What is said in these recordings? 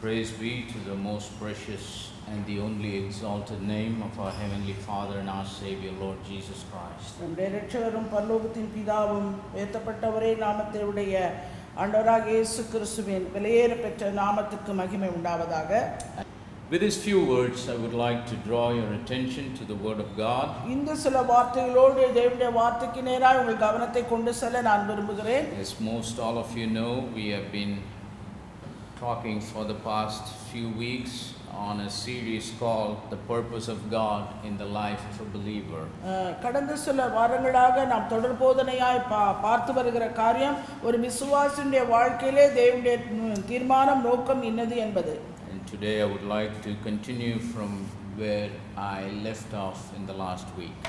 Praise be to the most precious and the only exalted name of our Heavenly Father and our Savior, Lord Jesus Christ. நம்முடைய இரட்சகரும் பரலோகத்தின் பிதாவும் உயர்த்தப்பட்டவரே நாமத்தை உடைய ஆண்டவராகிய இயேசு கிறிஸ்துவின் விலையேற பெற்ற நாமத்துக்கு மகிமை உண்டாவதாக. With these few words, I would like to draw your attention to the Word of God. இந்த சில வார்த்தைகளோடு தேவனுடைய வார்த்தைக்கு நேராக உங்கள் கவனத்தை கொண்டு செல்ல நான் விரும்புகிறேன். As most all of you know, we have been talking for the past few weeks on a series called The Purpose of God in the Life of a Believer. கடந்த சில வாரங்களாக நாம் தொடர் போதனையாய் பார்த்து வருகிற காரியம் ஒரு விசுவாசியுடைய வாழ்க்கையிலே தேவனுடைய தீர்மானம் நோக்கம் என்னது என்பது. And today I would like to continue from where I left off in the last week.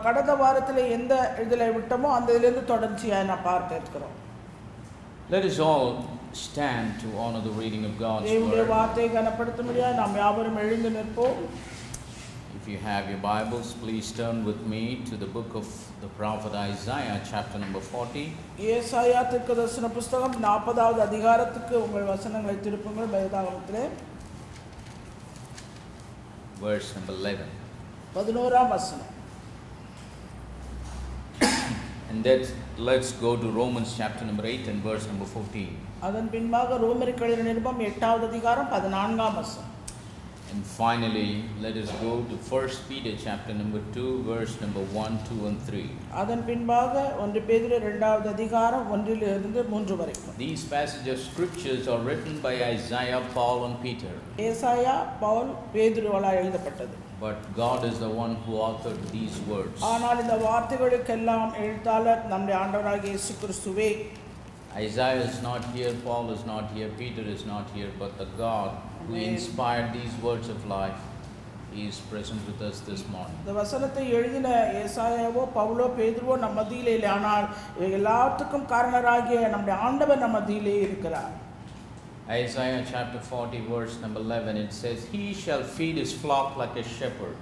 கடந்த வாரத்தில் எந்த இதில் விட்டோமோ அந்த இதிலிருந்து தொடர்ச்சியாக நான் பார்க்க இருக்கிறோம். Let us all stand to honor the reading of God's தேவனுடைய word. வார்த்தையை கனப்படுத்தும்படியாக நாம் யாவரும் எழுந்து நிற்போம். If you have your Bibles, please turn with me to the book of the prophet Isaiah, chapter number 40. ஏசாயா தீர்க்கதரிசன புத்தகம் 40வது அதிகாரத்துக்கு உங்கள் வசனங்களை திருப்புங்கள். வேதாகமத்திலே Verse number 11. 11ஆம் வசனம். And let's go to Romans chapter number 8 and verse number 14. அதன் பின்பாக ரோமருக்கு எழுதின நிருபம் 8வது அதிகாரம் 14ஆம் வசனம். And finally, let us go to 1 Peter chapter number 2, verse number 1, 2 and 3. அதன் பின்பாக 1 பேதுரு 2வது அதிகாரம் 1லிருந்து 3 வரைக்கும். These passages of scriptures are written by Isaiah, Paul and Peter. ஏசாயா, பவுல், பேதுருவால் எழுதப்பட்டது. But God is the one who authored these words. ஆனால் இந்த வார்த்தைகளுக்கெல்லாம் எழுத்தாளர் நம்முடைய ஆண்டவராகிய இயேசு கிறிஸ்துவே. Isaiah is not here, Paul is not here, Peter is not here, but the God who inspired these words of life, He is present with us this morning. இந்த வசனத்தை எழுதின ஏசாயாவோ பவுலோ பேதுருவோ நம்ம மத்தியிலே இல்லை, ஆனால் எல்லாத்துக்கும் காரணராகிய நம்முடைய ஆண்டவர் நம்ம மத்தியிலே இருக்கிறார். Isaiah chapter 40 verse number 11, it says, He shall feed his flock like a shepherd.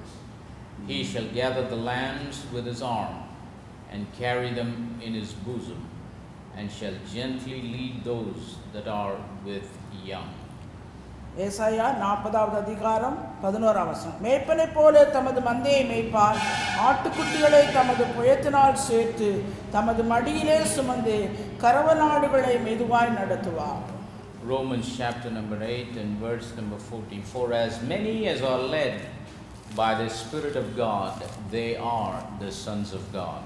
He shall gather the lambs with his arm and carry them in his bosom, and shall gently lead those that are with young. ஏசாயா 40வது அதிகாரம் 11ஆம் வசனம். மேய்ப்பனை போல தமது மந்தையை மேய்ப்பார், ஆட்டுக்குட்டிகளை தமது புயத்தினால் சேர்த்து தமது மடியிலே சுமந்து கறவலாடுகளை மெதுவாய் நடத்துவார். Romans chapter number 8 and verse number 14. For as many as are led by the Spirit of God, they are the sons of God.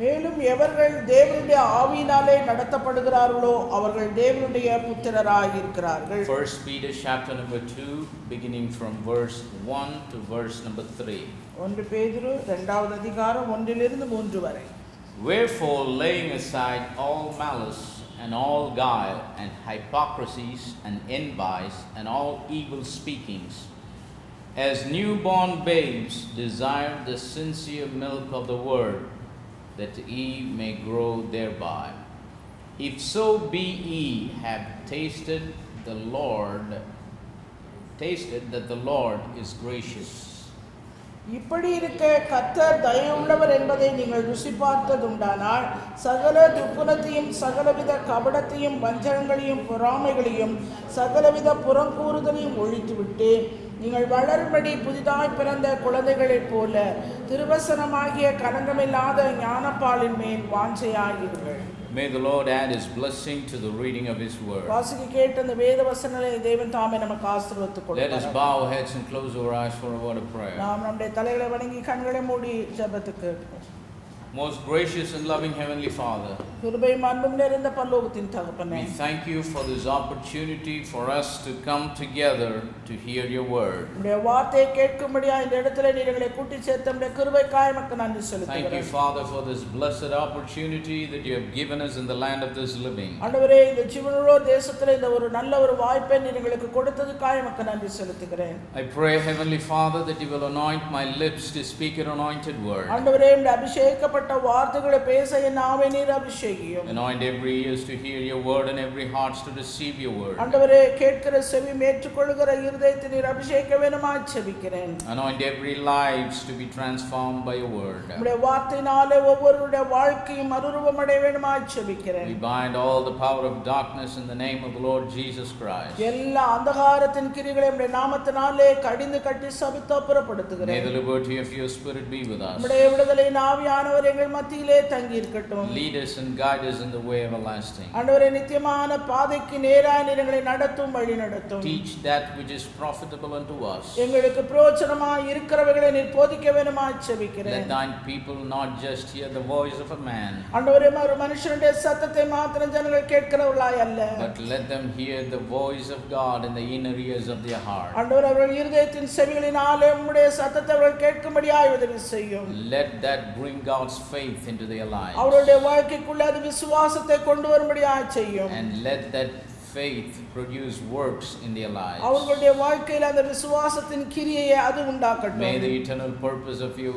மேலும் எவர்கள் தேவனுடைய ஆவியினாலே நடத்தப்படுகிறார்களோ அவர்கள் தேவனுடைய புத்திரராய் இருக்கிறார்கள். 1 Peter chapter number 2 beginning from verse 1 to verse number 3. 1 பேதுரு 2வது அதிகாரம் 1லிருந்து 3 வரை. Wherefore, laying aside all malice and all guile and hypocrisies and envies and all evil speakings, as newborn babes desire the sincere milk of the word, that ye may grow thereby. If so be ye have tasted that the Lord is gracious. இப்படி இருக்க கர்த்தர் தயவுள்ளவர் என்பதை நீங்கள் ருசி பார்த்ததுண்டானால் சகல துர்க்குணத்தையும் சகலவித கபடத்தையும் வஞ்சகங்களையும் பொறாமைகளையும் சகலவித புறங்கூறுதலையும் ஒழித்துவிட்டு நீங்கள் வளரும்படி புதிதாய் பிறந்த குழந்தைகளைப் போல திருவசனமாகிய கலங்கமில்லாத ஞானப்பாலின் மேல் வாஞ்சையாயிருங்கள். May the Lord add His blessing to the reading of His word. வாசிக்க கேட்ட இந்த வேத வசனங்களை தேவன் தாமே நமக்கு ஆசீர்வதித்து கொடுப்பார். Let us bow our heads and close our eyes for a word of prayer. நாம் நம்முடைய தலைகளை வணங்கி கண்களை மூடி ஜெபத்துக்கு. Most gracious and loving Heavenly Father, கிருபையும் அன்பும் நிறைந்த பரலோகத்தின் தகப்பனே, we thank you for this opportunity for us to come together to hear your word. உம்முடைய வார்த்தையை கேட்கும்படியாக இந்த இடத்திலே நீர் எங்களை கூட்டி சேர்த்த உம்முடைய கிருபைக்காய் உமக்கு நன்றி செலுத்துகிறேன். Thank you, Father, for this blessed opportunity that you have given us in the land of this living. ஆண்டவரே, இந்த ஜீவனுள்ள தேசத்திலே இந்த ஒரு நல்ல ஒரு வாய்ப்பை நீர் எங்களுக்கு கொடுத்ததுக்காய் உமக்கு நன்றி செலுத்துகிறேன். I pray, Heavenly Father, that you will anoint my lips to speak an anointed word. ஆண்டவரே, உம்முடைய அபிஷேகப்பட்ட இப்படிப்பட்ட வார்த்தைகளை பேச என் நாவை நீர் அபிஷேகியும். Anoint every ears to hear your word and every hearts to receive your word. ஆண்டவரே கேட்கிற செவி ஏற்றுக்கொள்கிற இருதயத்தை நீர் அபிஷேகிக்க வேண்டுமாய் ஜெபிக்கிறேன். Anoint every lives to be transformed by your word. உம்முடைய வார்த்தையினாலே ஒவ்வொருவருடைய வாழ்க்கையும் மறுரூபம் அடைய வேண்டுமாய் ஜெபிக்கிறேன். We bind all the power of darkness in the name of the Lord Jesus Christ. எல்லா அந்தகாரத்தின் கிரியைகளை உம்முடைய நாமத்தினாலே கடிந்து கட்டி சபித்து அப்புறப்படுத்துகிறேன். May the liberty of your spirit be with us. உம்முடைய விடுதலையின் ஆவியானவர் எங்கள் மத்தியிலே தங்கி இருக்கட்டும். Lead us and guide us in the way everlasting. ஆண்டவரே நித்தியமான பாதைக்கு நேராய் நீர் எங்களை நடத்தும் வழி நடத்தும். Teach that which is profitable unto us. எங்களுக்கு பிரயோஜனமாய் இருக்கிறவைகளை நீர் போதிக்க வேண்டுமாய் ஜெபிக்கிறேன். Let thine people not just hear the voice of a man, ஆண்டவரே ஒரு மனுஷனுடைய சத்தத்தை மாத்திரம் ஜனங்கள் கேட்கிறவர்களாய் அல்ல, but let them hear the voice of God in the inner ears of their heart. ஆண்டவரே அவர்கள் இருதயத்தின் செவிகளினாலே உம்முடைய சத்தத்தை அவர்கள் கேட்கும்படியாய் உதவி செய்யும். Let that bring God's faith into their lives. அவருடைய வாழ்க்கைக்குள்ள அது விசுவாசத்தை கொண்டு வரும்படியாய் செய்யும். And let that faith produce works in their lives. அவர்களுடைய வாழ்க்கையில் அந்த விசுவாசத்தின் கிரியையை அது உண்டாக்கட்டும். May the eternal purpose of you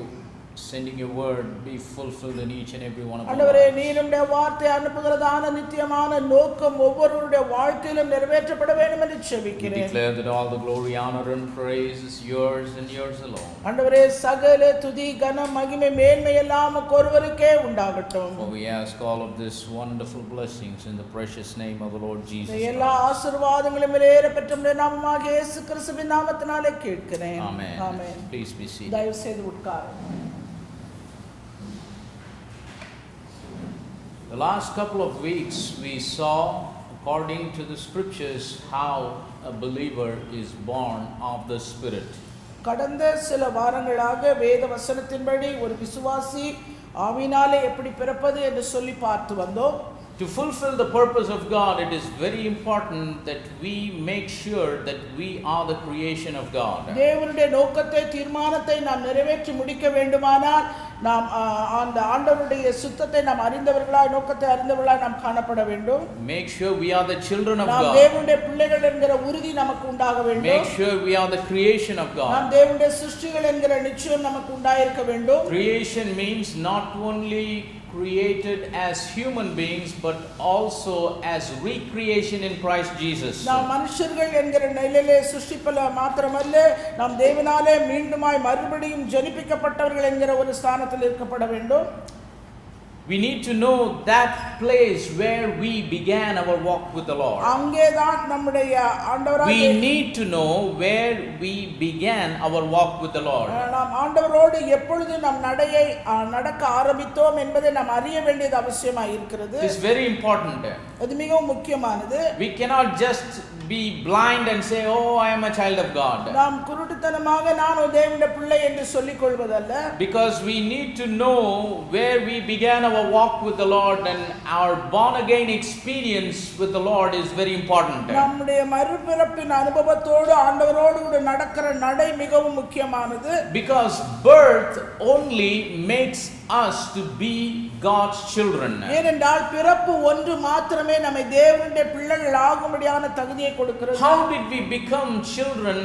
sending your word be fulfilled in each and every one of us. ஆண்டவரே நீருடைய வார்த்தை அனுப்புகிறதான நித்தியமான நோக்கம் ஒவ்வொருவருடைய வாழ்க்கையிலும் நிறைவேற்றப்பட வேண்டும் என்று ஜெபிக்கிறேன். Declare that all the glory, honor and praise is yours and yours alone. ஆண்டவரே சகல துதி கனம் மகிமை மேன்மை எல்லாம் ஒருவருக்கே உண்டாகட்டும். For we ask all of this wonderful blessings in the precious name of the Lord Jesus எல்லா Christ. ஆசீர்வாதங்களும் வெளியேற பெற்ற நாமமாகிய இயேசு கிறிஸ்துவின் நாமத்தினாலே கேட்கிறேன். Amen. Amen. Please be seated. தயவு செய்து உட்காருங்கள். The last couple of weeks we saw, according to the scriptures, how a believer is born of the Spirit. கடந்த சில வாரங்களாக வேத வசனத்தின்படி ஒரு விசுவாசி ஆவியினாலே எப்படி பிறப்பது என்று சொல்லி பார்த்து வந்தோம். To fulfill the purpose of God, it is very important that we make sure that we are the creation of God. தேவனுடைய நோக்கத்தை தீர்மானத்தை நாம் நிறைவேற்றி முடிக்க வேண்டுமானால் நாம் அந்த ஆண்டவருடைய சுத்தத்தை நாம் அறிந்தவர்களாய் நோக்கத்தை அறிந்தவர்களாய் நாம் காணப்பட வேண்டும். Make sure we are the children of நாம் God. தேவனுடைய பிள்ளைகள் என்கிற உறுதி நமக்கு உண்டாக வேண்டும். Make sure we are the creation of God. நாம் தேவனுடைய சிருஷ்டிகள் என்கிற நிச்சயம் நமக்கு உண்டாயிருக்க வேண்டும். Creation means not only created as human beings but also as recreation in Christ Jesus. நாம் மனுஷர்கள் என்கிற நிலையிலே சிருஷ்டிப்பல மாத்திரமல்ல, நாம் தேவனாலே மீண்டுமாய் மறுபடியும் ஜனிப்பிக்கப்பட்டவர்கள் என்கிற ஒரு ஸ்தானத்தில் இருக்கப்பட வேண்டும். We need to know that place where we began our walk with the Lord. அங்கேதான் நம்முடைய ஆண்டவராகிய We need to know where we began our walk with the Lord. நாம் ஆண்டவரோடு எப்பொழுது நம் நடையை நடக்க ஆரம்பித்தோம் என்பதை நாம் அறிய வேண்டியது அவசியமாக இருக்கிறது. It is very important. அது மிகவும் முக்கியமானது. We cannot just be blind and say, oh, I am a child of God. நாம் குருட்டுத்தனமாக நான் ஒரு தேவனுடைய பிள்ளை என்று சொல்லிக் கொள்வதல்ல. Because we need to know where we began our walk with the Lord, and our born again experience with the Lord is very important. நம்முடைய மறுபிறப்பின் அனுபவத்தோடு ஆண்டவரோடு கூட நடக்கிற நடை மிகவும் முக்கியமானது. Because birth only makes us to be God's children. ஏனென்றால் பிறப்பு ஒன்று மாத்திரமே நம்மை தேவனுடைய பிள்ளைகள் ஆகும்படியான தகுதியை கொடுக்கிறது. How did we become children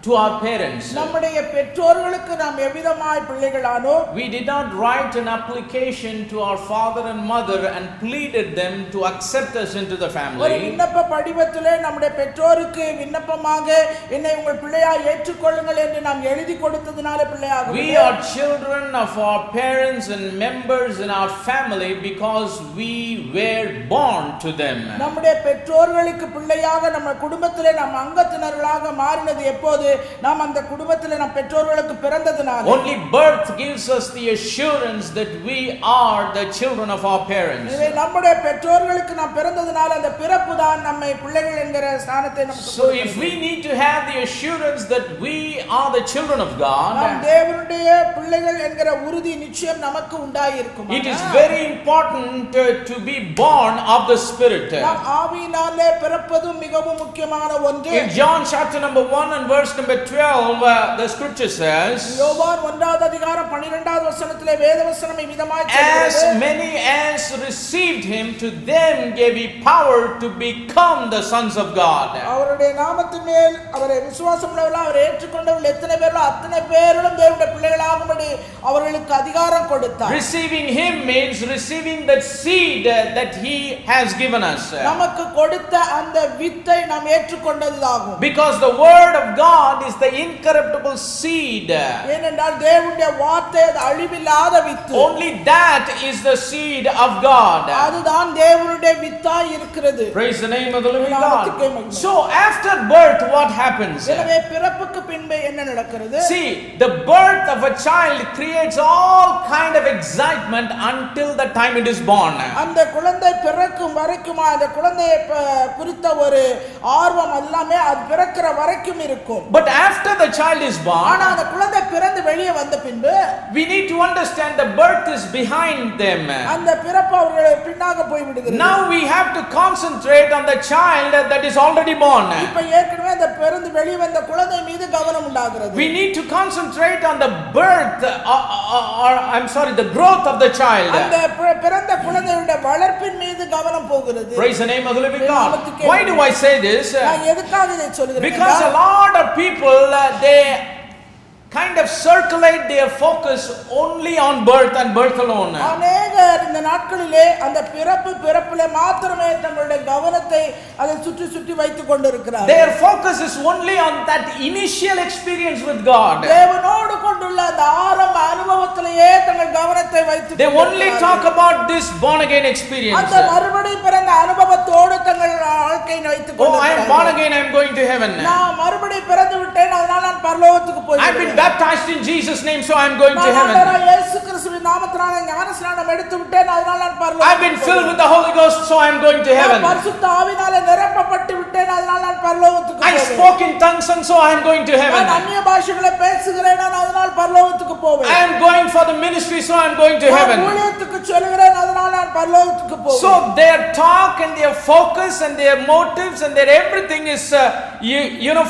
to our parents? நம்முடைய பெற்றோர்களுக்கு நாம் எவ்விதமாய் பிள்ளைகளானோ, We did not write an application to our father and mother and pleaded them to accept us into the ஒரு family. விண்ணப்ப படிவத்திலே நம்முடைய பெற்றோருக்கு விண்ணப்பமாக என்னை உங்கள் பிள்ளையாய் ஏற்றுக்கொள்ளுங்கள் என்று நாம் எழுதி கொடுத்ததினாலே பிள்ளையாக We are children of our parents and members in our family because we were born to them. நம்முடைய பெற்றோர்களுக்கு பிள்ளையாக நம்ம குடும்பத்திலே நாம் அங்கத்தினர்களாக மாறினது எப்போது? நாம் அந்த குடும்பத்திலே நம் பெற்றோர்களுக்கு பிறந்ததினாலே. Only birth gives us the assurance that we are the children of our parents. எனவே நம்முடைய பெற்றோர்களுக்கு நாம் பிறந்ததினால அந்த பிறப்பு தான் நம்மை பிள்ளைகள் என்கிற ஸ்தானத்தை நமக்கு So if we need to have the assurance that we are the children of God, நாம் தேவனுடைய பிள்ளைகள் என்கிற உறுதி நிச்சயம் நமக்கு உண்டாயிருக்கும். it is very important to be born of the Spirit. நாம் ஆவியினாலே பிறப்பது மிகவும் முக்கியமான ஒன்று. In John chapter number 1 and verse number number 12, the scripture says, யோவான் 1வது அதிகாரம் 12வது வசனத்திலே வேத வசனம் இவ்விதமாய் சொல்கிறது. as many as received him, to them gave he power to become the sons of God. அவருடைய நாமத்தின் மேல் அவரை விசுவாசம் உள்ளவர்களாக அவரை ஏற்றுக்கொண்டவர்கள் எத்தனை பேரோ அத்தனை பேரும் தேவனுடைய பிள்ளைகளாகும்படி அவர்களுக்கு அதிகாரம் கொடுத்தார். Receiving him means receiving that seed that he has given us. நமக்கு கொடுத்த அந்த வித்தை நாம் ஏற்றுக்கொண்டதாகும். Because the word of God is the incorruptible seed. ஏனென்றால் தேவனுடைய வார்த்தை அழிவில்லாத with. Only that is the seed of God. அதுதான் தேவனுடைய வித்தாய் இருக்கிறது. Praise the name of the living God. So after birth what happens? எனவே பிறப்புக்கு பின்பு என்ன நடக்கிறது? See, the birth of a child creates all kind of excitement until the time it is born. அந்த குழந்தை பிறக்கும் வரைக்கும் அந்த குழந்தையை குறித்த ஒரு ஆர்வம் எல்லாமே அது பிறக்கிற வரைக்கும் இருக்கும். But after the child is born, ஆனா அந்த குழந்தை பிறந்து வெளியே வந்த பின்பு we need to understand the birth is behind them. அந்த பிறப்பு அவர்கள் பின்னாக போய் விடுகிறது. Now we have to concentrate on the child that is already born. இப்ப ஏற்கனவே அந்த பிறந்து வெளியே வந்த குழந்தை மீது கவனம் உண்டாகிறது. We need to concentrate on the birth or I'm sorry, the growth of the child. அந்த பிறந்த குழந்தையுடைய வளர்ப்பின் மீது கவனம் போகிறது. Praise the name of the living God. Why do I say this? நான் எதுக்காக இதை சொல்கிறேன்? Because a lot of people they kind of circulate their focus only on birth and birth alone. அநேகர் இந்த நாட்களிலே அந்த பிறப்பிலே மாத்திரமே தங்களுடைய கவனத்தை அதை சுற்றி சுற்றி வைத்துக் கொண்டிருக்கிறார்கள். Their focus is only on that initial experience with God. தேவனோடு கொண்டுள்ள அந்த ஆரம்ப அனுபவத்திலேயே தங்கள் கவனத்தை வைத்து They only talk about this born again experience. அந்த மறுபடியும் பிறந்த அனுபவத்தோடு தங்கள் வாழ்க்கையை வைத்துக் Oh, I கொண்டிருக்கிறார்கள். am born again, I am going to heaven. நான் மறுபடியும் பிறந்து விட்டேன், அதனால நான் பரலோகத்துக்கு I have been போகிறேன். baptized in Jesus name, so I am going to heaven. நான் இயேசு கிறிஸ்துவின் நாமத்தினாலே ஞானஸ்நானம் எடுத்து விட்டேன், அதனால நான் பரலோகத்துக்கு I have been filled with the Holy Ghost, so I am going to heaven. நான் பரிசுத்த ஆவியினாலே நிரப்பப்பட்டு விட்டேன், அதனால நான் பரலோகத்துக்கு I போவேன். spoke in tongues and so I am going to heaven. நான் அந்நிய பாஷைகளை பேசுகிறேன், நான் அதனால பரலோகத்துக்கு போவேன். I am going for the ministry, so I am going to heaven. நான் ஊழியத்துக்கு செல்கிறேன், அதனால நான் பரலோகத்துக்கு போவேன். So their talk and their focus and their motives and their everything is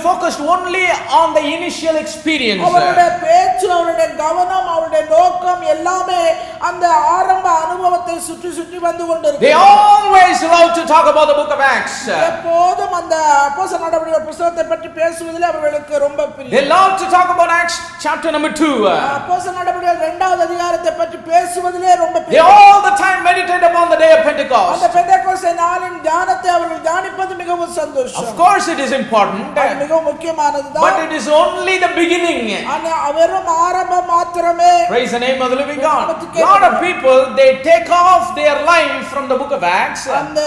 focused only on the initial experience. அவருடைய பேச்சு, அவருடைய கவனம், அவருடைய நோக்கம் எல்லாமே அந்த ஆரம்ப அனுபவத்தை சுற்றி சுற்றி வந்து கொண்டிருக்கிறது. They always love to talk about the book of Acts. எப்போதும் அந்த அப்போஸ்தலர் நடவடிக்கைகள் புத்தகத்தை பற்றி பேசுவதில் அவர்களுக்கு ரொம்ப பிரியம். They love to talk about Acts chapter number 2. அப்போஸ்தலர் நடவடிக்கைகள் 2வது அதிகாரத்தை பற்றி பேசுவதிலே ரொம்ப They பிரியம். all the time meditate upon the day of Pentecost. அந்த பெந்தெகோஸ்தே நாளின் தியானத்தை அவர்கள் தியானிப்பது மிகவும் சந்தோஷம். Of course it is important, அது மிகவும் முக்கியமானதுதான். but it is only the beginning. ஆனா வெறும் ஆரம்பம் மாத்திரமே. Praise the name of the living God. A lot of people, they take off their life from the book of Acts. அந்த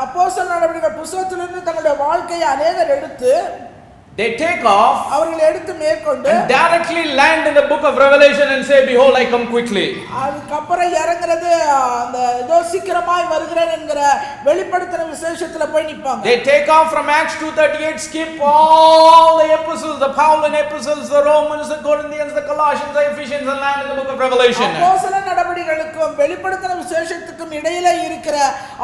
அப்போஸ்தலர் நடவடிக்கைகள் புத்தகத்திலிருந்து தங்களுடைய வாழ்க்கையை அநேகர் எடுத்து They take off அவர்கள் எடுத்து மேற்கொண்டு and directly land in the book of Revelation and say, behold, I come quickly. அதுக்கப்புறம் இறங்குறது அந்த ஏதோ சீக்கிரமாய் வருகிறேன் என்கிற வெளிப்படுத்தின விசேஷத்துல போய் நிப்பாங்க. They take off from Acts 2:38, skip all the epistles, the Pauline epistles, the Romans, the Corinthians, the Colossians, the Ephesians, and land in the book of Revelation. அப்போஸ்தலர் நடவடிக்கைகளுக்கும் வெளிப்படுத்தின விசேஷத்துக்கும் இடையில இருக்கிற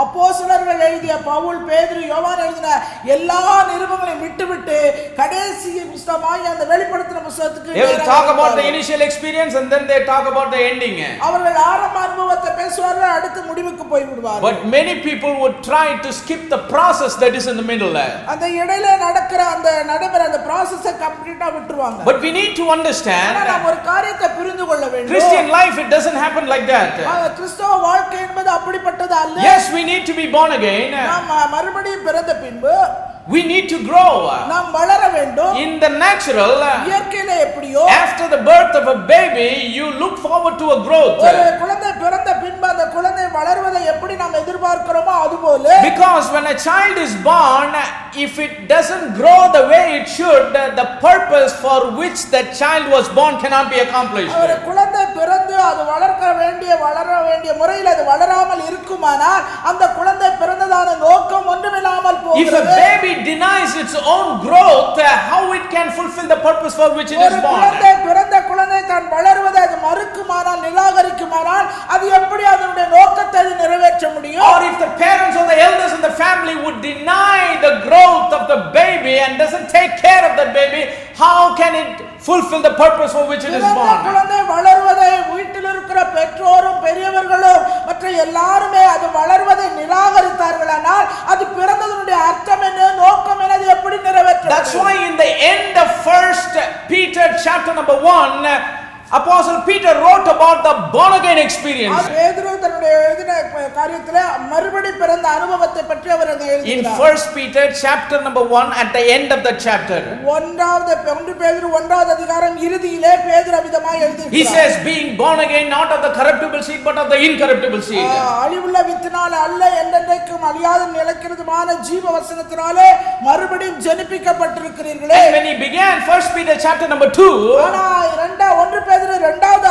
அப்போஸ்தலர்கள் எழுதிய பவுல், பேதுரு, யோவான் எழுதின எல்லா நிருபங்களையும் விட்டுவிட்டு கடைசி புத்தகமாய் அந்த வெளிப்படுத்தின புத்தகத்துக்கு They will talk about the initial experience and then they talk about the ending. அவர்கள் ஆரம்ப அனுபவத்தை பேசுவார்கள், அடுத்து முடிவுக்கு போய் விடுவார்கள். But many people would try to skip the process that is in the middle. அந்த இடையில நடக்கிற அந்த நடைமுறை அந்த process-ஐ கம்ப்ளீட்டா விட்டுருவாங்க. But we need to understand, நாம் ஒரு காரியத்தை புரிந்து கொள்ள வேண்டும். Christian life, it doesn't happen like that. கிறிஸ்தவ வாழ்க்கை என்பது அப்படிப்பட்டது அல்ல. Yes, we need to be born again. நாம் மறுபடியும் பிறந்த பின்பு we need to grow. நாம் வளர வேண்டும். In the natural, இயற்கையில எப்படியோ after the birth of a baby, you look forward to a growth. ஒரு குழந்தை பிறந்த பின்பு அந்த குழந்தை வளர்வதை எப்படி நாம் எதிர்பார்க்கிறோமோ அதுபோல, Because when a child is born, if it doesn't grow the way it should, the purpose for which that child was born cannot be accomplished. ஒரு குழந்தை பிறந்து அது வளர வேண்டிய முறையில் அது வளராமல் இருக்குமானால் அந்த குழந்தை பிறந்ததான நோக்கம் ஒன்றுமில்லாமல் If a போகிறது. baby denies its own growth, how it can fulfill the purpose for which it is ஒரு born? பிறந்த குழந்தை தான் வளருவதை அது மறுக்குமானால், நிராகரிக்குமானால் அது எப்படி அதனுடைய நோக்கத்தை அது நிறைவேற்ற முடியும்? Or if the parents or the elders in the family would deny the growth of the baby and doesn't take care of that baby, how can it fulfill the purpose for which it is பிறந்த born? குழந்தை வளர்வதை வீட்டில் இருக்கிற பெற்றோரும் பெரியவர்களும் மற்ற எல்லாருமே அது வளர்வதை நிராகரித்தார்களானால் அது பிறந்ததனுடைய அர்த்தம் என்ன, நோக்கம் என்ன, அது எப்படி நிறைவேற்ற? That's why in the end of 1 Peter chapter number 1, Apostle Peter wrote about the born again experience. பேதுரு தன்னுடைய எழுதின காரியத்திலே மறுபடி பிறந்த அனுபவத்தை பற்றி அவர் அங்கே In எழுதினார். 1 Peter chapter number 1, at the end of the chapter, 1 பேதுரு 1வது அதிகாரம் இறுதியிலே பேதுரு விதமாய் he எழுதியிருக்கிறார். says, being born again not of the corruptible seed but of the incorruptible seed. அழிவுள்ள வித்தினால் அல்ல, என்றென்றைக்கும் அழியாத நிலைக்கிறதுமான ஜீவ வசனத்தினாலே மறுபடியும் ஜெனிப்பிக்கப்பட்டிருக்கிறீர்களே. And when he began 1 Peter chapter number 2, ஆனா 1 பேதுரு 2வது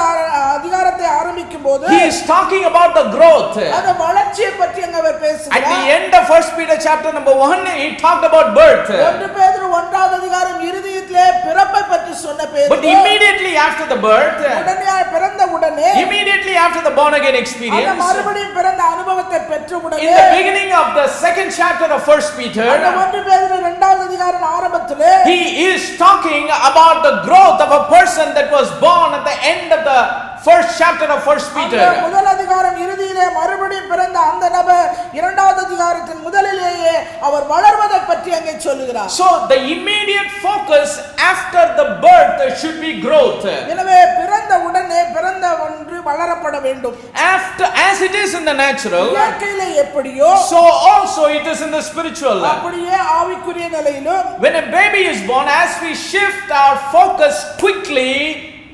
அதிகாரத்தை ஆரம்பிக்கும் போது he is talking about the growth. அந்த வளர்ச்சியை பற்றி அங்க அவர் At பேசுகிறார். the end of 1 Peter chapter number 1, he talked about birth. 1 பேதுரு 1வது அதிகாரம் இறுதியிலே பிறப்பை பற்றி சொன்ன But பேதுரு immediately after the birth, உடனே பிறந்த உடனே immediately after the born again அந்த experience, மறுபடியும் பிறந்த அனுபவத்தை பெற்ற in உடனே the beginning of the 2nd chapter of 1 Peter, அந்த 1 பேதுரு 2வது அதிகாரம் ஆரம்பத்திலே he is talking about the growth of a person that was born at the end of the 1st chapter of 1 அந்த Peter. முதல் அதிகாரம் இறுதியிலே மறுபடியும் பிறந்த அந்த நபர் 2வது அதிகாரத்தின் முதலிலேயே அவர் வளர்வதை பற்றி அங்கே சொல்லுகிறார். So the immediate focus after the birth should be growth. எனவே பிறந்த உடனே பிறந்த ஒன்று வளரப்பட வேண்டும். After, as it is in the natural, இயற்கையிலே எப்படியோ so also it is in the spiritual. அப்படியே ஆவிக்குரிய நிலையிலும் When a baby is born, as we shift our focus quickly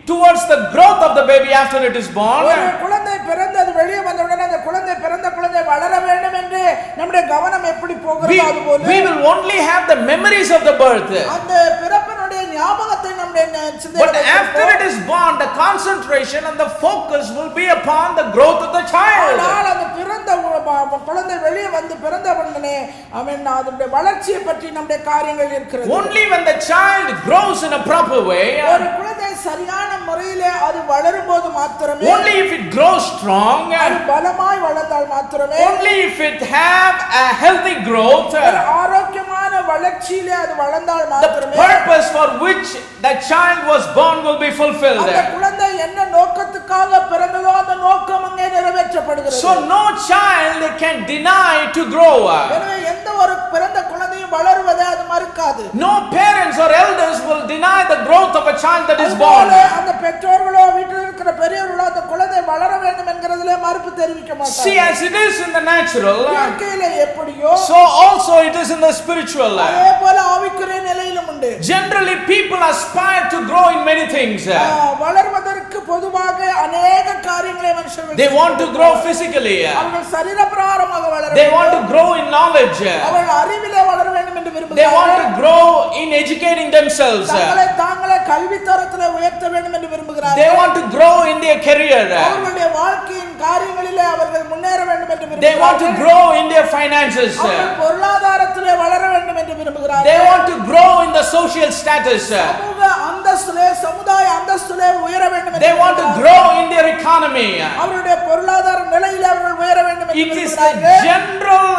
towards the growth of the baby after it is born, ஒரு குழந்தை பிறந்து அது வெளியே வந்தவுடனே அந்த பிறந்த குழந்தை வளர வேண்டும் என்று நம்முடைய கவனம் எப்படி போகிறதோ அதுபோல we will only have the memories of the birth. அந்த பிறப்பினுடைய ஞாபகத்தை நம்முடைய But after it is born, the concentration and the focus will be upon the growth of the child. ஆனால் அந்த பிறந்த குழந்தை வெளியே வந்து பிறந்த உடனே அவன் அதனுடைய வளர்ச்சியை பற்றி நம்முடைய காரியங்கள் இருக்கிறது. Only when the child grows in a proper way, ஒரு குழந்தை சரியான முறையிலே அது வளரும்போது மாத்திரமே, only if it grows strong, அது பலமாய் வளர்ந்தால் மாத்திரமே, only if it have a healthy growth, ஒரு ஆரோக்கியமான வளர்ச்சியிலே அது வளர்ந்தால் the மாத்திரமே purpose for which that child was born will be fulfilled. அந்த குழந்தை என்ன நோக்கத்துக்காக பிறந்ததோ அந்த நோக்கம் அங்கே நிறைவேற்றப்படுகிறது. So no child can deny to grow. எனவே எந்த ஒரு பிறந்த குழந்தையும் வளருவதை அது மறுக்காது. No parents or elders will deny the growth of a child that is born. அந்த பெற்றோர்களோ வீட்டில் இருக்கிற பெரியவர்களோ அந்த குழந்தை வளர வேண்டும் என்கிறதுல மறுப்பு தெரிவிக்க மாட்டாங்க. See, as it is in the natural, இயற்கையிலே எப்படியோ so also it is in the spiritual. அதே போல ஆவிக்குரிய நிலையிலும் உண்டு. Generally people aspire to grow in many things. வளர்வதற்கு பொதுவாக அநேக காரியங்களை மனுஷர்கள் They want to grow physically. அவர்கள் சரீர பிரகாரமாக வளர They want to grow in knowledge. அவர்கள் அறிவிலே வளர வேண்டும் என்று They want விரும்புகிறார்கள். to grow in educating themselves. தாங்களே கல்வி தரத்திலே உயர்த்த வேண்டும் என்று விரும்புகிறார்கள். They want to grow in their career. அவர்களுடைய வாழ்க்கையின் காரியங்களிலே அவர்கள் முன்னேற வேண்டும் என்று They want to விரும்புகிறார்கள். grow in their finances. அவர்கள் பொருளாதாரத்திலே வளர வேண்டும் என்று விரும்புகிறார்கள். They want to grow in the social status. சமூக அந்தஸ்திலே சமுதாய அந்தஸ்திலே உயர வேண்டும் என்று They want to grow in their economy. அவருடைய பொருளாதார நிலையிலே அவர்கள் உயர வேண்டும் என்று It is the விரும்புகிறார்கள். general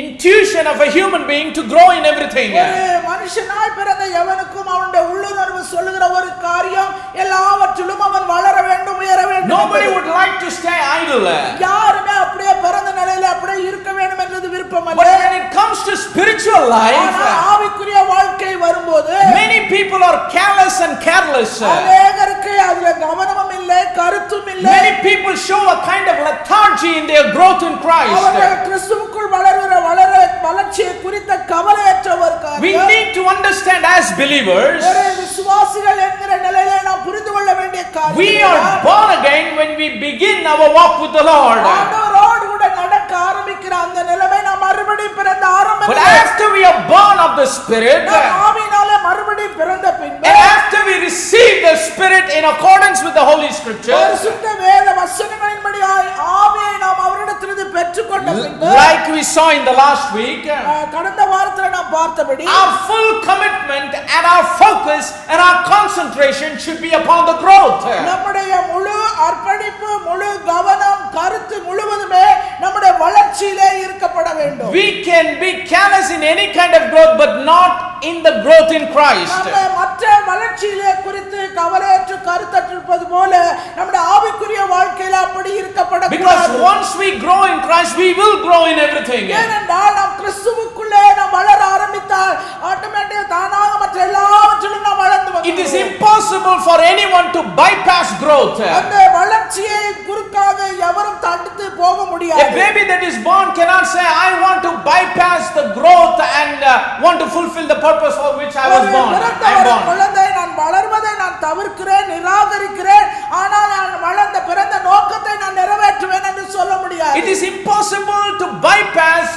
intuition of a human being to grow in everything. ஒரு மனுஷனாய் பிறந்த எவனுக்கும் அவனுடைய உள்ளுணர்வு சொல்லுகிற ஒரு காரியம் எல்லாவற்றிலும் அவன் வளர வேண்டும் உயர வேண்டும். Nobody would like to stay idle. யாருமே அப்படியே பிறந்த நிலையில அப்படியே இருக்க வேண்டும் என்றது விருப்பம் But அல்ல. when it comes to spiritual life, ஆனால் ஆவிக்குரிய வாழ்க்கை வரும்போது many people are careless and careless. அநேகருக்கு அதுல கவனமும் இல்லை கருத்தும் இல்லை. Many people show a kind of lethargy in their growth in Christ. அவர்கள் கிறிஸ்துவுக்குள் வளர்கிற வளர்ச்சியை குறித்த கவலையற்ற ஒரு We காரியம். need to understand as believers, ஒரு விசுவாசிகள் என்கிற நிலையில நாம் புரிந்து கொள்ள வேண்டிய காரியம். we are born again when we begin our walk with the Lord. ஆண்டவரோடு கூட நடக்க ஆரம்பிக்கிற அந்த நிலைமை நாம் மறுபடியும் பிறந்த ஆரம்ப But நிலை. after we are born of the Spirit, நாம் ஆவியினாலே மறுபடியும் பிறந்த பின்பு and after we receive the Spirit in accordance with the Holy Scriptures, பரிசுத்த வேத வசனங்களின்படி ஆவியை நாம் அவரிடத்திலிருந்து பெற்றுக்கொண்ட பின்பு like we saw in the last week, கடந்த வாரத்துல நாம் பார்த்தபடி our full commitment and our focus and our concentration should be upon the growth. நம்முடைய முழு அர்ப்பணிப்பு முழு கவனம் கருத்து முழுவதுமே நம்முடைய வளர்ச்சியிலே இருக்கப்பட வேண்டும். We can be careless in any kind of growth but not in the growth in Christ. நம்ம மற்ற வளர்ச்சியிலே குறித்து கவலையற்று கருத்தற்றிருப்பது போல நம்முடைய ஆவிக்குரிய வாழ்க்கையில அப்படி இருக்கப்படக்கூடாது. Because once we grow in Christ, we will grow in everything. ஏனென்றால் நாம் கிறிஸ்துவுக்குள்ளே நாம் வளர ஆரம்பித்தால் ஆட்டோமேட்டிக்கா தானாக மற்ற எல்லாவற்றிலும் நாம் வளர்ந்து வருவோம். It is impossible for anyone to bypass growth. அந்த வளர்ச்சியை குறுக்காக எவரும் தடுத்து போக முடியாது. A baby that is born cannot say, I want to bypass the growth and want to fulfill the purpose for which I was born. குழந்தை நான் வளர்வதை நான் தவிர்க்கிறேன், நிராகரிக்கிறேன், ஆனால் நான் வளர்ந்த பிறந்த நோக்கத்தை நான் நிறைவேற்றுவேன் என்று சொல்ல முடியாது. It is impossible to bypass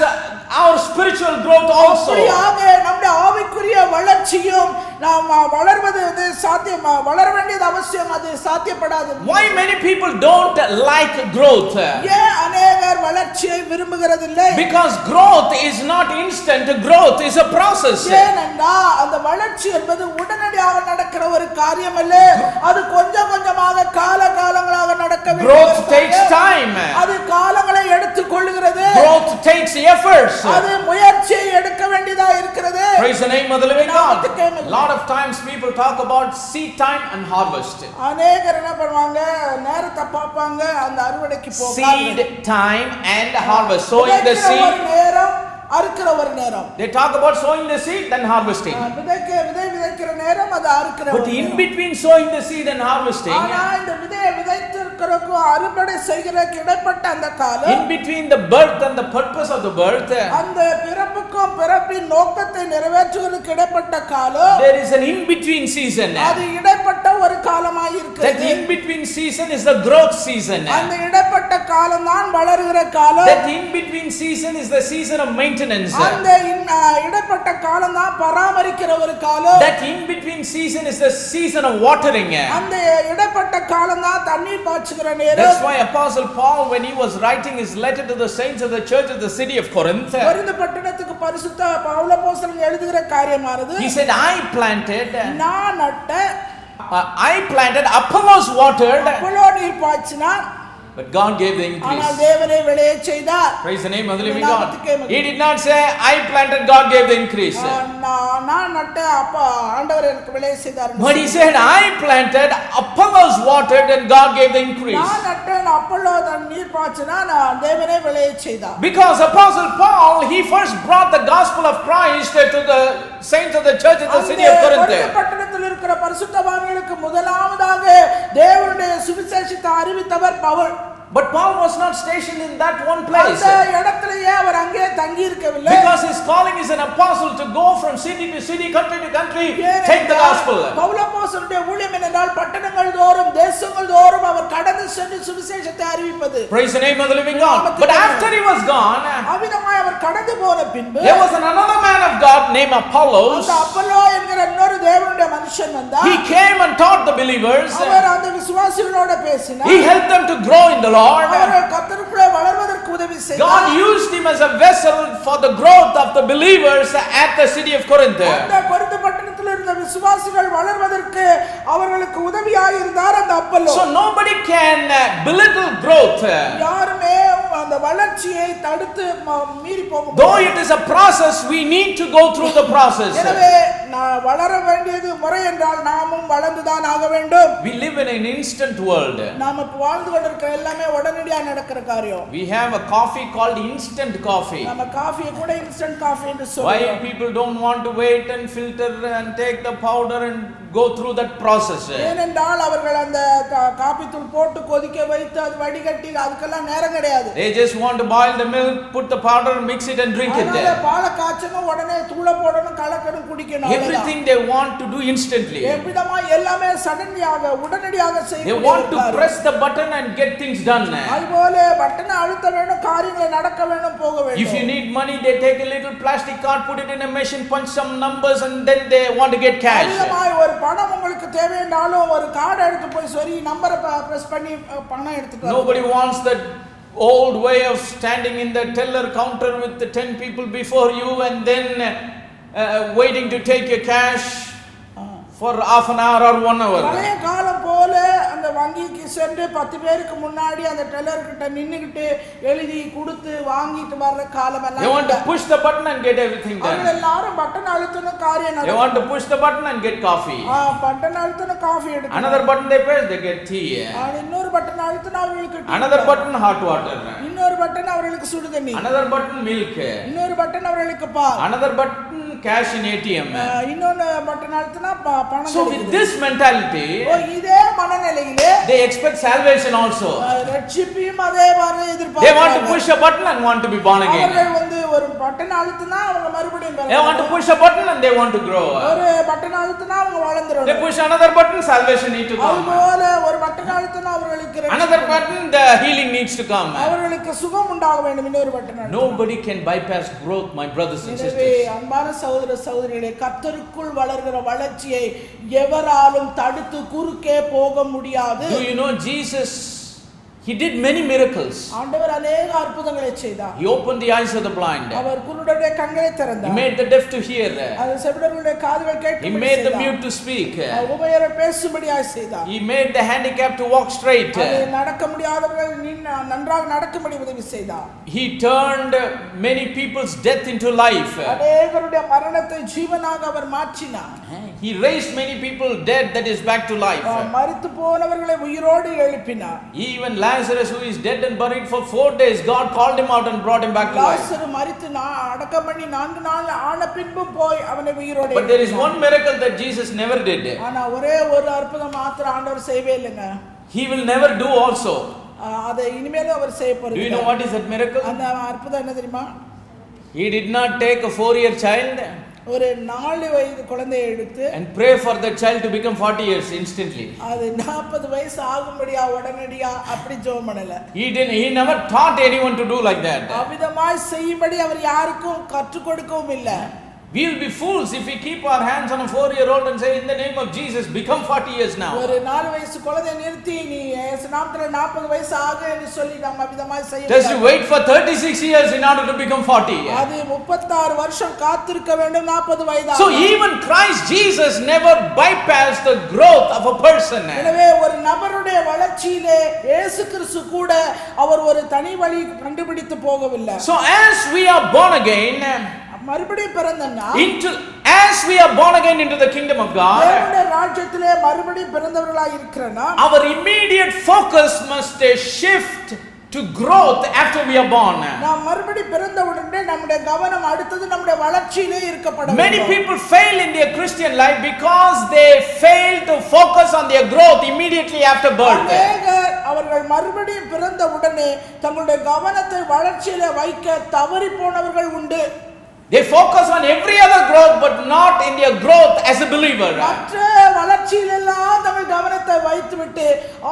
our spiritual growth also. அப்படியாக நம்முடைய ஆவிக்குரிய வளர்ச்சியும் நாம் வளர்வது சாத்தியம், வளர வேண்டியது அவசியம், அது சாத்தியப்படாது. Why many people don't like growth? ஏன் அநேகர் வளர்ச்சியை விரும்புகிறதில்லை? Because growth is not instant, growth is a process. ஏனென்றால் அந்த வளர்ச்சி என்பது உடனடியாக நடக்கிற ஒரு காரியம் அல்ல, அது கொஞ்சம் கொஞ்சமாக காலங்களாக நடக்க வேண்டிய Growth takes time. அது காலங்களை எடுத்துக் கொள்கிறது. Growth takes efforts. அது முயற்சியை எடுக்க வேண்டியதா இருக்கிறது. Praise the name of the living God. Lot of times people talk about seed time and harvest. அநேகர் என்ன பண்ணுவாங்க, நேரத்தை பார்ப்பாங்க, அந்த அறுவடைக்கு போகாது. Seed time and harvest. Sowing the seed. நேரம், அறுக்கிற ஒரு நேரம். They talk about sowing the seed then harvesting. விதைக்கிற நேரம், அது அறுக்கிற. But in between sowing the seed and harvesting, ஆனா இந்த விதையை விதைத்திருக்கிறதுக்கு அறுவடை செய்கிறதுக்கு இடைப்பட்ட அந்த காலம், in between the birth and the purpose of the birth, அந்த பிறப்புக்கும் பிறப்பின் நோக்கத்தை நிறைவேற்றுவதற்கு இடைப்பட்ட காலம், there is an in between season. அது இடைப்பட்ட ஒரு காலமாய் இருக்கிறது. That in between season is the growth season. அந்த இடைப்பட்ட காலம் தான் வளருகிற காலம். That in between season is the season of maintenance. அந்த இடைப்பட்ட காலம் தான் பராமரிக்கிற ஒரு காலம். That in between season is the season of watering. அந்த இடைப்பட்ட காலம் தான் தண்ணீர் பாய்ச்சுகிற நேரம். That's why Apostle Paul, when he was writing his letter to the saints of the church of the city of Corinth, Corinth பட்டணத்துக்கு பரிசுத்த பவுல் அப்போஸ்தலன் எழுதுகிற காரியமானது, he said, I planted, நான் நட்டேன், Apollos watered, அப்போலோ நீர் பாய்ச்சினான், but God gave the increase. ஆனால் தேவனே விளையச் செய்தார். Praise the name of the living God. He did not say, I planted, God gave the increase. நான் நட்டேன், அப்ப ஆண்டவர் எனக்கு விளைய செய்தார். But he said, I planted, Apollos watered, and God gave the increase. நான் நட்டேன், அப்போலோ நீர் பாய்ச்சினான், தேவனே விளையச் செய்தார். Because Apostle Paul, he first brought the gospel of Christ to the saints of the church of the city of Corinth. Corinth பட்டணத்தில் இருக்கிற பரிசுத்தவான்களுக்கு முதலாவதாக தேவனுடைய சுவிசேஷத்தை அறிவித்தவர் Pavul. But Paul was not stationed in that one place. அந்த இடத்திலேயே அவர் அங்கே தங்கி இருக்கவில்லை. Because his calling is an apostle to go from city to city, country to country, take the gospel. Pavul அப்போஸ்தலனுடைய ஊழியம் என்றால் பட்டணங்கள் தோறும், தேசங்கள் தோறும் அவர் கடந்து சென்று சுவிசேஷத்தை அறிவிப்பது. Praise the name of the living God. But after he was gone, அவிதமாய் அவர் கடந்து போன பின்பு, there was another man of God named Apollos. அந்த அப்போலோ என்கிற இன்னொரு தேவனுடைய மனுஷன் வந்தார். He came and taught the believers. அவர் அந்த விசுவாசிகளோட பேசினார். He helped them to grow in the Lord. அவர்கள் கர்த்தருக்குள்ளே வளர்வதற்கு உதவி செய்தார். God used him as a vessel for the growth of the believers at the city of Corinth. அந்த Corinth பட்டணத்தில் இருந்த விசுவாசிகள் வளர்வதற்கு அவர்களுக்கு உதவியாய் இருந்தார் அந்த Apollo. So nobody can belittle growth. யாருமே அந்த வளர்ச்சியை தடுத்து மீறி போக முடியாது. Though it is a process, we need to go through the process. எனவே வளர வேண்டியது முறை என்றால் நாமும் வளர்ந்துதான் ஆக வேண்டும். We live in an instant world. நாம வாழ்ந்து கொண்டிருக்கிற எல்லாமே உடனடியா நடக்கிற காரியம். We have a coffee called instant coffee. நம்ம காஃபியை கூட இன்ஸ்டன்ட் காஃபி என்று சொல்றோம். Why people don't want to wait and filter and take the powder and go through that process? ஏனென்றால் அவர்கள் அந்த காபி தூள் போட்டு கொதிக்க வைத்து அது வடிகட்டி அதுக்கெல்லாம் நேரம் கிடையாது. They just want to boil the milk, put the powder, mix it and drink it. அதனால பாலை காய்ச்சணும், உடனே தூள போடணும், கலக்கணும், குடிக்கணும். Everything they want to do instantly. எப்படிமா எல்லாமே சடன்லியாக உடனடியாக செய்ய They want to press the button and get things done. அதுபோல பட்டனை அழுத்த வேண்டும், காரியங்களை நடக்க வேண்டும், போக வேண்டும். If you need money, they take a little plastic card, put it in a machine, punch some numbers and then they want to get cash. ஒரு பணம் உங்களுக்கு தேவையானாலும் ஒரு கார்டு எடுத்து போய் சரி நம்பரை பிரஸ் பண்ணி பணம் எடுத்துட்டு வர. Nobody wants that old way of standing in the teller counter with the 10 people before you and then waiting to take your cash for half an hour or 1 hour. பழைய காலம் போல அந்த வங்கிக்கு சென்று 10 பேருக்கு முன்னாடி அந்த டெல்லர் கிட்ட நின்னுகிட்டு எழுதி கொடுத்து வாங்கிட்டு வர்ற காலம் எல்லாம். They want to push the button and get everything done. எல்லாரும் பட்டன் அழுத்தணும் காரியம் நடக்கும். They want to push the button and get coffee. Button அழுத்தணும் காஃபி எடுக்கணும். Another button they press, they get tea. இன்னொரு பட்டன் அழுத்தினா அவங்களுக்கு tea. Another button hot water. இன்னொரு button அவங்களுக்கு சுடு தண்ணி. Another button milk. இன்னொரு பட்டன் அவங்களுக்கு பால். Another button cash in ATM. இன்னொரு பட்டன் அழுத்தினா பணம். So with this mentality, இதே மனநிலையிலே they expect salvation also. ரட்சிப்பையும் அதே மாதிரி எதிர்பார்க்கிறாங்க. They want to push a button and want to be born again. அவர்கள் வந்து ஒரு பட்டன் அழுத்தினா அவங்க மறுபடியும் They want to push a button and they want to grow. ஒரு button அழுத்தினா அவங்க வளர்ந்துருவாங்க. They push another button, salvation need to come. அதுபோல ஒரு button அழுத்தினா அவங்களுக்கு Another button, the healing needs to come. அவர்களுக்கு சுகம் உண்டாக வேண்டும். இன்னொரு button அழுத்தினா Nobody can bypass growth, my brothers and sisters. எனவே அன்பான சகோதர சகோதரிகளே, கர்த்தருக்குள் வளர்கிற வளர்ச்சியை எவராலும் தடுத்து குறுக்கே போக முடியாது. Do you know Jesus? He did many miracles. ஆண்டவர் अनेक அற்புதங்களை செய்தார். He opened the eyes of the blind. அவர் குருடருடைய கண்களை திறந்தார். He made the deaf to hear. அவர் செவிடருடைய காதுகள் கேட்கும்படி He made the mute to speak. ஊமையரை பேசும்படியாய் செய்தார். He made the handicapped to walk straight. நடக்க முடியாதவர்கள் நன்றாக நடக்கும்படி உதவி செய்தார். He turned many people's death into life. அநேகருடைய மரணத்தை ஜீவனாக அவர் மாற்றினார். He raised many people dead, that is back to life. மரித்து போனவர்களை உயிரோடு எழுப்பினார். Even Lazarus, who is dead and buried for 4 days, God called him out and brought him back to life. லாசரு மரித்து அடக்கம் பண்ணி 4 நாள் ஆன பின்பும் போய் அவனை உயிரோடு But there is one miracle that Jesus never did. ஆனா ஒரே ஒரு அற்புதம் மாத்திரம் ஆண்டவர் செய்யவே இல்லைங்க. He will never do also. அதை இனிமேலும் அவர் செய்ய போறார். Do you know what is that miracle? அந்த அற்புதம் என்ன தெரியுமா? He did not take a 4-year child ஒரு 4 வயது குழந்தையை எடுத்து and pray for that child to become 40 years instantly. அது 40 வயசு ஆகும்படியா உடனடியா அப்படி ஜெபம் பண்ணல. He never taught anyone to do like that. அவிதமாய் செய்யும்படி அவர் யாருக்கும் கற்றுக் கொடுக்கவும் இல்லை. We will be fools if we keep our hands on a 4-year-old and say, in the name of Jesus, become 40 years now. ஒரு 4 வயசு குழந்தையை நிறுத்தி நீ இயேசு நாமத்திலே 40 வயசு ஆகுன்னு சொல்லி நம்ம அவிதமாய் செய்ய Just to wait for 36 years in order to become 40. அது 36 வருஷம் காத்திருக்க வேண்டும் 40 வயதாக. So even Christ Jesus never bypassed the growth of a person. எனவே ஒரு நபருடைய வளர்ச்சியிலே இயேசு கிறிஸ்து கூட அவர் ஒரு தனி வழி கண்டுபிடித்து போகவில்லை. So as we are born again, மறுபடியும் பிறந்தனா as we are born again into the kingdom of God, தேவனுடைய ராஜ்யத்திலே மறுபடியும் பிறந்தவர்களாய் இருக்கிறனா our immediate focus must shift to growth after we are born. நாம் மறுபடியும் பிறந்தவுடனே நம்முடைய கவனம் அடுத்து நம்முடைய வளர்ச்சியிலே இருக்கப்பட வேண்டும். Many people fail in their Christian life because they fail to focus on their growth immediately after birth. அவர்கள் மறுபடியும் பிறந்தவுடனே தங்களுடைய கவனத்தை வளர்ச்சியிலே வைக்க தவறி போனவர்கள் உண்டு. They focus on every other growth but not in their growth as a believer. மற்ற வளர்ச்சியிலெல்லாம் தங்கள் கவனத்தை வைத்துவிட்டு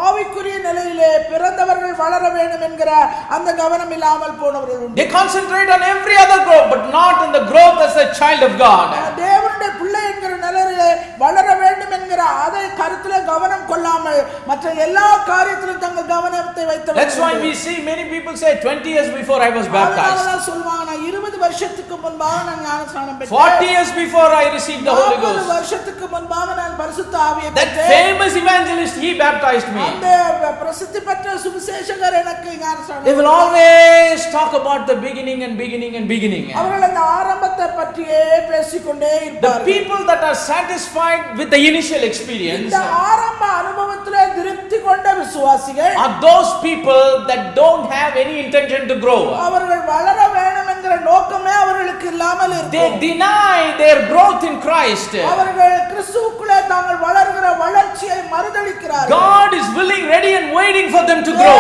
ஆவிக்குரிய நிலையிலே பிறந்தவர்கள் வளர வேண்டும் என்கிற அந்த கவனம் இல்லாமல் போனவர்கள் உண்டு. They concentrate on every other growth but not in the growth as a child of God. தேவனுடைய பிள்ளை என்கிற நிலையிலே வளர வேண்டும் என்கிற அதை கருத்திலே கவனம் கொள்ளாமல் மற்ற எல்லா காரியத்திலும் தங்கள் கவனத்தை வைத்து. That's why we see many people say 20 years before I was baptized. அதனால சொல்வாங்க நான் 20 வருஷத்துக்கு முன்பாக நான் ஞானஸ்நானம் பெற்றேன். 40 years before I received the Holy Ghost. 40 வருஷத்துக்கு முன்பாக நான் பரிசுத்த ஆவியை பெற்றேன். That famous evangelist, he baptized me. அந்த பிரசித்தி பெற்ற சுவிசேஷகர் எனக்கு ஞானஸ்நானம். They will always talk about the beginning and beginning and beginning. அவர்கள் அந்த ஆரம்பத்தை பற்றியே பேசிக்கொண்டே இருப்பார்கள். The people that are satisfied with the initial experience, இந்த ஆரம்ப அனுபவத்திலே திருப்தி கொண்ட விசுவாசிகள் are those people that don't have any intention to grow. அவர்கள் வளர வேண்டும் என்கிற நோக்கமே அவர்களுக்கு இல்லாமல் இருக்கும். They deny their growth in Christ. அவர்கள் கிறிஸ்துவுக்குள்ளே தாங்கள் வளர்கிற வளர்ச்சியை மறுதலிக்கிறார்கள். God is willing, ready and waiting for them to grow.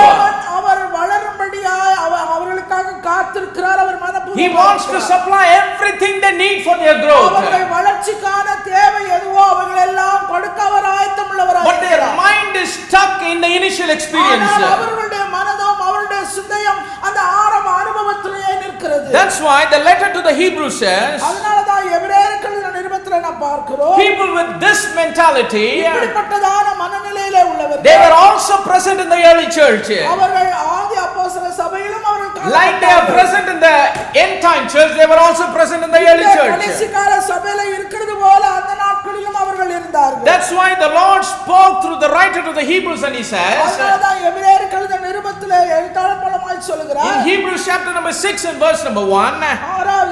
அவர் வளரும்படியாய் அவர்களுக்காக காத்திருக்கிறார். அவர் மனப்பூர்வமாக He wants to supply everything they need for their growth. அவர்கள் வளர்ச்சிக்கான தேவை எதுவோ அவர்கள் எல்லாம் கொடுக்க அவர் ஆயத்தமுள்ளவராய். But their mind is stuck in the initial experience. அவர்களுடைய மனதும் அவருடைய சிந்தையும் அந்த ஆரம்ப அனுபவத்திலேயே நிற்கிறது. That's why the letter to the Hebrews says, அதனால தான் எபிரேயர்கள் நிருபத்திலே நாம் பார்க்கிறோம், people with this mentality, இப்படிப்பட்டதான மனநிலையிலே உள்ளவர்கள், they were also present in the early church. அவர்கள் ஆதி அப்போஸ்தல சபையிலும் அவர்கள் Like they are present in the end time church, they were also present in the early church. கடைசி கால சபையில இருக்கிறது போல அந்த நாட்களிலும் அவர்கள் இருந்தார்கள். That's why the Lord spoke through the writer to the Hebrews and he says, அதனாலதான் எபிரேயருக்கு எழுதின நிருபத்திலே எழுத்தாளர் மூலமாய் சொல்கிறார். in Hebrews chapter number 6 and verse number 1,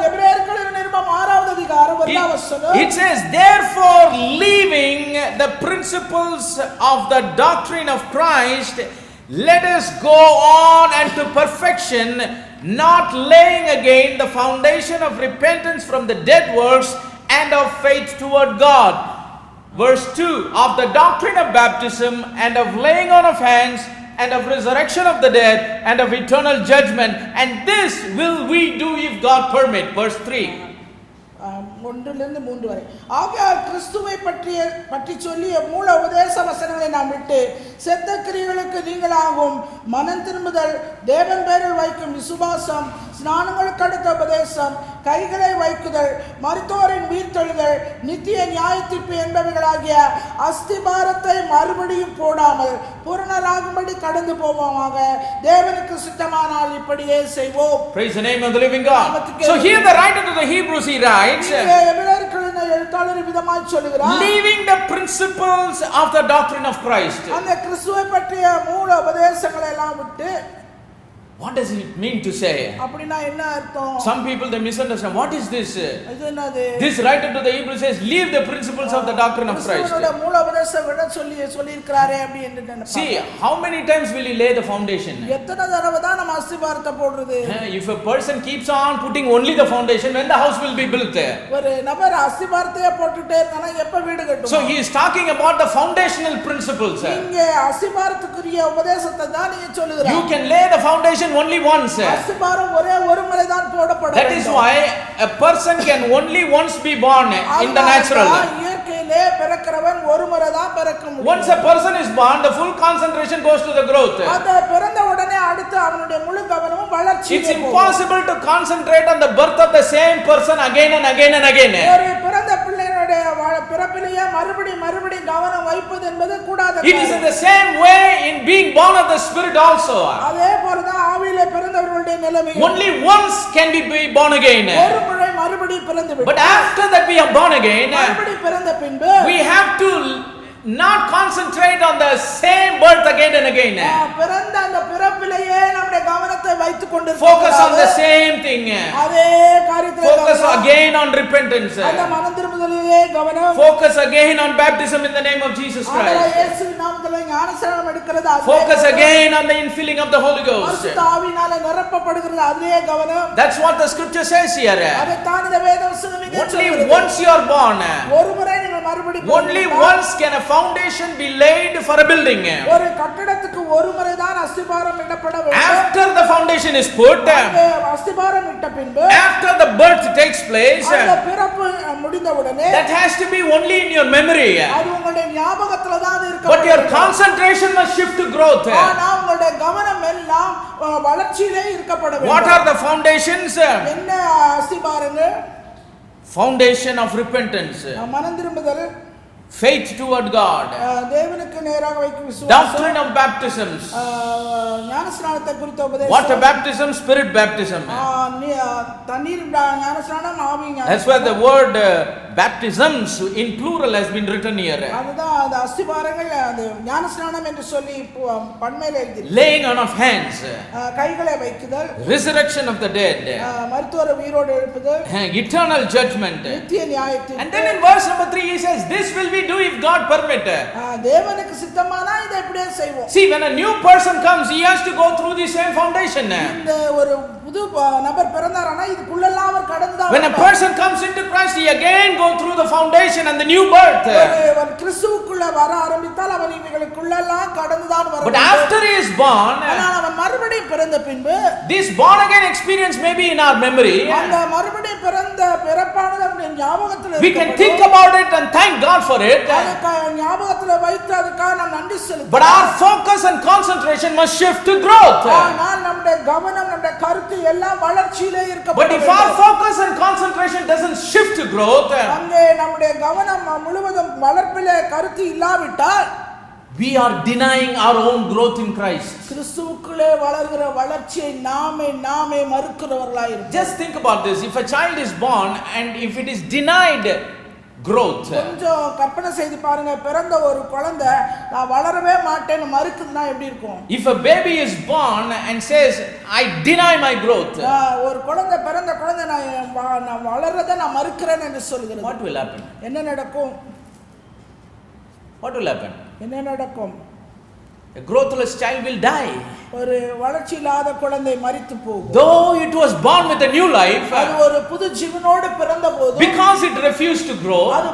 எபிரேயருக்கு எழுதின நிருபம் 6வது அதிகாரம் 1வது வசனம். it says, therefore leaving the principles of the doctrine of Christ, let us go on unto perfection, not laying again the foundation of repentance from the dead works and of faith toward God. Verse 2, of the doctrine of baptism and of laying on of hands and of resurrection of the dead and of eternal judgment, and this will we do if God permit. Verse 3. 1லிருந்து 3 வரை. ஆகையால் கிறிஸ்துவை பற்றி சொல்லிய மூல உபதேச வசனங்களை நாம் விட்டு செத்த கிரியைகளுக்கு நீங்களாகும் மனம் திரும்புதல், தேவன் பேரில் வைக்கும் விசுவாசம், ஸ்நானங்களுக்கு அடுத்த உபதேசம், கைகளை வைக்குதல், மரித்தோரின் உயிர்த்தெழுதல், நித்திய நியாயத்தீர்ப்பு என்பவைகளாகிய அஸ்திபாரத்தை மறுபடியும் போடாமல் பூரணராகும்படி கடந்து போவோமாக. தேவனுக்கு சித்தமானால் இப்படியே செய்வோம். Praise the name of the living God. So here the writer to the Hebrews he writes, leaving the principles of the doctrine of Christ. What does it mean to say? Some people they misunderstand. What is this? This writer to the Hebrews says, leave the principles of the doctrine of Christ. See, how many times will he lay the foundation? If a person keeps on putting only the foundation, when the house will be built? So he is talking about the foundational principles. You can lay the foundation only once. That is why a person can only once be born in the natural. Once a person is born, the full concentration goes to the growth. It's impossible to concentrate on the birth of the same person again and again and again. It is in the same way in being born of the Spirit also. Only once can we be born again. But after that we are born again, we have to not concentrate on the same birth again and again. Focus on the same thing. Focus again on repentance. Focus again on baptism in the name of Jesus Christ. Focus again on the infilling of the Holy Ghost. That's what the scripture says here. Only once you are born, only once can a foundation be laid for a building. After the foundation is put, after the birth takes place, that has to be only in your memory. But your concentration must shift to growth. What are the foundations? Foundation of repentance, faith toward God, doctrine of baptisms. Water baptism, spirit baptism. That's why the word baptisms in plural has been written here. Laying on of hands, resurrection of the dead, eternal judgment. And then in verse number 3 he says, this will we do if God permit. See, when a new person comes, he has to go through the same foundation. When a person comes into Christ, he again go through the foundation and the new birth. But after he is born, this born again experience may be in our memory. We can think about it and thank God for it. But our focus and concentration must shift to growth. But if our focus and concentration doesn't shift to growth, we are denying our own growth in Christ. கிறிஸ்துவுக்குள்ளே வளர்கிற வளர்ச்சியை நாமே மறுக்கிறவர்களாய் இருக்கிறோம். Just think about this. If a child is born and if it is denied growth, கொஞ்சம் கற்பனை செய்து பாருங்க, பிறந்த ஒரு குழந்தை நான் வளரவே மாட்டேன்னு மறுக்குதுன்னா எப்படி இருக்கும்? If a baby is born and says I deny my growth, ஒரு குழந்தை பிறந்த குழந்தை நான் வளர்றதை நான் மறுக்கிறேன் என்று சொல்கிறது, what will happen? என்ன நடக்கும்? What will happen? என்ன நடக்கும்? A growthless child will die. ஒரு வளர்ச்சி இல்லாத குழந்தை மரித்து போகும். Though it was born with a new life, அது ஒரு புது ஜீவனோடு பிறந்தபோது, because it refused to grow, அது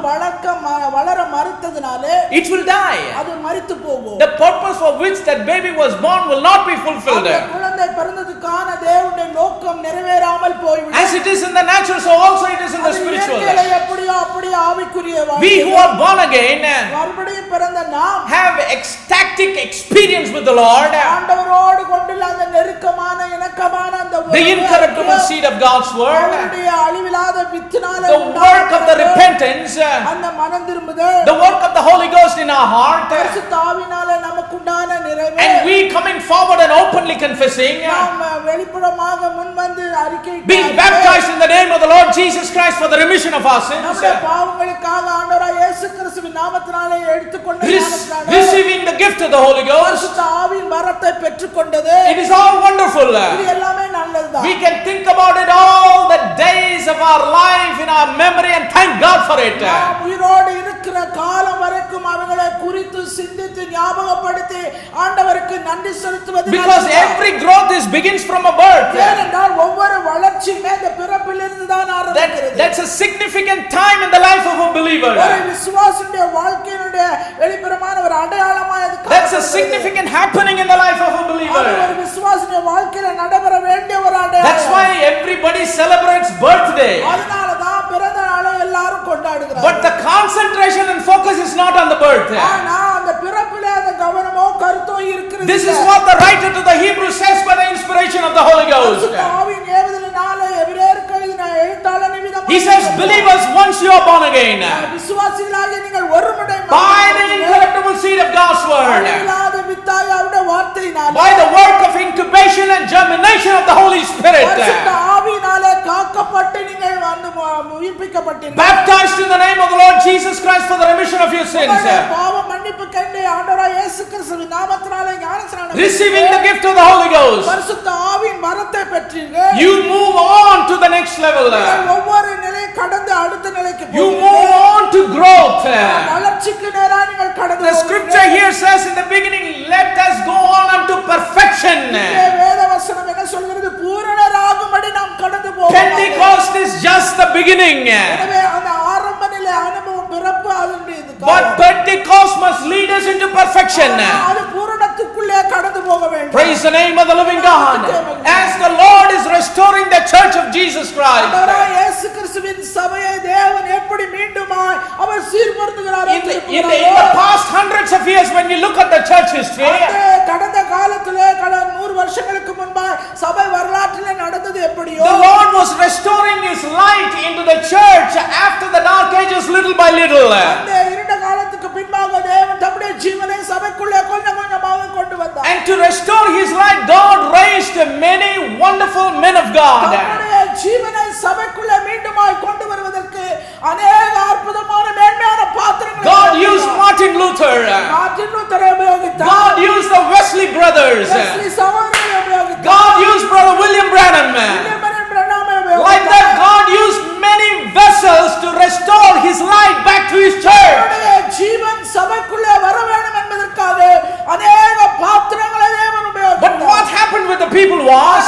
வளர மறுத்ததனாலே it will die. அது மரித்து போகும். The purpose for which that baby was born will not be fulfilled. அந்த குழந்தை பிறந்ததுக்கான தேவனுடைய நோக்கம் நிறைவேறாமல் போய்விடும். As it is in the natural, so also it is in the spiritual. எப்படியோ அப்படியே ஆவிக்குரிய வாழ்க்கை. We who are born again மறுபடியும் பிறந்த நாம் have ecstatic experience with the Lord. ஆண்டவரோடு கொண்டுள்ள அந்த நெருக்கமான இணக்கமான அந்த The incorruptible seed of God's word, அவருடைய அழிவில்லாத வித்தினாலே the work of the repentance, அந்த மனம் திரும்புதல், the work of the Holy Ghost in our heart, பரிசுத்த ஆவியினாலே நமக்குண்டான நிறைவு, and we coming forward and openly confessing, நாம் வெளிப்படையாக முன்வந்து அறிக்கையிட்டு being baptized in the name of the Lord Jesus Christ for the remission of our sins, நம்முடைய பாவங்களுக்காக ஆண்டவராகிய இயேசு கிறிஸ்துவின் நாமத்தினாலே எடுத்துக்கொண்ட ஞானஸ்நானம், receiving the gift of the Holy Ghost. பரிசுத்த ஆவியின் வரத்தை பெற்றுக்கொண்டது. It is all wonderful. இது எல்லாமே நல்லதுதான். We can think about it all the days of our life in our memory and thank God for it. நாம் உயிரோடு இருக்கிற காலம் வரைக்கும் அவங்களை குறித்து சிந்தித்து ஞாபகப்படுத்தி ஆண்டவருக்கு நன்றி செலுத்துவது. Because every growth begins from a birth. ஏனென்றால் ஒவ்வொரு வளர்ச்சியுமே இந்த பிறப்பிலிருந்து தான் ஆரம்பிக்கிறது. That's a significant time in the life of a believer. ஒரு விசுவாசியுடைய வாழ்க்கையினுடைய வெளிப்புறமான ஒரு அடையாளமாய் அது. That's a significant happening in the life of a believer. ஒரு விசுவாசியுடைய வாழ்க்கையில நடைபெற வேண்டிய ஒரு அடையாளம். That's why everybody celebrates birthday. அதனால தான் பிறந்த நாளை எல்லாரும் கொண்டாடுகிறார்கள். But the concentration and focus is not on the birth. ஆனா அந்த பிறப்பிலே அந்த கவனமோ கருத்தோ இருக்கிறது. This is what the writer to the Hebrews says by the inspiration of the Holy Ghost. ஆவியின் ஏவுதலினாலே எபிரேயருக்கு எழுதின எழுத்தாளர் நிமித்தமாக He says, believers, once you are born again, விசுவாசிகளாகிய நீங்கள் ஒருமுறை by the incorruptible seed of God's word, அழிவில்லாத வித்தாய் அவருடைய வார்த்தையினாலே, by the work of incubation and germination of the Holy Spirit, பரிசுத்த ஆவியினாலே காக்கப்பட்டு நீங்கள் உயிர்ப்பிக்கப்பட்டீர்கள். baptized in the name of the Lord Jesus Christ for the remission of your sins, பாவ மன்னிப்புக்கென்று ஆண்டவராகிய இயேசு கிறிஸ்துவின் நாமத்தினாலே ஞானஸ்நானம் receiving the gift of the Holy Ghost, பரிசுத்த ஆவியின் வரத்தை பெற்றீர்கள். you move on to the next level. ஒவ்வொரு நிலை கடந்து அடுத்த நிலைக்கு You move on to growth. வளர்ச்சிக்கு நேராக நீங்கள் கடந்து. The scripture here says in the beginning, let us go on unto perfection. வேத வசனம் என்ன சொல்கிறது? பூரணராகும்படி நாம் கடந்து போவோம். Pentecost is just the beginning. எனவே அந்த ஆரம்ப நிலை அனுபவம் பிறப்பு அதனுடையது. But Pentecost must lead us into perfection. அது பூரணத்துக்குள்ளே கடந்து போக வேண்டும். Praise the name of the living God. As the Lord is restoring the church of Jesus Christ, இயேசு கிறிஸ்துவின் சபையை தேவன் எப்படி மீண்டுமாய் அவர் சீர்படுத்துகிறார். in the past hundreds of years, when you look at the church history, கடந்த காலத்திலே 100 வருஷங்களுக்கு முன்பாக சபை வரலாற்றிலே நடந்தது எப்படியோ, the Lord was restoring his light into the church after the dark ages, little by little. அந்த இருண்ட காலத்துக்கு பின்பாக தேவன் தம்முடைய ஜீவனை சபைக்குள்ளே கொஞ்சம் கொஞ்சமாக கொண்டு வந்தார். And to restore his light, God raised many wonderful men of God. தம்முடைய ஜீவனை சபைக்குள்ளே மீண்டுமாய் கொண்டு வருவதற்கு अनेक அற்புதமான மேன்மையான பாத்திரங்களை God used Martin Luther. God used the Wesley brothers. God used Brother William Branham. Like that, God used many vessels to restore his light back to his church. But what happened with the people was,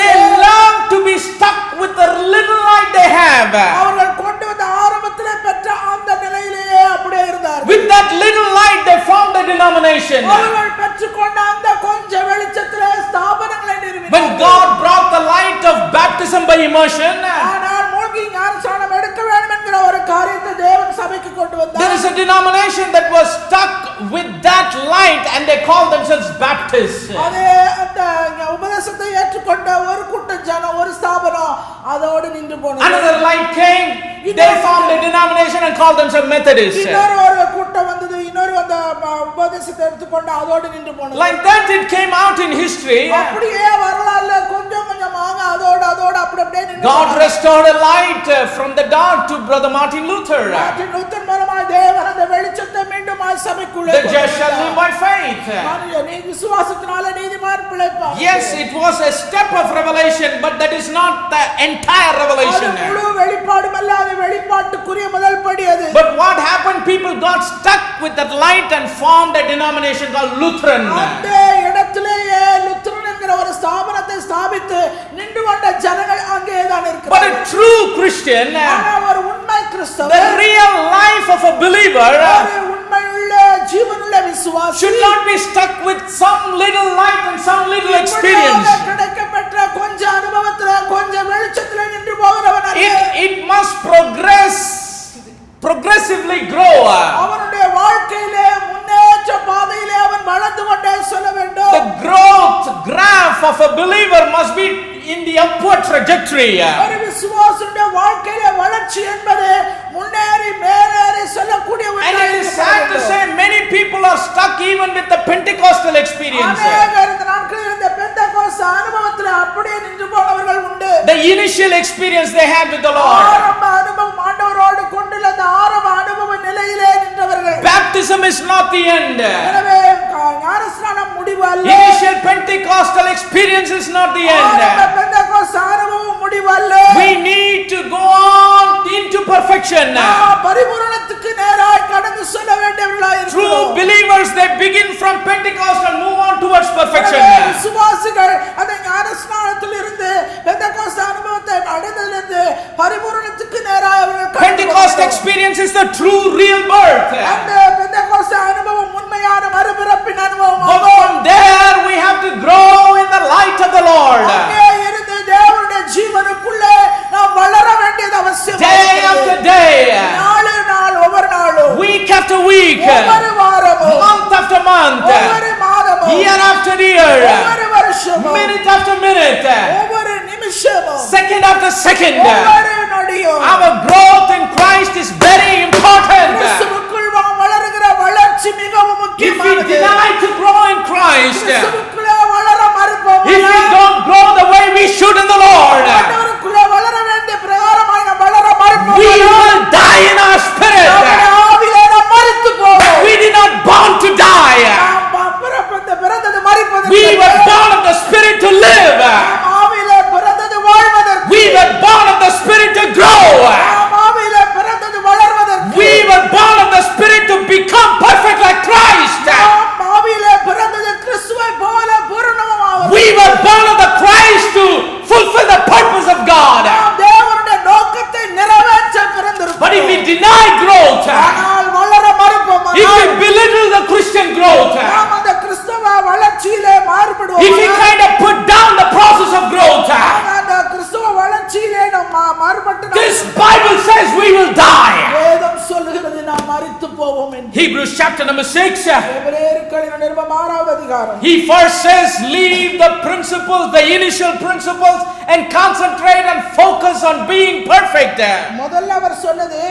they learned to be stuck with the little light they have. With that little light, they formed a denomination. When God brought the light of baptism by immersion, there is a denomination that was stuck with that light and they called themselves Baptists. Another light came, they formed a denomination and called themselves Methodists. உபதேசத்தை எடுத்துக்கொண்டு அதோடு நின்று போனது. Like that it came out in history. அப்படியே வரலாறுல கொஞ்சம் கொஞ்சமாக அதோடு அப்படியே நின்று. God restored a light from the dark to Brother Martin Luther. Martin Luther மூலமாய் தேவன் அந்த வெளிச்சத்தை மீண்டும் சபைக்குள்ளே The just shall live by faith. நீ விசுவாசத்தினால நீதிமான் பிழைப்பான். Yes, it was a step of revelation, but that is not the entire revelation. முழு வெளிப்பாடும் அல்ல, அது வெளிப்பாட்டுக்குரிய முதல் படி அது. But what happened? People got stuck with that light and formed a denomination called Lutheran. அந்த இடத்திலேயே லுத்தரன் என்கிற ஒரு ஸ்தாபனத்தை ஸ்தாபித்து நின்று கொண்ட ஜனங்கள் அங்கே தான் இருக்கிறார்கள். But a true Christian, ஒரு உண்மை கிறிஸ்தவன், the real life of a believer, ஒரு உண்மையுள்ள ஜீவனுள்ள விசுவாசி should not be stuck with some little light and some little experience. கிடைக்கப்பட்ட கொஞ்ச அனுபவத்துல கொஞ்ச வெளிச்சத்துல நின்று போகிறவன் அல்ல. It must progressively grow. அவனுடைய வாழ்க்கையிலே முன்னேற்ற பாதையிலே அவன் வளர்ந்து கொண்டே செல்ல வேண்டும். The growth graph of a believer must be in the upward trajectory. ஒரு விசுவாசியுடைய வாழ்க்கையிலே வளர்ச்சி என்பது முன்னேறி மேலேறி செல்லக்கூடிய ஒரு And it is sad to say many people are stuck even with the Pentecostal experience. அநேகர் இந்த நாட்களில் இந்த பெந்தெகோஸ்து அனுபவத்தில் அப்படியே நின்று போனவர்கள் உண்டு. The initial experience they had with the Lord. ஆரம்ப அனுபவம் ஆண்டவரோடு கொண்டுள்ள அந்த ஆரம்ப அனுபவ நிலையிலே நின்றவர்கள். Baptism is not the end. எனவே ஞானஸ்நானம் முடிவு அல்ல. Initial Pentecostal experience is not the end. ஆரம்ப பெந்தெகோஸ்து அனுபவம் முடிவு அல்ல. We need to go on into perfection. பரிபூரணத்துக்கு நேராக கடந்து செல்ல வேண்டியவர்களாய் இருக்கிறோம். True believers, they begin from Pentecost and move on towards perfection. விசுவாசிகள் அந்த ஞானஸ்நானத்தில் இருந்து பெந்தெகோஸ்து அனுபவத்தை அடைந்ததிலிருந்து பரிபூரணத்துக்கு நேராக அவர்கள் Pentecost experience is the true real birth. அந்த பெந்தெகோஸ்து அனுபவம் உண்மையான மறுபிறப்பின் அனுபவம். But from there we have to grow in the light of the Lord. அங்கே இருந்து தேவனுடைய ஜீவனுக்குள்ளே நாம் வளர வேண்டியது அவசியம். Day after day, நாள் ஒவ்வொரு நாளும், week after week, ஒவ்வொரு வாரமும், month after month, ஒவ்வொரு மாதமும், year after year, ஒவ்வொரு வருஷமும், minute after minute, ஒவ்வொரு நிமிஷமும், second after second, ஒவ்வொரு நொடியும் our growth in Christ is very important. கிறிஸ்துவுக்குள் வளருகிற வளர்ச்சி மிகவும் If we முக்கியமானது. deny to grow in Christ, கிறிஸ்துவுக்குள்ளே வளர மறுப்போம், if we don't grow the way we should in the Lord, ஆண்டவருக்குள்ளே வளர வேண்டிய பிரகாரமாய் நாம் வளர மறுப்போம், we will die in our spirit. ஆவியிலே நாம் மரித்து போவோம். We did not born to die. பிறந்தது மரிப்பதற்கு. We were born of the Spirit to live. ஆவியிலே பிறந்தது வாழ்வதற்கு. We were born of the Spirit to grow. ஆவியிலே பிறந்தது வளர்வதற்கு. We were born of the Spirit to become perfect like Christ. ஆவியிலே பிறந்தது கிறிஸ்துவை போல பூரணமாவது. We were born of the Christ to fulfill the purpose of God. தேவனுடைய நோக்கத்தை நிறைவேற்ற பிறந்திருக்கிறோம். But if we deny growth, ஆனால் வளர மறுப்போம், if we belittle the Christian growth, நாம் அந்த கிறிஸ்தவ வளர்ச்சியிலே மாறுபடுவோம். if we kind of put down the process of growth, அந்த கிறிஸ்தவ வளர்ச்சியிலே நாம் மாறுபட்டு this Bible says we will die. வேதம் சொல்லுகிறது நாம் மரித்து போவோம் என்று. Hebrews chapter number 6. எபிரேயர்களின் நிருபம் 6வது அதிகாரம். He first says, leave the principles, the initial principles, and concentrate and focus on being perfect. முதல்ல அவர் சொன்னது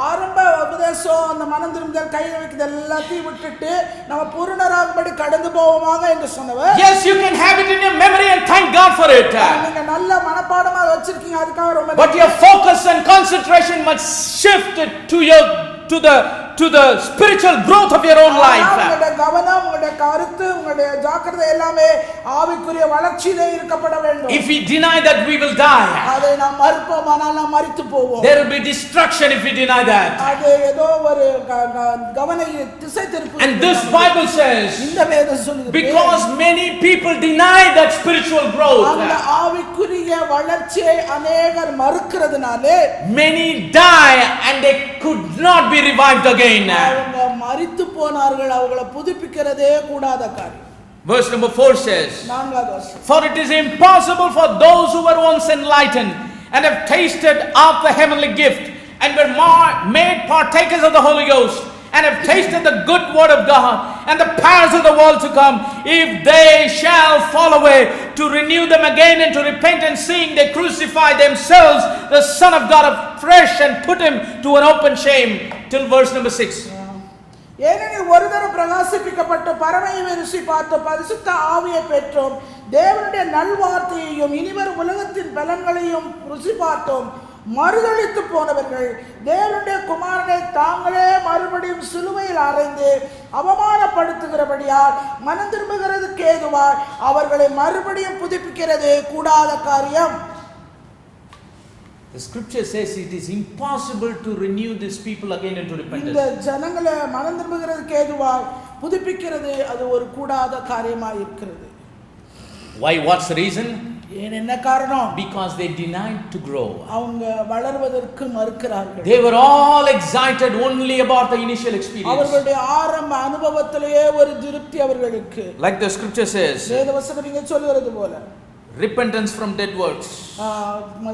ஆரம்ப உபதேசம், அந்த மனம் திரும்புதல், கை வைக்கிறது எல்லாத்தையும் விட்டுட்டு நம்ம பூரணராகும்படி கடந்து போவோமாக என்று சொன்னவர். Yes, you can have it in your memory and thank God for it. நீங்க நல்ல மனப்பாடமா வச்சிருக்கீங்க, அதுக்காக ரொம்ப But your focus and concentration must shift to the spiritual growth of your own life. உங்களுடைய கவனம், உங்களுடைய கருத்து, உங்களுடைய ஜாக்கிரதை எல்லாமே ஆவிக்குரிய வளர்ச்சியிலே இருக்கப்பட வேண்டும். If we deny that, we will die. அதை நாம் மறுப்போமானால் நாம் மரித்து போவோம். There will be destruction if we deny that. அது ஏதோ ஒரு கவன திசை திருப்பு. And this Bible says, இந்த வேதம் சொல்லுது, because many people deny that spiritual growth, அந்த ஆவிக்குரிய வளர்ச்சியை அநேகர் மறுக்கிறதுனாலே many die and they could not be revived again. அவங்க மரித்து போனார்கள். அவங்களை புதுப்பிக்கிறதே கூடாத காரியம். Verse number 4 says, 4வது வசனம். for it is impossible for those who were once enlightened and have tasted of the heavenly gift and were made partakers of the Holy Ghost and have tasted the good word of God and the powers of the world to come, if they shall fall away, to renew them again into repentance, seeing they crucify themselves the Son of God afresh and put him to an open shame. Till verse number 6. ஏனெனில் ஒரு தரம் பிரகாசிப்பிக்கப்பட்டு பரமையை ருசி பார்த்தோம், பரிசுத்த ஆவியை பெற்றோம், தேவனுடைய நல்வார்த்தையையும் இனிவரும் உலகத்தின் பலன்களையும் ருசி பார்த்தோம். மறுதளித்து போனவர்கள் தேவனுடைய குமாரனை தாங்களே மறுபடியும் சிலுவையில் அறைந்து அவமானப்படுத்துகிறபடியால் மனம் திரும்புகிறதுக்கு ஏதுவாய் அவர்களை மறுபடியும் புதுப்பிக்கிறது கூடாத காரியம். The scripture says it is impossible to renew these people again into repentance. இந்த ஜனங்களை மனம் திரும்புகிறதுக்கு ஏதுவாய் புதுப்பிக்கிறது அது ஒரு கூடாத காரியமாய் இருக்கிறது. Why? What's the reason? ஏன் என்ன காரணம்? Because they denied to grow. அவங்க வளர்வதற்கு மறுக்கிறார்கள். They were all excited only about the initial experience. அவர்களுடைய ஆரம்ப அனுபவத்திலேயே ஒரு திருப்தி அவர்களுக்கு. Like the scripture says, வேதவசனம் இங்கே சொல்கிறது போல repentance from dead works,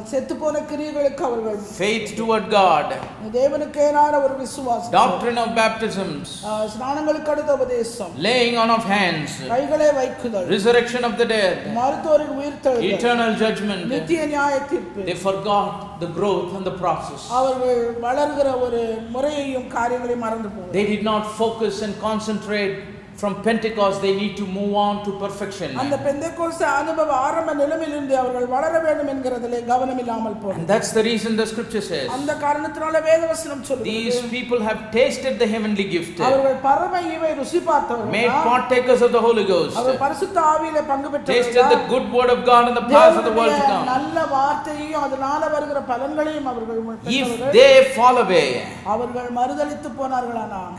செத்து போன கிரியைகளுக்கு அவர்கள், faith toward God, தேவனுக்கு ஏனான ஒரு விசுவாசம், doctrine of baptisms, ஸ்நானங்களுக்கு அடுத்த உபதேசம், laying on of hands, கைகளை வைக்குதல், resurrection of the dead, மரித்தோரின் உயிர்த்தெழுதல், eternal judgment. நித்திய நியாய தீர்ப்பு. They forgot the growth and the process. அவர்கள் வளர்கிற ஒரு முறையையும் காரியங்களையும் மறந்து போனார்கள். They did not focus and concentrate. From Pentecost they need to move on to perfection. அந்த பெந்தெகோஸ்து அனுபவ ஆரம்ப நிலையிலிருந்து அவர்கள் வளர வேண்டும் என்கிறதிலே கவனம் இல்லாமல் போனார்கள். And that's the reason the scripture says. அந்த காரணத்தினால வேதவசனம் சொல்லுது. These people have tasted the heavenly gift. அவர்கள் பரம ஈவை ருசி பார்த்தவர்கள். Made partakers of the Holy Ghost. அவர்கள் பரிசுத்த ஆவியிலே பங்கு பெற்றவர்கள். Tasted the good word of God and the powers of the world to come. நல்ல வார்த்தையையும் அதனால வருகிற பலன்களையும் அவர்கள் பெற்றவர்கள். If they fall away, அவர்கள் மறுதலித்து போனார்களானால்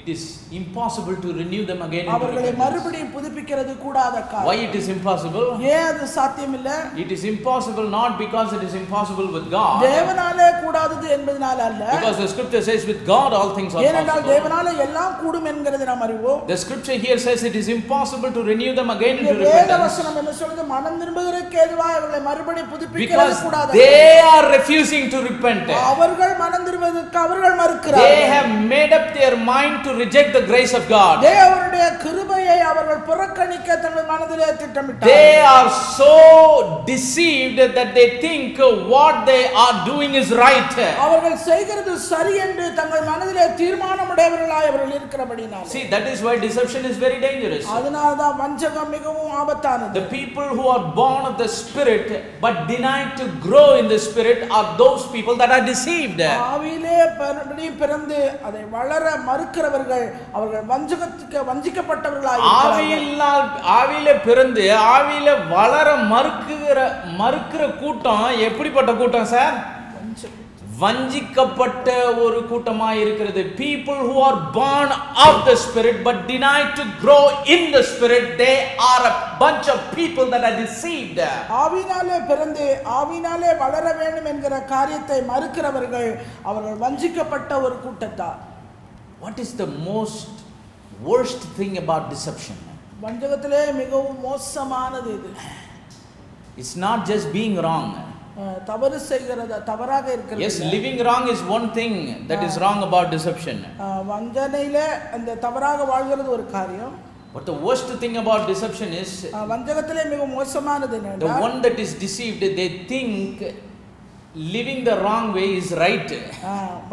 it is impossible to renew them again. அவர்களை மறுபடியும் புதுப்பிக்கிறது கூடாத காரியம். Why it is impossible? ஏன் அது சாத்தியமில்லை? It is impossible not because it is impossible with God. தேவனாலே கூடாதது என்பதனால அல்ல. Because the scripture says with God all things are possible. ஏனென்றால் தேவனாலே எல்லாம் கூடும் என்கிறதை நாம் அறிவோம். The scripture here says it is impossible to renew them again into repentance. repentance. என்ன சொல்லுது? மனம் திரும்புகிறதுக்கு ஏதுவாய் அவர்களை மறுபடியும் புதுப்பிக்கிறது கூடாது. Because they are refusing to repent. அவர்கள் மனம் திரும்புவதற்கு அவர்கள் மறுக்கிறார்கள். They have made up their mind to reject the grace of God. தேவனுடைய கிருபையை அவர்கள் புறக்கணிக்க தங்கள் மனதிலே திட்டமிட்டார்கள். They are so deceived that they think what they are doing is right. அவர்கள் செய்கிறது சரி என்று தங்கள் மனதிலே தீர்மானமுடையவர்களாய் அவர்கள் இருக்கிறபடியால். See, that is why deception is very dangerous. அதனால தான் வஞ்சகம் மிகவும் ஆபத்தானது. The people who are born of the spirit but deny to grow in the spirit are those people that are deceived. ஆவியிலே பிறந்து அதை வளர மறுக்கிறவர்கள் அவர்கள் வஞ்சிக்கப்பட்டவர்களாய் இருக்கிறார்கள். ஆவியிலே பிறந்து ஆவியிலே வளர மறுக்கிற கூட்டம் எப்படிப்பட்ட கூட்டம் சார்? வஞ்சிக்கப்பட்ட ஒரு கூட்டமாய் இருக்கிறது. People who are born of the spirit but deny to grow in the spirit, they are a bunch of people that are deceived. ஆவியினாலே பிறந்து ஆவியினாலே வளர வேண்டும் என்கிற காரியத்தை மறுக்கிறவர்கள் அவர்கள் வஞ்சிக்கப்பட்ட ஒரு கூட்டத்தார். What is the most worst thing about deception? வஞ்சகத்திலே மிகவும் மோசமானது இது. It's not just being wrong. தவறு செய்கிறது தவறாக இருக்கிறது. Yes, living wrong is one thing that is wrong about deception. வஞ்சனையிலே அந்த தவறாக வாழ்கிறது ஒரு காரியம். But the worst thing about deception is வஞ்சகத்திலே மிகவும் மோசமானது என்னன்னா the one that is deceived, they think living the wrong way is right.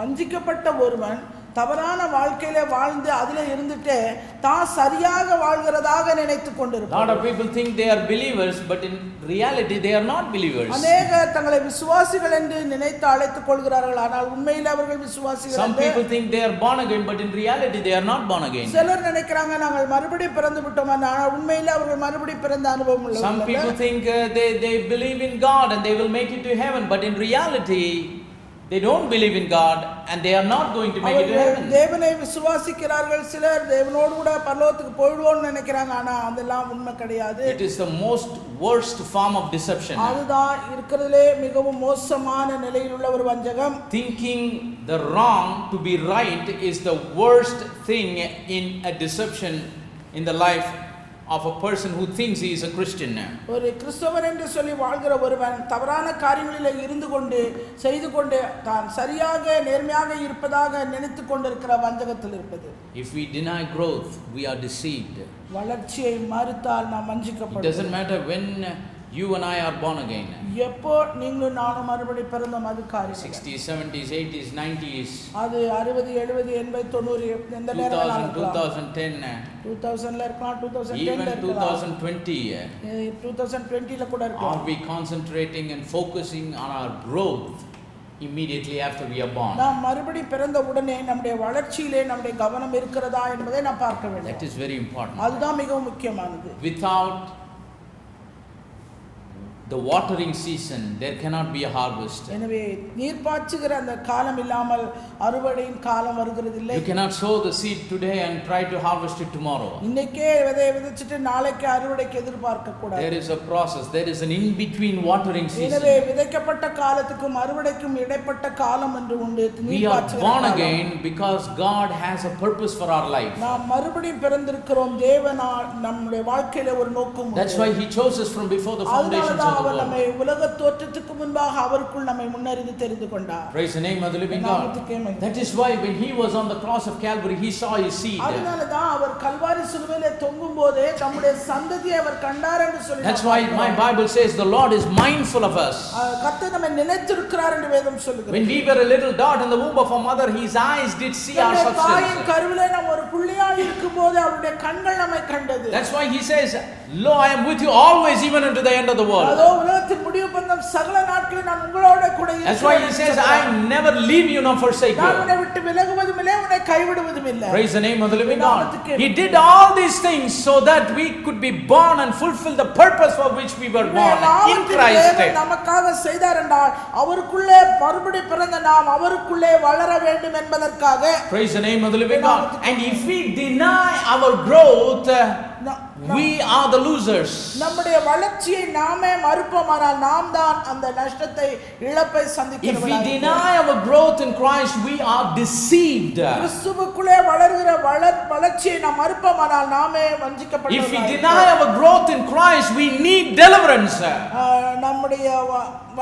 வஞ்சிக்கப்பட்ட ஒருவன் தவறான வாழ்க்கையிலே வாழ்ந்து அதிலே இருந்துட்டே தான் சரியாக வாழ்கிறதாக நினைத்துக் கொண்டிருப்பார். Lot of people think they are believers, but in reality they are not believers. அநேகர் தங்களை விசுவாசிகள் என்று நினைத்து அழைத்துக் கொள்கிறார்கள், ஆனால் உண்மையில் அவர்கள் விசுவாசிகள் அல்ல. Some people think they are born again, but in reality they are not born again. சிலர் நினைக்கிறாங்க நாங்கள் மறுபடியும் பிறந்து விட்டோம், ஆனால் உண்மையில் அவர்கள் மறுபடியும் பிறந்த அனுபவம் உள்ளவர்கள். Some people think they believe in God and they will make it to heaven, but in reality they don't believe in God and they are not going to make it to heaven. தேவனை விசுவாசிக்கிறார்கள், சிலர் தேவனோடு கூட பரலோகத்துக்கு போய்டுவோம்னு நினைக்கிறாங்க, ஆனா அதெல்லாம் உண்மை கிடையாது. It is the most worst form of deception. அதுதான் இருக்கிறதுலே மிகவும் மோசமான நிலையில் உள்ள ஒரு வஞ்சகம். Thinking the wrong to be right is the worst thing in a deception in the life of a person who thinks he is a Christian. ஒரு கிறிஸ்தவன் என்று சொல்லி வாழ்கிற ஒருவன் தவறான காரியங்களிலே இருந்து கொண்டு செய்து கொண்டு தான் சரியாக நேர்மையாக இருப்பதாக நினைத்துக் கொண்டிருக்கிற வஞ்சகத்தில் இருப்பது. If we deny growth, we are deceived. வளர்ச்சியை மறுத்தால் நாம் வஞ்சிக்கப்படுவோம். It doesn't matter when You and I are born again. எப்போ நீங்களும் நானும் மறுபடி பிறந்தோம் அது காரியம் 60s, 70s, 80s, 90s. அது 60 70 80 90 எந்த நேரம்ல 2010. 2000ல இருக்கலாம் 2010ல even இருக்கலாம் 2020. 2020ல கூட இருக்கலாம். Are we concentrating and focusing on our growth immediately after we are born? நாம் மறுபடி பிறந்த உடனே நம்முடைய வளர்ச்சியிலே நம்முடைய கவனம் இருக்கிறதா என்பதை நாம் பார்க்க வேண்டும். That is very important. அதுதான் மிகவும் முக்கியமானது. Without the watering season there cannot be a harvest. எனவே நீர் பாய்ச்சுகிற அந்த காலம் இல்லாமல் அறுவடையின் காலம் வருகிறது இல்லை. You cannot sow the seed today and try to harvest it tomorrow. இன்னைக்கே விதை விதைச்சிட்டு நாளைக்கு அறுவடைக்கு எதிர்பார்க்க கூடாது. There is a process, there is an in between watering season. எனவே விதைக்கப்பட்ட காலத்துக்கும் அறுவடைக்கும் இடைப்பட்ட காலம் என்று உண்டு. We are born again because God has a purpose for our life. நாம் மறுபடியும் பிறந்திருக்கிறோம். தேவனால் நம்முடைய வாழ்க்கையில ஒரு நோக்கம் உண்டு. That's why he chose us from before the foundations of the our world. நம்மை உலக தோற்றத்துக்கு முன்பாக அவருக்குள் நம்மை முன்னறிந்து தெரிந்து கொண்டார். Praise the name of the living God. That is why when he was on the cross of Calvary he saw his seed. அதனால தான் அவர் கல்வாரி சிலுவையிலே தொங்கும்போது நம்முடைய சந்ததியை அவர் கண்டார் என்று சொல்றார். That's why my Bible says the Lord is mindful of us. கர்த்தர் நம்மை நினைத்திருக்கிறார் என்று வேதம் சொல்லுகிறது. When we were a little dot in the womb of our mother, his eyes did see our substance. தாயின் கருவிலே நாம் ஒரு புள்ளியாய் இருக்கும்போது அவருடைய கண்கள் நம்மை கண்டது. That's why he says, lo, I am with you always, even unto the end of the world. அதோ உலகத்தின் முடிவு பர்யந்தம் சகல நாட்களில் நான் உங்களோடு கூட இருக்கிறேன். That's why he says, I never leave you nor forsake you. நான் உன்னை விட்டு விலகுவதும் இல்லை, உன்னை கைவிடுவதும் இல்லை. Praise the name of the living God. He did all these things so that we could be born and fulfill the purpose for which we were born in Christ. நமக்காக செய்தார் என்றால் அவருக்குள்ளே மறுபடி பிறந்த நாம் அவருக்குள்ளே வளர வேண்டும் என்பதற்காக. Praise the name of the living God. And if we deny our growth, we are the losers. நம்முடைய வளர்ச்சியை நாமே மறுப்போமானால் நாம் தான் அந்த நஷ்டத்தை இழப்பை சந்திக்கிறவர்களாக. If we deny our growth in Christ, we are deceived. கிறிஸ்துவுக்குள்ளே வளர்கிற வளர்ச்சியை நாம் மறுப்போமானால் நாமே வஞ்சிக்கப்படுவோம். If we deny our growth in Christ, we need deliverance. நம்முடைய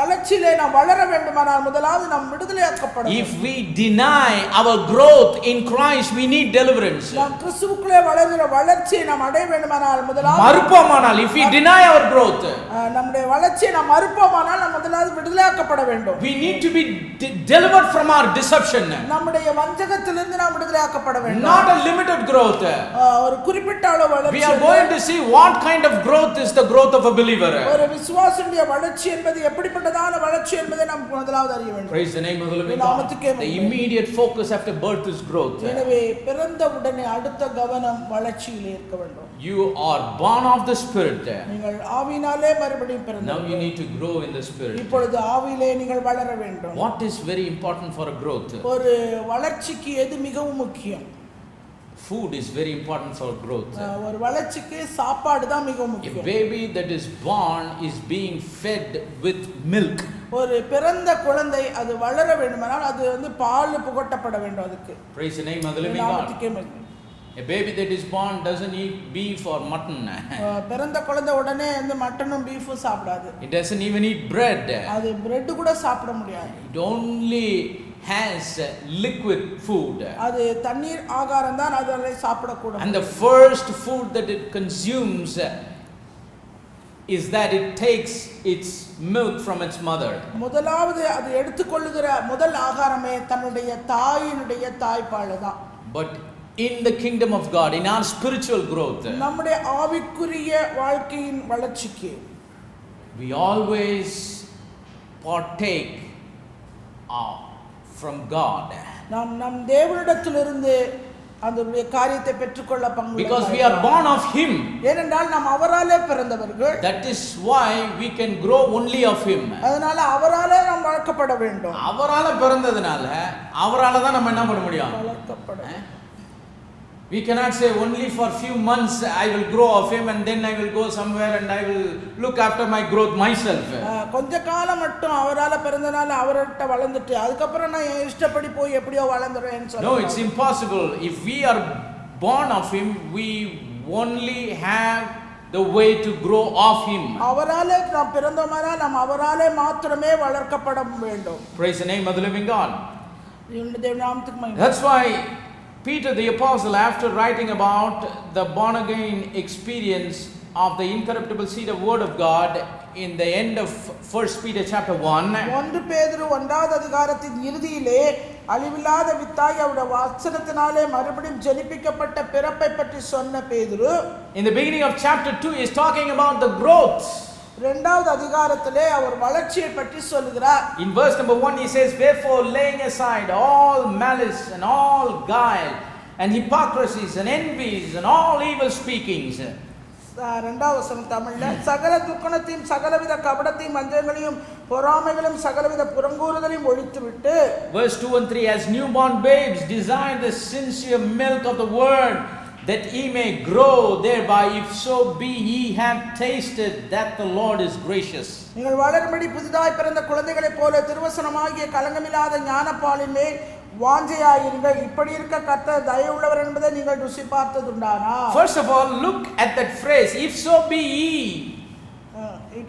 வளர்ச்சியிலே நாம் வளர வேண்டுமானால் முதலாவது நாம் விடுதலையாக்கப்பட வேண்டும். If we deny our growth in Christ, we need deliverance. நாம் கிறிஸ்துவுக்குள்ளே வளர்கிற வளர்ச்சியை நாம் அடைய வேண்டுமானால் முதலாவது மறுப்போமானால், if we deny our growth, நம்முடைய வளர்ச்சியை நாம் மறுப்போமானால் நாம் முதலாவது விடுதலையாக்கப்பட வேண்டும். we need to be delivered from our deception. நம்முடைய வஞ்சகத்திலிருந்து நாம் விடுதலையாக்கப்பட வேண்டும். Not a limited growth. ஒரு குறிப்பிட்ட அளவு வளர்ச்சி. We are going to see what kind of growth is the growth of a believer. ஒரு விசுவாசியுடைய வளர்ச்சி என்பது எப்படிப்பட்டதான வளர்ச்சி என்பதை நாம் முதலாவது அறிய வேண்டும். Praise the name of the living God. The immediate focus after birth is growth. எனவே பிறந்த உடனே அடுத்த கவனம் வளர்ச்சியிலே இருக்க வேண்டும். You are born of the Spirit. நீங்கள் ஆவியினாலே மறுபடியும் பிறந்தீர்கள். Now you need to grow in the Spirit. இப்பொழுது ஆவியிலே நீங்கள் வளர வேண்டும். What is very important for a growth? ஒரு வளர்ச்சிக்கு எது மிகவும் முக்கியம்? Food is very important for growth. ஒரு வளர்ச்சிக்கு சாப்பாடு தான் மிகவும் முக்கியம். A baby that is born is being fed with milk. ஒரு பிறந்த குழந்தை அது வளர வேண்டுமானால் அது வந்து பால் புகட்டப்பட வேண்டும் அதுக்கு. Praise the name of the living God. A baby that is born doesn't eat beef or mutton. பிறந்த குழந்தை உடனே வந்து மட்டனும் பீஃபும் சாப்பிடாது. It doesn't even eat bread. அது பிரெட் கூட சாப்பிட முடியாது. It only has liquid food. அது தண்ணீர் ஆகாரம் தான், அதனை சாப்பிட கூடாது. And the first food that it consumes is that it takes its milk from its mother. முதலாவது அது எடுத்துக்கொள்ளுகிற முதல் ஆகாரமே தன்னுடைய தாயினுடைய தாய்ப்பால் தான். But in the kingdom of God, in our spiritual growth, நம்முடைய ஆவிக்குரிய வாழ்க்கையின் வளர்ச்சிக்கு we always partake from God. நம் தேவனிடத்திலிருந்து அந்த காரியத்தை பெற்றுக்கொள்ள பங்கு. Because we are born of him. ஏனென்றால் நாம் அவராலே பிறந்தவர்கள். That is why we can grow only of him. அதனால அவராலே நாம் வளர்க்கப்பட வேண்டும். அவரால பிறந்ததனால அவரால தான் நம்ம என்ன பண்ண முடியும்? வளர்க்கப்பட. We cannot say only for few months I will grow of him and then I will go somewhere and I will look after my growth myself. கொஞ்ச காலம் மட்டும் அவரால பிறந்தனால அவர்ட்ட வளர்ந்துட்டு அதுக்கு அப்புறம் நான் இஷ்டப்படி போய் எப்படியோ வளர்ந்துறேன்னு சொல்றேன். No, it's impossible. If we are born of him, we only have the way to grow of him. அவராலே நாம் பிறந்தோமானால் நாம் அவராலே மாத்திரமே வளர்க்கப்பட வேண்டும். Praise the name of the living God. தேவநாமத்துக்கு மகிமை. That's why Peter the apostle, after writing about the born again experience, of the incorruptible seed of word of God in the end of 1 Peter chapter 1. 1 பேதுரு 1வது அதிகாரத்தின் இறுதியிலே அழிவில்லாத வித்தாய் அவருடைய வசனத்தினாலே மறுபடியும் ஜெனிப்பிக்கப்பட்ட பிறப்பை பற்றி சொன்ன பேதுரு, In the beginning of chapter 2 is talking about the growth. 2வது அதிகாரத்திலே அவர் வளர்ச்சியை பற்றி சொல்கிறார். In verse number 1 he says, Wherefore laying aside all malice and all guile and hypocrisies and envies and all evil speakings. 2வது வசனம் தமிழ்ல, சகல துக்கணத்தையும் சகலவித கபடத்தையும் வஞ்சகங்களையும் பொறாமைகளையும் சகலவித புறங்கூறுதலையும் ஒழித்துவிட்டு. Verse 2 and 3, As newborn babes desire the sincere milk of the word, that ye may grow thereby, if so be ye have tasted that the Lord is gracious. நீங்கள் வளரும்படி புதிதாய் பிறந்த குழந்தைகளைப் போல திருவசனமாகிய கலங்கமில்லாத ஞானப்பாலின் மேல் வாஞ்சையாயிருங்கள். இப்படி இருக்க கர்த்தர் தயவுள்ளவர் என்பதை நீங்கள் ருசி பார்த்ததுண்டானா? First of all, look at that phrase, if so be ye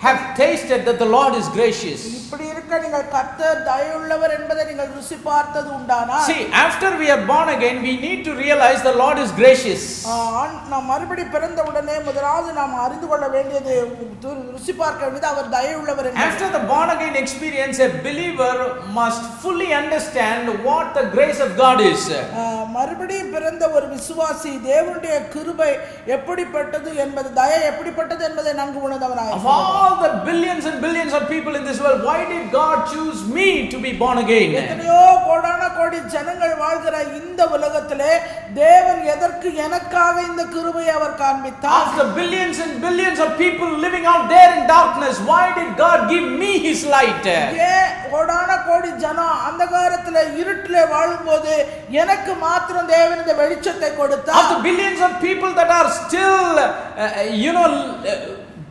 have tasted that the Lord is gracious. இப்படி இருக்க நீங்கள் கர்த்தர் தயவுள்ளவர் என்பதை நீங்கள் ருசி பார்த்தது உண்டானா? See, after we are born again, we need to realize the Lord is gracious. நாம் மறுபடி பிறந்த உடனே முதலாவது நாம் அறிந்து கொள்ள வேண்டியது, ருசி பார்க்க வேண்டியது அவர் தயவுள்ளவர் என்பது. After the born again experience, a believer must fully understand what the grace of God is. மறுபடியும் பிறந்த ஒரு விசுவாசி தேவனுடைய கிருபை எப்படிப்பட்டது என்பது, தயை எப்படிப்பட்டது என்பதை நன்கு உணர்ந்தவனாய். Of all the billions and billions of people in this world, why did God choose me to be born again? எத்தனையோ கோடான கோடி ஜனங்கள் வாழ்கிற இந்த உலகத்திலே தேவன் எதற்கு எனக்காக இந்த கிருபையை அவர் காண்பித்தார்? Of the billions and billions of people living out there in darkness, why did God give me his light? கோடான கோடி ஜனம் அந்தகாரத்திலே இருட்டிலே வாழும்போது எனக்கு மாத்திரம் தேவன் இந்த வெளிச்சத்தை கொடுத்தார். Of the billions of people that are still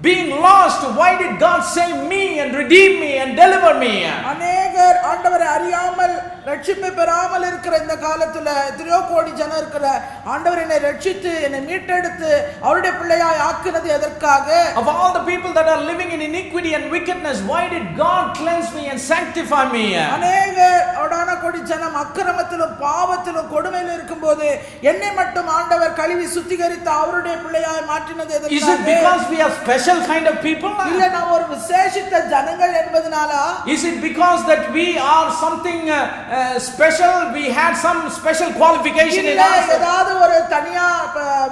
being lost, why did God save me and redeem me and deliver me? அநேகர் ஆண்டவரை அறியாமல் ரட்சிப்பை பெறாமல் இருக்கிற இந்த காலத்துல எத்தனையோ கோடி ஜனம் இருக்கிற ஆண்டவர் என்னை ரட்சித்து என்னை மீட்டெடுத்து அவருடைய பிள்ளையாய் ஆக்கினது எதற்காக? Of all the people that are living in iniquity and wickedness, why did God cleanse me and sanctify me? அநேகர் கோடான கோடி ஜனம் அக்கிரமத்திலும் பாவத்திலும் கொடுமையிலும் இருக்கும்போது என்னை மட்டும் ஆண்டவர் கழுவி சுத்திகரித்து அவருடைய பிள்ளையாய் மாற்றினது எதற்காக? Is it because we are special kind of people? இல்ல நாம் ஒரு விசேஷித்த ஜனங்கள் என்பதனால? Is it because that we are something special, we had some special qualification in us? ஏதாவது ஒரு தனியா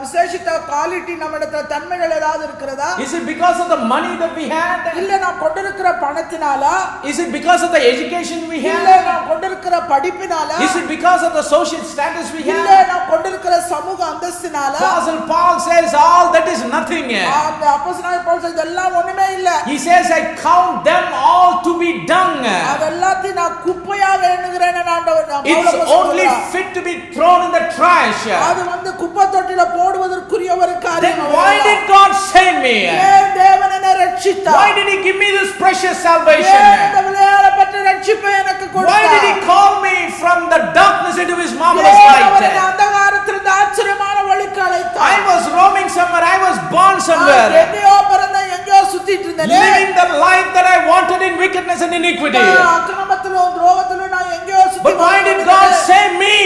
விசேஷித்த குவாலிட்டி நம்மிடத்துல தன்மைகள் ஏதாவது இருக்கிறதா? Is it because of the money that we had? இல்ல நாம் கொண்டிருக்கிற பணத்தினால? Is it because of the education we had? இல்ல நாம் கொண்டிருக்கிற படிப்பினால? Is it because of the social status we had? இல்ல நாம் கொண்டிருக்கிற சமூக அந்தஸ்தினால? Apostle Paul says all that is nothing. அந்த அப்போஸ்தலனாகிய பவுல் சொல்றது எல்லாம் ஒண்ணுமே இல்ல. He says I count them all to be dung. அதெல்லாத்தையும் நான் குப்பையாக எண்ணுகிறேன் ஆண்டவர். It's only fit to be thrown in the trash. அது வந்து குப்பை தொட்டில போடுவதற்குரிய ஒரு காரியம். Then why did God save me? ஏன் தேவன் என்னை ரட்சித்தார்? Why did he give me this precious salvation? ஏன் இந்த விலையேறப்பட்ட ரட்சிப்பை எனக்கு கொடுத்தார்? Why did he call me from the darkness into his marvelous light? அந்தகாரத்திலிருந்து ஆச்சரியமான வழிக்கு அழைத்தார். I was roaming somewhere, I was born somewhere, எங்கேயோ பிறந்தேன், எங்கேயோ சுத்திட்டு இருந்தேன், living the life that I wanted in wickedness and iniquity. அக்கிரமத்திலும் துரோகத்திலும் நான் எங்கேயோ சுத்தி. But why did God save me?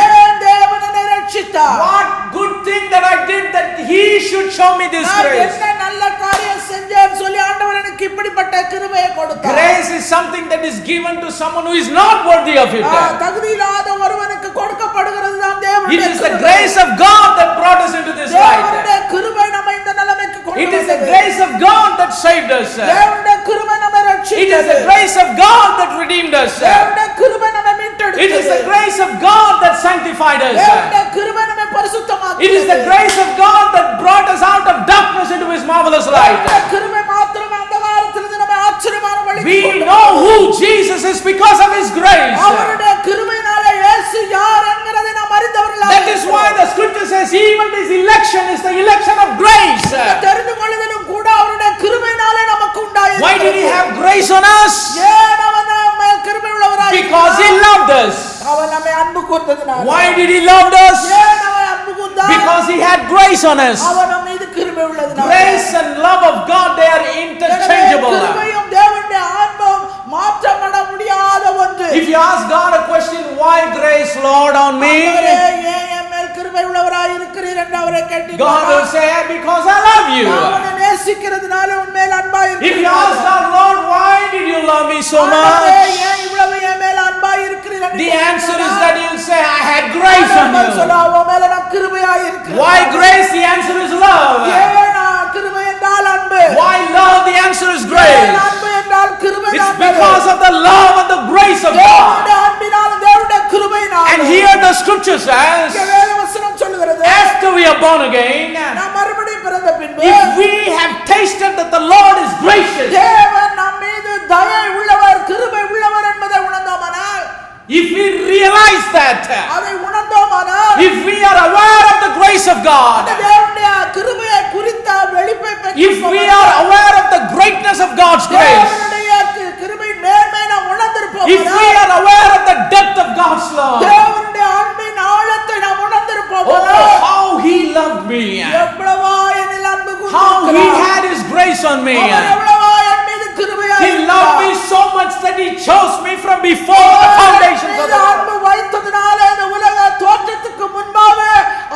ஏன் தேவன் என்னை ரட்சித்தார்? What good thing that I did that he should show me this grace? என்ன நல்ல காரியம் செஞ்சேன்னு சொல்லி ஆண்டவர் எனக்கு இப்படிப்பட்ட கிருபையை கொடுத்தார். Grace is something that is given to someone who is not worthy of it. தகுதியில்லாத ஒருவனுக்கு கொடுக்கப்படுகிறது தான் தேவனுடைய It is the grace of God that brought us into this life. தேவனுடைய கிருபை நம்மை இந்த நிலைமைக்கு கொண்டு It is the வந்தது. grace of God that saved us. தேவனுடைய கிருபை நம்மை ரட்சித்தது. It is the grace of God that redeemed us. தேவனுடைய கிருபை நம்மை மீட்டெடுத்தது. It is the grace of God that sanctified us. தேவனுடைய கிருபை நம்மை பரிசுத்தமாக்கியது. It is the grace of God that brought us out of darkness into his marvelous light. தேவனுடைய கிருபை மாத்திரமே அந்தகாரத்திலிருந்து நம்மை ஆச்சரியமான வழிக்கு We கொண்டு know வந்தது. who Jesus is because of his grace. அவருடைய கிருபையினாலே இயேசு யார் என்கிறதை நாம் அறிந்தவர்களாக That is why the scripture says even this election is the election of grace. தெரிந்து கொள்ளுதலும் கூட அவருடைய கிருபையினாலே நமக்கு உண்டாயிருக்கிறது. Why did he have grace on us? ஏன் அவர் நம்ம கிருபை உள்ளவராய் Because he loved us. அவர் நம்மை அன்பு கூர்ந்ததினால. Why did he love us? ஏன் அவர் அன்பு கூர்ந்தார்? Because he had grace on us. அவர் நம்ம மீது கிருபை உள்ளதினால. Grace and love of God, they are interchangeable. கிருபையும் தேவனுடைய அன்பும் மாற்றப்பட முடியாத ஒன்று. If you ask God a question, why grace, Lord, on me? ஆண்டவரே, ஏன் என் மேல் கிருபை உள்ளவராய் இருக்கிறீர் என்று அவரை God கேட்டீர்களா? will say, because I love you. நான் உன்னை நேசிக்கிறதுனால உன் மேல் அன்பா If you ask our Lord, why did you love me so ஆண்டவரே, much? ஏன் இவ்வளவு என் மேல் அன்பா இருக்கிறீர் என்று The answer is கேட்டீர்களா? that He'll say, I had grace on ஆண்டவர் you. சொல்லுவார், உன் மேல நான் கிருபையா இருக்கிறேன். Why grace? The answer is love. ஏன் கிருபை என்றால் அன்பு? Why love? The answer is ஏன் grace. அன்பு என்றால் கிருபை It's தான். because of the love and the grace of God. தேவனுடைய அன்பினாலும் தேவனுடைய கிருபையினாலும். And here the scripture says, இங்கே வேதவசனம் சொல்லுகிறது, after we are born again, நாம் மறுபடியும் பிறந்த பின்பு if we have tasted that the Lord is gracious, தேவன் நம் மீது தயை உள்ளவர், கிருபை உள்ளவர் என்பதை உணர்ந்தோமானால், if we realize that, அதை உணர்ந்தோமானால், if we are aware of the grace of God, அந்த தேவனுடைய கிருபையை குறித்த வெளிப்பை if we are aware of the greatness of God's grace, தேவனுடைய கிருபையின் மேன்மையை நாம் உணர்ந்திருப்போம். if we are aware of the depth of God's love, தேவனுடைய அன்பின் ஆழத்தை நாம் உணர்ந்திருப்போம். oh, how He loved me, எவ்வளவா என்னில் அன்பு how He கூர்ந்திருக்கிறார். had His grace on me. அவர் எவ்வளவா என் மீது கிருபையா He loved me இருக்கிறார். so much that He chose me from before the foundations of the world. அன்பு வைத்ததினால இந்த உலக தோற்றத்துக்கு முன்பாக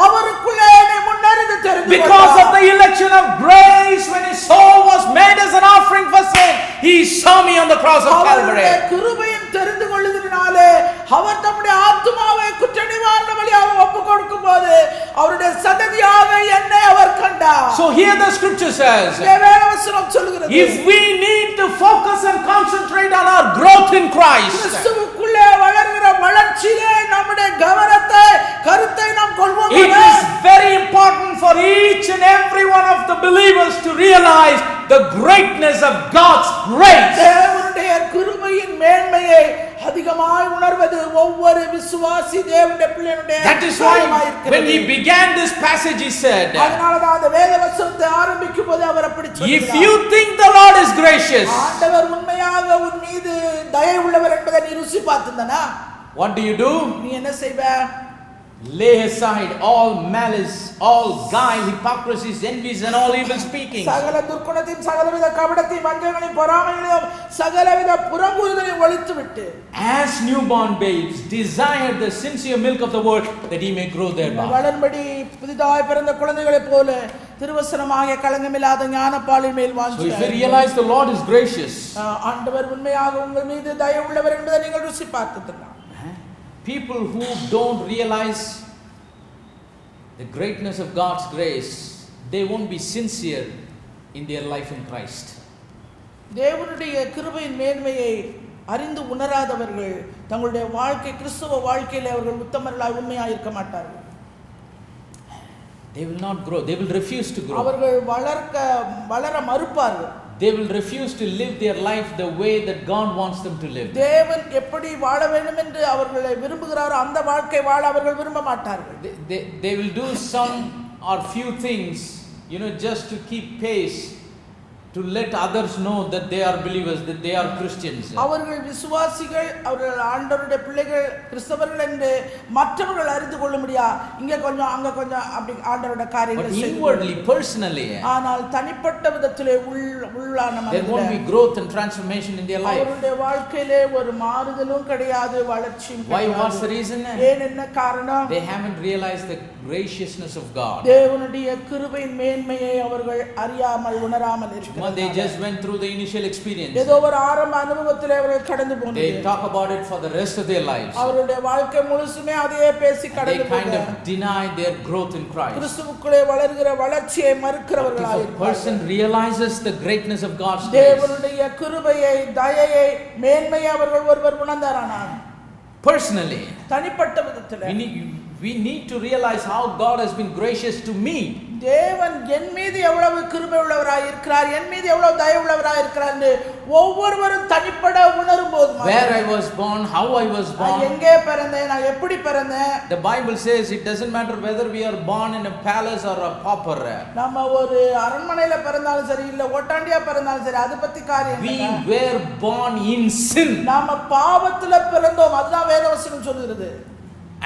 அவருக்குள்ளே என்னை முன்னறிந்து தெரிந்து Because of கொண்டார். the election of grace, when His soul was made as an offering for sin, He saw me on the cross of அவருடைய Calvary. கிருபையின் தெரிந்து கொள்ளுதலினாலே அவர் தம்முடைய ஆத்துமாவை குற்ற நிவாரண பலியாக ஒப்புக் கொடுக்கும் போது அவருடைய சந்ததியாக என்னை அவர் கண்டார். So here the scripture says, இங்கே வேதவசனம் சொல்லுகிறது, if we need to focus and concentrate on our growth in Christ, கிறிஸ்துவுக்குள்ளே வளர்கிற வளர்ச்சியிலே நம்முடைய கருத்தை நாம் கொள்வோம். it is very important for each and every one of the believers to realize the greatness of God's grace. தேவனுடைய கிருபையின் மேன்மையை அதிகமாய் உணர்வது ஒவ்வொரு விசுவாசி தேவனுடைய பிள்ளைகளுடைய That is why when he began this passage he said, அதனாலதான் அந்த வேதவசனத்தை ஆரம்பிக்கும் போது அவர் அப்படி if சொல்கிறார், you think the Lord is gracious, ஆண்டவர் உண்மையாக உன் மீது தயை உள்ளவர் என்பதை நீ ருசி பார்த்திருந்தனா, what do? நீ என்ன செய்வ? Lay aside all malice, all guile, hypocrisies, envies and all evil speakings. சகல துர்க்குணத்தையும் சகலவித கபடத்தையும் வஞ்சகங்களையும் பொறாமைகளையும் சகலவித புறங்கூறுதலையும் ஒழித்து விட்டு, As newborn babes desire the sincere milk of the word, that he may grow thereby. வளர்படி புதிதாய் பிறந்த குழந்தைகளைப் போல திருவசனமாக களங்கமில்லாத ஞானப்பாலின் மேல் So if you வாஞ்சியாய். realize the Lord is gracious, ஆண்டவர் உண்மையாக உங்கள் மீது தயை உள்ளவர் என்பதை நீங்கள் ருசி பார்த்துக்கலாம். people who don't realize the greatness of God's grace, they won't be sincere in their life in Christ. தேவனுடைய கிருபையின் மேன்மையை அறிந்து உணராதவர்கள் தங்களுடைய வாழ்க்கை கிறிஸ்தவ வாழ்க்கையிலே அவர்கள் உத்தமர்களாய் உண்மையாக இருக்க மாட்டார்கள். They will not grow. They will refuse to grow. அவர்கள் வளர மறுப்பார்கள். They will refuse to live their life the way that God wants them to live. தேவன் எப்படி வாழ வேண்டும் என்று அவர்களை விரும்புகிறாரோ அந்த வாழ்க்கை வாழ அவர்கள் விரும்ப மாட்டார்கள். They will do some or few things, just to keep pace, to let others know that they are believers, that they are Christians. அவர்கள் விசுவாசிகள், அவர்கள் ஆண்டவருடைய பிள்ளைகள், கிறிஸ்தவர்கள் என்று மற்றவர்கள் அறிந்து கொள்ள முடியா. இங்க கொஞ்சம் அங்க கொஞ்சம் அப்படி ஆண்டவருடைய காரியங்களை But செய்து inwardly, personally, ஆனால் தனிப்பட்ட விதத்திலே உள்ளான there won't be growth and transformation in their life. அவருடைய வாழ்க்கையிலே ஒரு மாறுதலும் கிடையாது, வளர்ச்சியும் Why? கிடையாது. What's the reason? ஏன் என்ன காரணம்? They haven't realized the graciousness of God. தேவனுடைய கிருபையின் மேன்மையை அவர்கள் அறியாமல் உணராமல் இருக்கிறார்கள். They just went through the initial experience. ஏதோ ஒரு ஆரம்ப அனுபவத்திலே அவர்கள் கடந்து They போனார்கள். talk about it for the rest of their lives. அவருடைய வாழ்க்கை முழுசுமே அதையே பேசி They கடந்து kind போனார்கள். of deny their growth in Christ. கிறிஸ்துவுக்குள்ளே வளர்கிற வளர்ச்சியை If மறுக்கிறவர்களாக a person இருக்கிறார்கள். realizes the greatness of God's grace, தேவனுடைய கிருபையை, தயையை, மேன்மையை அவர்கள் ஒருவர் உணர்ந்தாரானால், personally, தனிப்பட்ட விதத்திலே we need to realize how God has been gracious to me. தேவன் என் மீது எவ்வளவு கிருபை உள்ளவராய் இருக்கிறார், என் மீது எவ்வளவு தயவு உள்ளவராய் இருக்கிறார் என்று ஒவ்வொருவரும் தனிப்பட உணரும் போது, Where I was born, how I was நான் born. எங்கே பிறந்தேன், நான் எப்படி பிறந்தேன். The Bible says it doesn't matter whether we are born in a palace or a pauper. நம்ம ஒரு அரண்மனையில பிறந்தாலும் சரி, இல்ல ஒட்டாண்டியா பிறந்தாலும் சரி, அது பத்தி காரியம் We இல்லை. were born in sin. நாம பாவத்துல பிறந்தோம், அதுதான் வேதவசனம் சொல்லுகிறது.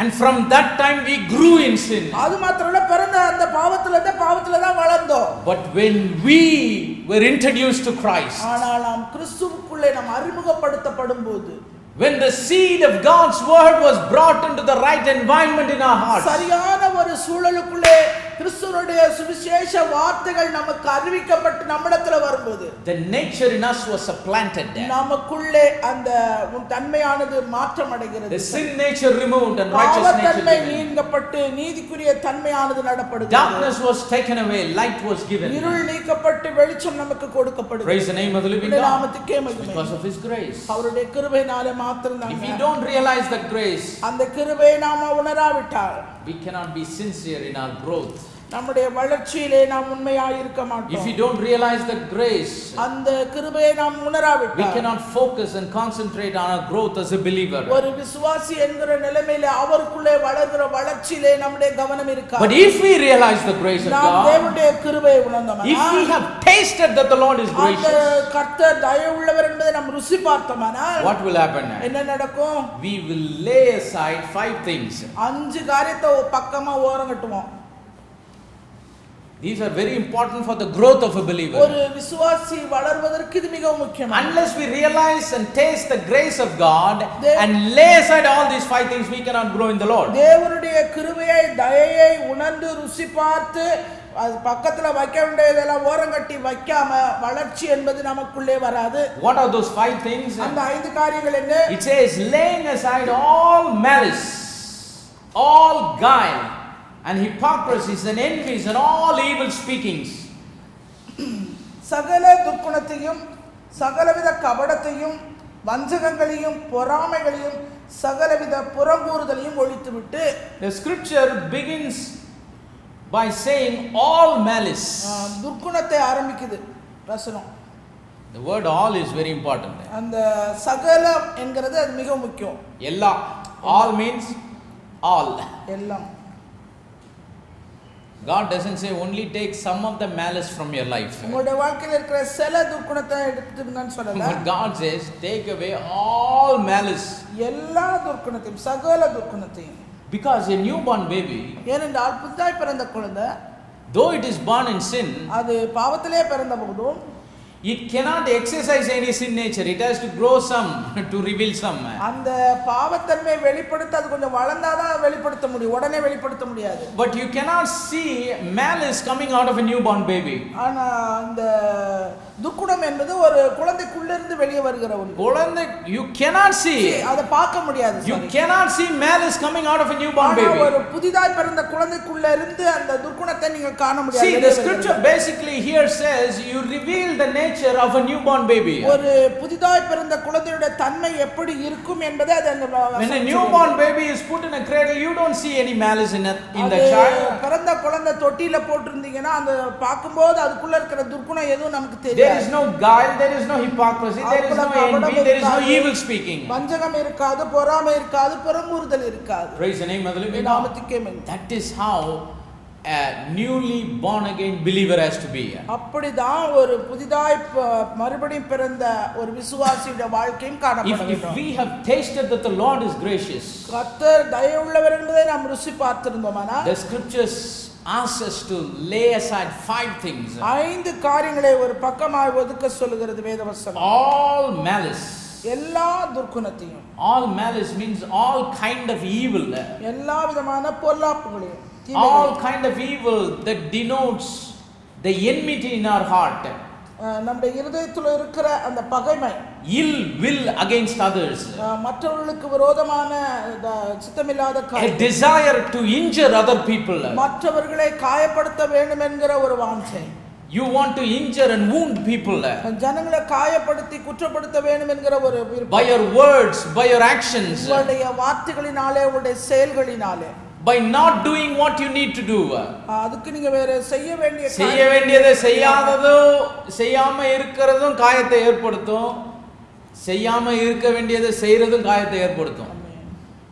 And from that time we grew in sin. அது மாத்திரமல்ல, பிறந்த அந்த பாவத்துல தான் வளர்ந்தோம். But when we were introduced to Christ, ஆனால் நாம் கிறிஸ்துவுக்குள்ளே நாம் அறிமுகப்படுத்தப்படும் போது, when the seed of God's word was brought into the right environment in our hearts, சரியான ஒரு சூழலுக்குள்ளே கிறிஸ்துவுடைய சுவிசேஷ வார்த்தைகள் நமக்கு அறிவிக்கப்பட்டு நம்மிடத்துல வரும்போது the nature in us was supplanted there. நமக்குள்ளே அந்த தன்மையானது மாற்றம் அடைகிறது. The sin nature removed and righteous nature தன்மை given. நீங்கப்பட்டு நீதிக்குரிய தன்மையானது நடப்படுகிறது. Darkness was taken away, light was given. இருள் நீக்கப்பட்டு வெளிச்சம் நமக்கு கொடுக்கப்படுகிறது. Praise the name of the living God. நாமத்துக்கே மகிமை. Because of his grace. அவருடைய கிருபையினாலே மாத்திரம்தான். If we don't realize that grace, அந்த கிருபையை நாம உணராவிட்டால் we cannot be sincere in our growth. நம்முடைய வளர்ச்சியிலே நாம் உண்மையாய் இருக்க மாட்டோம். If we don't realize that grace, அந்த கிருபையை நாம் உணராவிட்டால் we cannot focus and concentrate on our growth as a believer. ஒரு விசுவாசி என்கிற நிலைமையிலே அவருக்குள்ளே வளர்கிற வளர்ச்சியிலே நம்முடைய கவனம் இருக்காது. But if we realize the grace of நாம் God, தேவனுடைய கிருபையை உணர்ந்தோமானால், if we have tasted that the Lord is அந்த gracious, கர்த்தர் தயவுள்ளவர் என்பதை நாம் ருசி பார்த்தோமானால் what will happen? என்ன நடக்கும்? We will lay aside 5 things. 5 காரியத்தை பக்கமா ஓரங்கட்டுவோம். These are very important for the growth of a believer. ஒரு விசுவாசி வளர்வதற்கு இது மிகவும் முக்கியம். Unless we realize and taste the grace of God and lay aside all these 5 things, we cannot grow in the Lord. தேவனுடைய கிருபையை தயையை உணர்ந்து ருசி பார்த்து அது பக்கத்துல வைக்க வேண்டியதெல்லாம் ஓரங்கட்டி வைக்காம வளர்ச்சி என்பது நமக்குள்ளே வராது. What are those 5 things? அந்த 5 காரியங்கள் என்ன? It says laying aside all malice, all guile and hypocrisies and envies and all evil speakings. சகல துர்க்குணத்தையும் சகலவித கபடத்தையும் வஞ்சகங்களையும் பொறாமைகளையும் சகலவித புறங்கூறுதலையும் ஒழித்துவிட்டு. The scripture begins by saying all malice. துர்க்குணத்தை ஆரம்பிக்குது வசனம். The word all is very important. அந்த சகலம் என்கிறது அது மிக முக்கியம். எல்லா, all means all. எல்லாம். God doesn't say only take some of the malice from your life. உங்களுடைய வாழ்க்கையில் இருக்கிற சில துர்க்குணத்தை எடுத்துடுங்கன்னு சொல்லல. But God says take away all malice. எல்லா துர்க்குணத்தையும் சகல துர்க்குணத்தையும். Because a newborn baby, ஏனென்றால் புதிதாய் பிறந்த குழந்தை, though it is born in sin, அது பாவத்திலே பிறந்த போதும் it cannot exercise any sin nature. It has to grow some to reveal some. அந்த பாவத்தன்மை வெளிப்படுத்த அது கொஞ்சம் வளர்ந்தாதான் வெளிப்படுத்த முடியும், உடனே வெளிப்படுத்த முடியாது. But you cannot see malice coming out of a newborn baby. ஆனா அந்த துக்குணம் என்பது ஒரு குழந்தைக்குள்ள இருந்து வெளியே வருகிற ஒன்று. குழந்தை, you cannot see. அதை பார்க்க முடியாது. You cannot see malice coming out of a newborn baby. ஒரு புதிதாய் பிறந்த குழந்தைக்குள்ள இருந்து அந்த துர்க்குணத்தை நீங்க காண முடியாது. See, the scripture basically here says you reveal the nature of a newborn baby. ஒரு புதிதாய் பிறந்த குழந்தையுடைய தன்மை எப்படி இருக்கும் என்பதை அது அந்த when a newborn baby is put in a cradle, you don't see any malice in the child. பிறந்த குழந்தை தொட்டில போட்டுருந்தீங்கன்னா அந்த பாக்கும்போது அதுக்குள்ள இருக்கிற துர்க்குணம் எதுவும் நமக்கு தெரியாது. There is no guile, there is no hypocrisy, there is no envy, there is no evil speaking. வஞ்சகம் இருக்காது, பொறாமை இருக்காது, புறங்கூறுதல் இருக்காது. Praise the name of the living God. That is how a newly born again believer has to be. அப்படிதான் ஒரு புதிதாய் மறுபடியும் பிறந்த ஒரு விசுவாசியுடைய வாழ்க்கையும் காணப்பட வேண்டும். If we have tasted that the Lord is gracious, கர்த்தர் தயவுள்ளவர் என்பதை நாம் ருசி பார்த்திருந்தோமானா, the scriptures ask us to lay aside 5 things. 5 காரியங்களை ஒரு பக்கமாய் ஒதுக்க சொல்லுகிறது வேதவசனம். All malice. எல்லா துர்க்குணத்தையும். All malice means all kind of evil. எல்லா விதமான பொல்லாப்புகளையும். All kind of evil that denotes the enmity in our heart. நம்முடைய இதயத்தில் இருக்கிற அந்த பகைமை, ill will against others, மற்றவர்களுக்கு விரோதமான சித்தமில்லாத a desire to injure other people, மற்றவர்களை காயப்படுத்த வேண்டும் என்கிற ஒரு வாஞ்சை. You want to injure and wound people, ஜனங்களை காயப்படுத்தி குற்றப்படுத்த வேண்டும் என்கிற ஒரு விருப்பம். by your words, by your actions, உங்களுடைய வார்த்தைகளினாலே, உங்களுடைய செயல்களினாலே, by not doing what you need to do. அதுக்கு நீங்க வேற செய்ய வேண்டியதை செய்யாம இருக்கிறதும் காயத்தை ஏற்படுத்தும், செய்யாம இருக்க வேண்டியதை செய்யறதும் காயத்தை ஏற்படுத்தும்.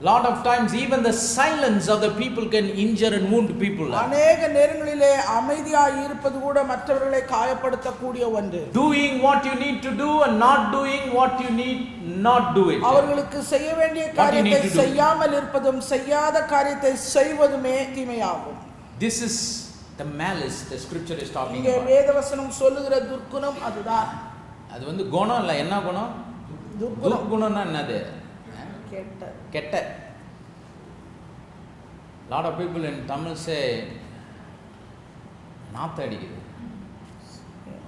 Lot of times even the silence of the people can injure and wound people. அநேக நேரங்களிலே அமைதியாய் இருப்பது கூட மற்றவர்களை காயப்படுத்த கூடிய ஒன்று. Doing what you need to do and not doing what you need not do it. அவர்களுக்கு செய்ய வேண்டிய காரியத்தை செய்யாமல் இருப்பதும் செய்யாத காரியத்தை செய்வதுமே தீமையாகும். This is the malice the scripture is talking இங்கே about. வேதவசனம் சொல்லுகிற துர்க்குணம் அதுதான். அது வந்து குணம் இல்ல, என்ன குணம்? துர்க்குணம்னா என்னது? கெட்ட. Lot of people in Tamil say நாத்தம் அடிக்குது.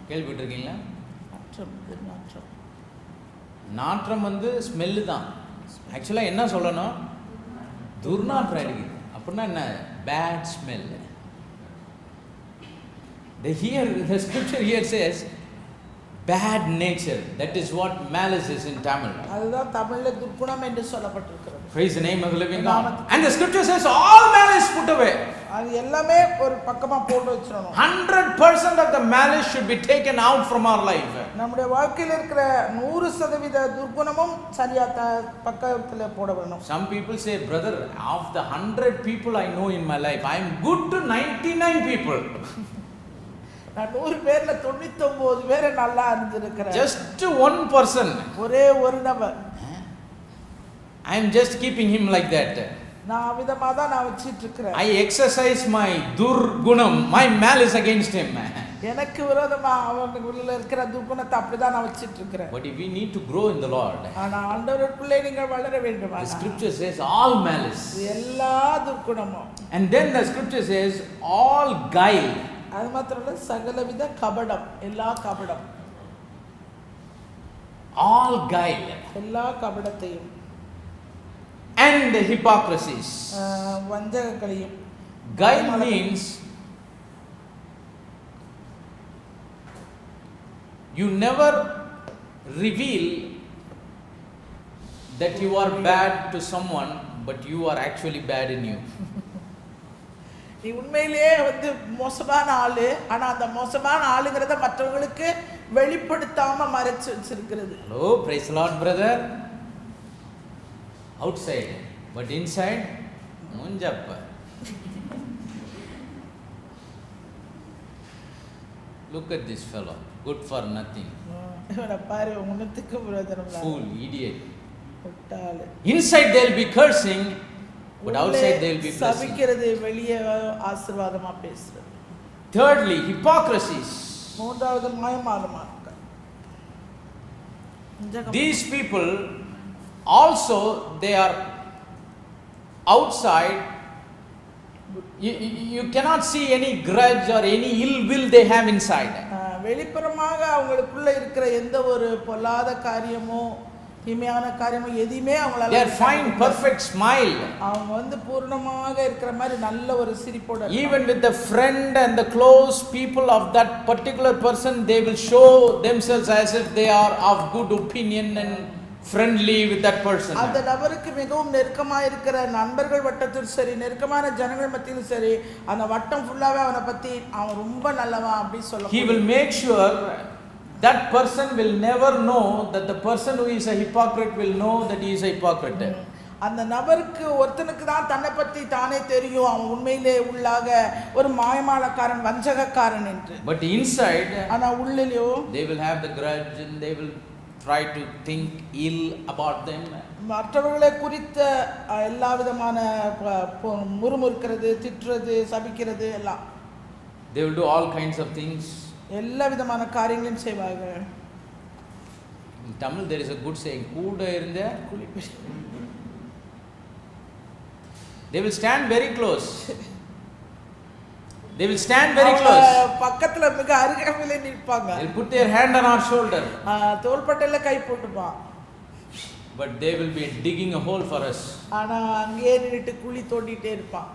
கேள்விப்பட்டிருக்கீங்களா? நாற்றம் வந்து ஸ்மெல்லு தான். ஆக்சுவலாக என்ன சொல்லணும், துர்நாற்றம் அடிக்குது அப்படின்னா என்ன, bad smell. The scripture here says bad nature. That is what malice is in Tamil. அதுதான் தமிழ்ல துர்க்குணம் என்று சொல்லப்பட்டிருக்கிறது. Praise the name of the living God. And the scripture says all malice put away. அது எல்லாமே ஒரு பக்கமா போட்டு வச்சிரணும். 100% of the malice should be taken out from our life. நம்முடைய வாழ்க்கையில் இருக்கிற 100% துர்க்குணமும் சரியா பக்கத்துல போட வேணும். Some people say, brother, of the 100 people I know in my life, I am good to 99 people. நான் 100 பேர்ல 99 பேரை நல்லா இருந்திருக்கிறேன். Just one person. ஒரே ஒரு நபர். I am just keeping him like that. நான் விதமா தான் நான் வச்சிட்டு இருக்கேன். I exercise my durgunam, my malice against him. எனக்கு விரோதமா அவனுக்குள்ள இருக்கிற துர்க்குணத்தை அப்படிதான் நான் வச்சிட்டு இருக்கேன். But if we need to grow in the Lord, ஆனா ஆண்டவருக்குள்ளே நீங்க வளர வேண்டும். the scripture says all malice. எல்லா துர்க்குணமும். And then the scripture says all guile. அது மாத்திரமல்ல சகலவித கபடம், எல்லா கபடம். All guile. எல்லா கபடத்தையும். And hypocrisies. வஞ்சகங்களையும். Guile means you never reveal that you are bad to someone, but you are actually bad in you. நீ உண்மையிலேயே வந்து மோசமான ஆளு, ஆனா அந்த மோசமான ஆளுங்கிறத மற்றவங்களுக்கு வெளிப்படுத்தாம மறைச்சு வச்சிருக்கிறது. Hello, praise the Lord, brother. Outside, but inside, munjappa. Look at this fellow, good for nothing. இவனை பாரு, உனத்துக்கு பிரயோஜனம் இல்ல. Fool, idiot. முட்டாளு. Inside they'll be cursing, but outside they'll be blessing. சபிக்கிறது, வெளியே ஆசீர்வாதமா பேசுறது. Thirdly, hypocrisies. மூன்றாவது மாயமாலமா. These people also, they are outside. You cannot see any grudge or any ill will they have inside. வெளிப்புறமாக அவங்களுக்குள்ள இருக்கிற எந்த ஒரு பொல்லாத காரியமோ தீமையான காரியமோ எதுமே அவங்களால, they are fine, perfect smile. அவங்க வந்து பூர்ணமாக இருக்கிற மாதிரி நல்ல ஒரு சிரிப்போட. Even with the friend and the close people of that particular person, they will show themselves as if they are of good opinion and friendly with that person. அந்த நபருக்கு மிகவும் நெருக்கமாக இருக்கிற நண்பர்கள் வட்டத்தில் சரி, நெருக்கமான ஜனங்கள் மத்தியிலும் சரி, அந்த வட்டம் ஃபுல்லாவே அவனை பத்தி அவன் ரொம்ப நல்லவன் அப்படி சொல்ல. He will make sure that person will never know that the person who is a hypocrite will know that he is a hypocrite. அந்த நபருக்கு ஒருத்தனுக்கு தான் தன்னை பத்தி தானே தெரியும், அவன் உண்மையிலே உள்ளாக ஒரு மாயமாலக்காரன், வஞ்சகக்காரன் என்று. But inside, ஆனா உள்ளேயோ they will have the grudge and they will try to think ill about them. மற்றவர்களை குறித்த எல்லா விதமான முறுமுறுக்கிறது, திட்டுறது, சபிக்கிறது எல்லாம். They will do all kinds of things. எல்லா விதமான காரியங்களையும் செய்வாங்க. In Tamil there is a good saying, கூட இருந்த குளிப்பி. They will stand very close. They will stand very close. பக்கத்துல மிக அருகிலே நிற்பாங்க. They'll put their hand on our shoulder. தோள்பட்டையில guy போட்டுப்பான். But they will be digging a hole for us. ஆனா அங்கேயே நின்னுட்டு குழி தோண்டிட்டே இருப்பான்.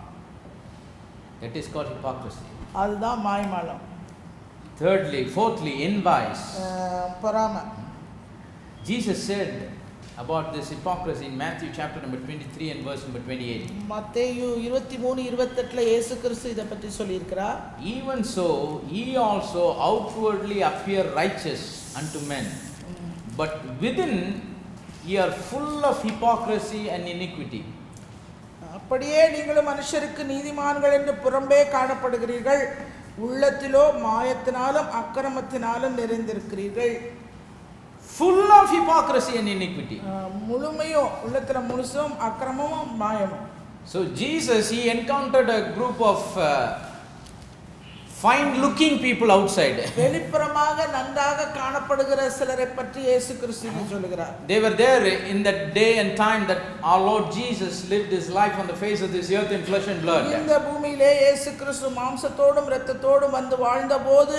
That is called hypocrisy. அதுதான் மாயமாலம். Thirdly, fourthly, envies. பொறாமை. Jesus said about this hypocrisy in Matthew chapter number 23 and verse number 28. மத்தேயு 23:28ல இயேசு கிறிஸ்து இத பத்தி சொல்லி இருக்கிறார். Even so, ye also outwardly appear righteous unto men, but within ye are full of hypocrisy and iniquity. அப்படியே நீங்களும் மனுஷருக்கு நீதிமான்கள் என்று புறம்பே காணப்படுகிறீர்கள், உள்ளத்திலோ மாயத்தினாலும் அக்கிரமத்தினாலும் நிறைந்திருக்கிறீர்கள். Full of hypocrisy and iniquity. முழுமையும் உள்ளத்துல முழுசும் அக்கிரமமும் மாயமும். So Jesus, he encountered a group of fine looking people outside. வெளிப்புறமாக நன்றாக காணப்படுகிற சிலரை பற்றி இயேசு கிறிஸ்து சொல்லுகிறார். They were there in that day and time that our Lord Jesus lived his life on the face of this earth in flesh and blood. இந்த பூமியிலே இயேசு கிறிஸ்து மாம்சத்தோடும் இரத்தத்தோடும் வந்து வாழ்ந்தபோது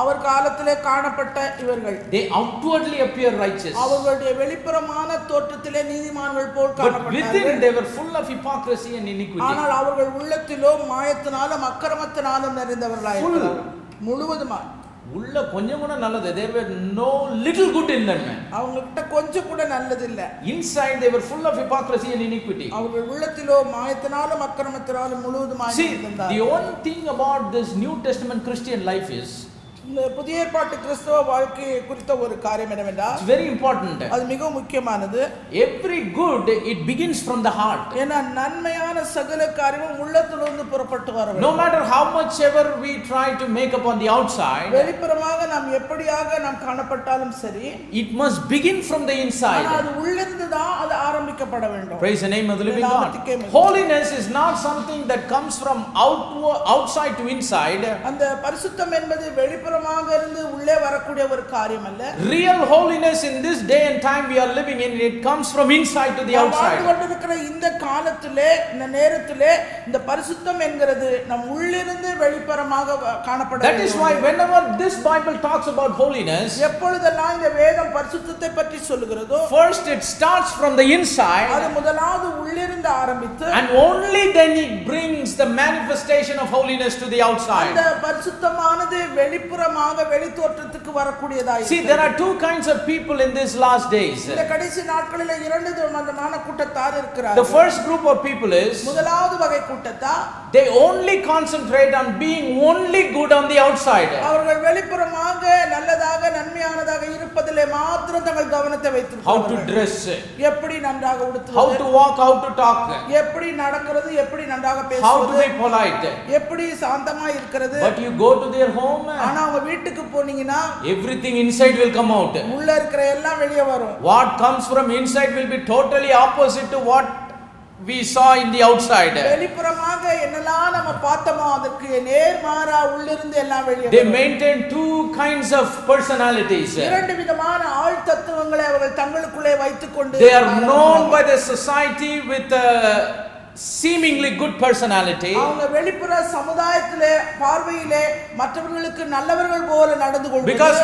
அவர் காலத்திலே காணப்பட்ட இவர்கள் they outwardly appear righteous, அவர்களுடைய வெளிப்புறமான தோற்றத்திலே நீதிமான்கள் போல் but காணப்பட்டார்கள். within they were full of hypocrisy and iniquity. ஆனால் அவர்கள் உள்ளத்திலோ மாயத்தினாலும் அக்கிரமத்தினாலும் நிறைந்தவர்களாய் இருந்தார்கள். முழுவதுமாய் உள்ள கொஞ்சம் கூட நல்லது, there were no little good in them. அவங்ககிட்ட கொஞ்சம் கூட நல்லது இல்ல. Inside they were full of hypocrisy and iniquity. அவர்கள் உள்ளத்திலோ மாயத்தினாலும் அக்கிரமத்தினாலும் முழுவதுமாய் இருந்தார்கள். The only thing about this New Testament Christian life is, இந்த புதிய ஏற்பாட்டு கிறிஸ்தவ வாழ்க்கை குறித்த ஒரு காரியம் என்னவென்றால், it's very important, அது மிகவும் முக்கியமானது. every good it begins from the heart. ஏன்னா நன்மையான சகல காரியமும் உள்ளத்திலிருந்து புறப்பட்டு வர வேண்டும். No matter how much ever we try to make up on the outside, வெளிப்புறமாக நாம் எப்படியாக நாம் காணப்பட்டாலும் சரி, it must begin from the inside. அது உள்ளிருந்து தான் அது ஆரம்பிக்கப்பட வேண்டும். Praise the name of the living God. Holiness is not something that comes from outside to inside. அந்த பரிசுத்தம் என்பது வெளிப்புறமாக இருந்து உள்ளே வரக்கூடிய ஒரு காரியம் அல்ல. Real holiness in this day and time we are living in, it comes from inside to the outside. வாழ்ந்துகிற இந்த காலத்திலே இந்த நேரத்திலே இந்த பரிசுத்தம் என்கிறது நம் உள்ளிருந்து வெளிப்புறமாக காணப்பட வேண்டும். That is why whenever this Bible talks about holiness, எப்பொழுதெல்லாம் இந்த வேதம் பரிசுத்தத்தை பற்றி சொல்லுகிறதோ, first it starts from the inside, அது முதலாவது உள்ளிருந்து ஆரம்பித்து, and only then it brings the manifestation of holiness to the outside. அந்த பரிசுத்தமானது வெளிப்புறமாக வெளித்தோற்றத்துக்கு வரக்கூடியதாய். See, there are two kinds of people in these last days. இந்த கடைசி நாட்களிலே இரண்டு விதமான கூட்டத்தார் இருக்கிறார்கள். The first group of people is, முதலாவது வகை கூட்டத்தார், they only concentrate on being only good on the outside. அவர்கள் வெளிப்புறமாக நல்லதாக நன்மையானதாக இருப்பதிலே மாத்திரம் தங்கள் கவனத்தை வைத்திருக்கிறார்கள். How to dress, எப்படி நன்றாக உடுத்துவது, how to walk, how to talk, எப்படி நடக்கிறது, எப்படி நன்றாக how to பேசுவது, be polite. எப்படி சாந்தமா இருக்கிறது. But you go to their home, ஆனா அவங்க வீட்டுக்கு போனீங்கன்னா everything inside will come out. உள்ள இருக்கிற எல்லாம் வெளியே வரும். What comes from inside will be totally opposite to what we saw in the outside. வெளிப்புறமாக என்னெல்லாம் நம்ம பார்த்தோமோ அதுக்கு நேர்மாறா உள்ளிருந்து எல்லாம் வெளியே They வரும். maintain two kinds of personalities. இரண்டு விதமான ஆள் தத்துவங்களை அவர்கள் தங்களுக்குள்ளே வைத்துக்கொண்டு They are known by the society with a seemingly good personality, அவங்க வெளிப்புற சமுதாயத்திலே பார்வையிலே மற்றவர்களுக்கு நல்லவர்கள் போல நடந்து கொள்வது. because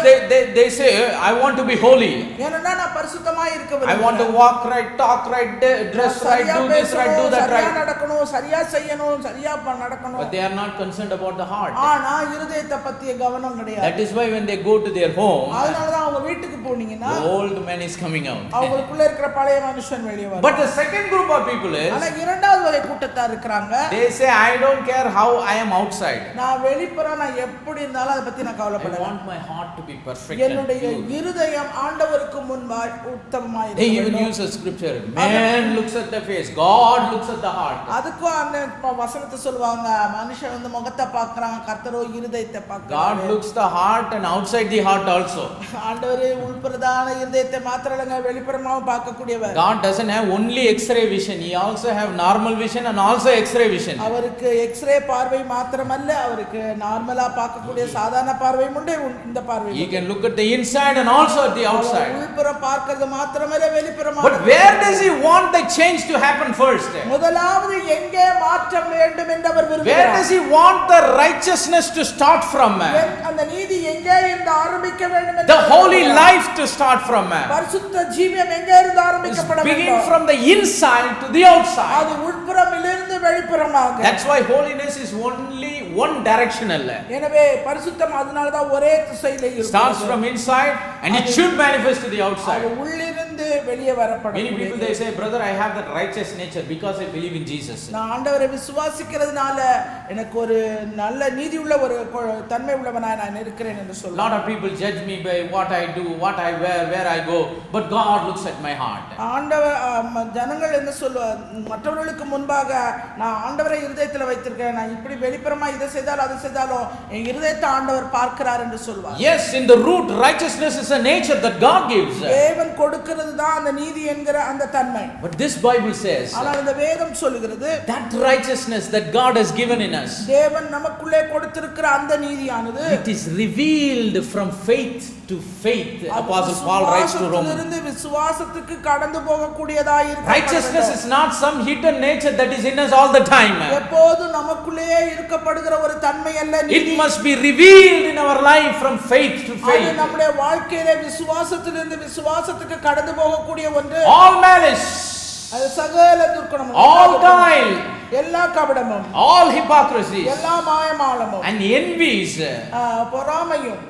they say, I want to be holy, ஏன்னா நான் பரிசுத்தமாய் இருக்க I விரும்புகிறேன், want to walk right, talk right, dress right, do this right, do that சரியா right. நடக்கணும், சரியா செய்யணும், சரியா நடக்கணும். But they are not concerned about the heart. ஆனா இருதயத்தை பத்திய கவனம் கிடையாது. That is why when they go to their home, அதனால தான் அவங்க வீட்டுக்கு போனீங்கன்னா the old man is coming out. அவங்களுக்குள்ள இருக்கிற பழைய மனுஷன் வெளியே வரும். But the second group of people is, ஆனா இரண்டாவது வகை கூட்டத்தார் இருக்காங்க. they say, I don't care how I am outside, நான் வெளிப்புறம் நான் எப்படி இருந்தாலும் அதை பத்தி நான் I கவலைப்படல. want my heart to be perfect and என்னுடைய pure. இருதயம் ஆண்டவருக்கு முன்பாய் உத்தமமாய் They இருக்க even வேண்டும். use a scripture, man looks at the face, God looks at the heart. அதுக்கும் அந்த வசனத்தை சொல்லுவாங்க, மனுஷன் வந்து முகத்தை பார்க்கறாங்க, கர்த்தரோ இருதயத்தை God பார்க்கறாங்க. looks the heart and outside the heart also. ஆண்டவர் உள்புறதான இருதயத்தை மாத்திரமல்ல வெளிப்புறமாவும் பார்க்கக்கூடியவர். God doesn't have only X-ray vision, He also have normal vision and also X-ray vision. அவருக்கு எக்ஸ்ரே பார்வை மாத்திரமல்ல, அவருக்கு நார்மலா பார்க்கக்கூடிய சாதாரண பார்வையும் உண்டு, இந்த பார்வை. He can look at the inside and also at the outside. உள்புறம் பார்க்கிறது மாத்திரமல்ல வெளிப்புறமாக. But where does He want the change to happen first? முதலாவது எங்கே மாற்றம் வேண்டும் என்று அவர் Where விரும்புகிறார். does He want the righteousness to start from? அந்த நீதி எங்கே இருந்து ஆரம்பிக்க வேண்டும் என்று The holy life to start from. பரிசுத்த ஜீவியம் எங்கே இருந்து ஆரம்பிக்கப்பட Begin வேண்டும். from the inside to the outside. அது உட்புறமிலிருந்து வெளிப்புறமாக. That's why holiness is only one directional. எனவே பரிசுத்தம் அதனால தான் ஒரே திசையிலே இருக்கும். Starts from inside and it should manifest to the அது outside. உள்ளிருந்து வெளியே வரப்படும். Many people they say, brother, I have that righteous nature because I believe in Jesus. நான் ஆண்டவரை விசுவாசிக்கிறதுனால எனக்கு ஒரு நல்ல நீதி உள்ள ஒரு தன்மை உள்ளவனாய் நான் இருக்கிறேன் என்று சொல்றாங்க. Lot of people judge me by what I do, what I wear, where I go, but God looks at my heart. ஆண்டவர் ஜனங்கள் என்ன சொல்வார், மற்றவர்களுக்கு முன்பாக நான் ஆண்டவரை இருதயத்தில் வைத்திருக்கிறேன், நான் இப்படி வெளிப்புறமா இதை செய்தாலும் அதை செய்தாலும் என் இருதயத்தை ஆண்டவர் பார்க்கிறார் என்று சொல்வார். Yes, in the root righteousness is a nature that God gives. தேவன் கொடுக்கிறது தான் அந்த நீதி என்கிற அந்த தன்மை. But this Bible says ஆனால் இந்த வேதம் சொல்லுகிறது that righteousness that God has given in us, தேவன் நமக்குள்ளே கொடுத்திருக்கிற அந்த நீதியானது it is revealed from faith to faith. Apostle Paul writes to Romans. விசுவாசத்திலிருந்து விசுவாசத்துக்கு கடந்து போகக்கூடியதாய் இருக்கிறது. Righteousness is not some hidden nature that is in us all the time. எப்போதும் நமக்குள்ளே இருக்கப்படுகிற ஒரு தன்மை அல்ல நீதி. It must be revealed in our life from faith to faith. அது நம்முடைய வாழ்க்கையிலே விசுவாசத்திலிருந்து விசுவாசத்துக்கு கடந்து போகக்கூடிய ஒன்று. All malice, அது சகல துர்க்குணமும், all guile, எல்லா கபடமும், all hypocrisy, எல்லா மாயமாலமும், and envies. பொறாமையும்.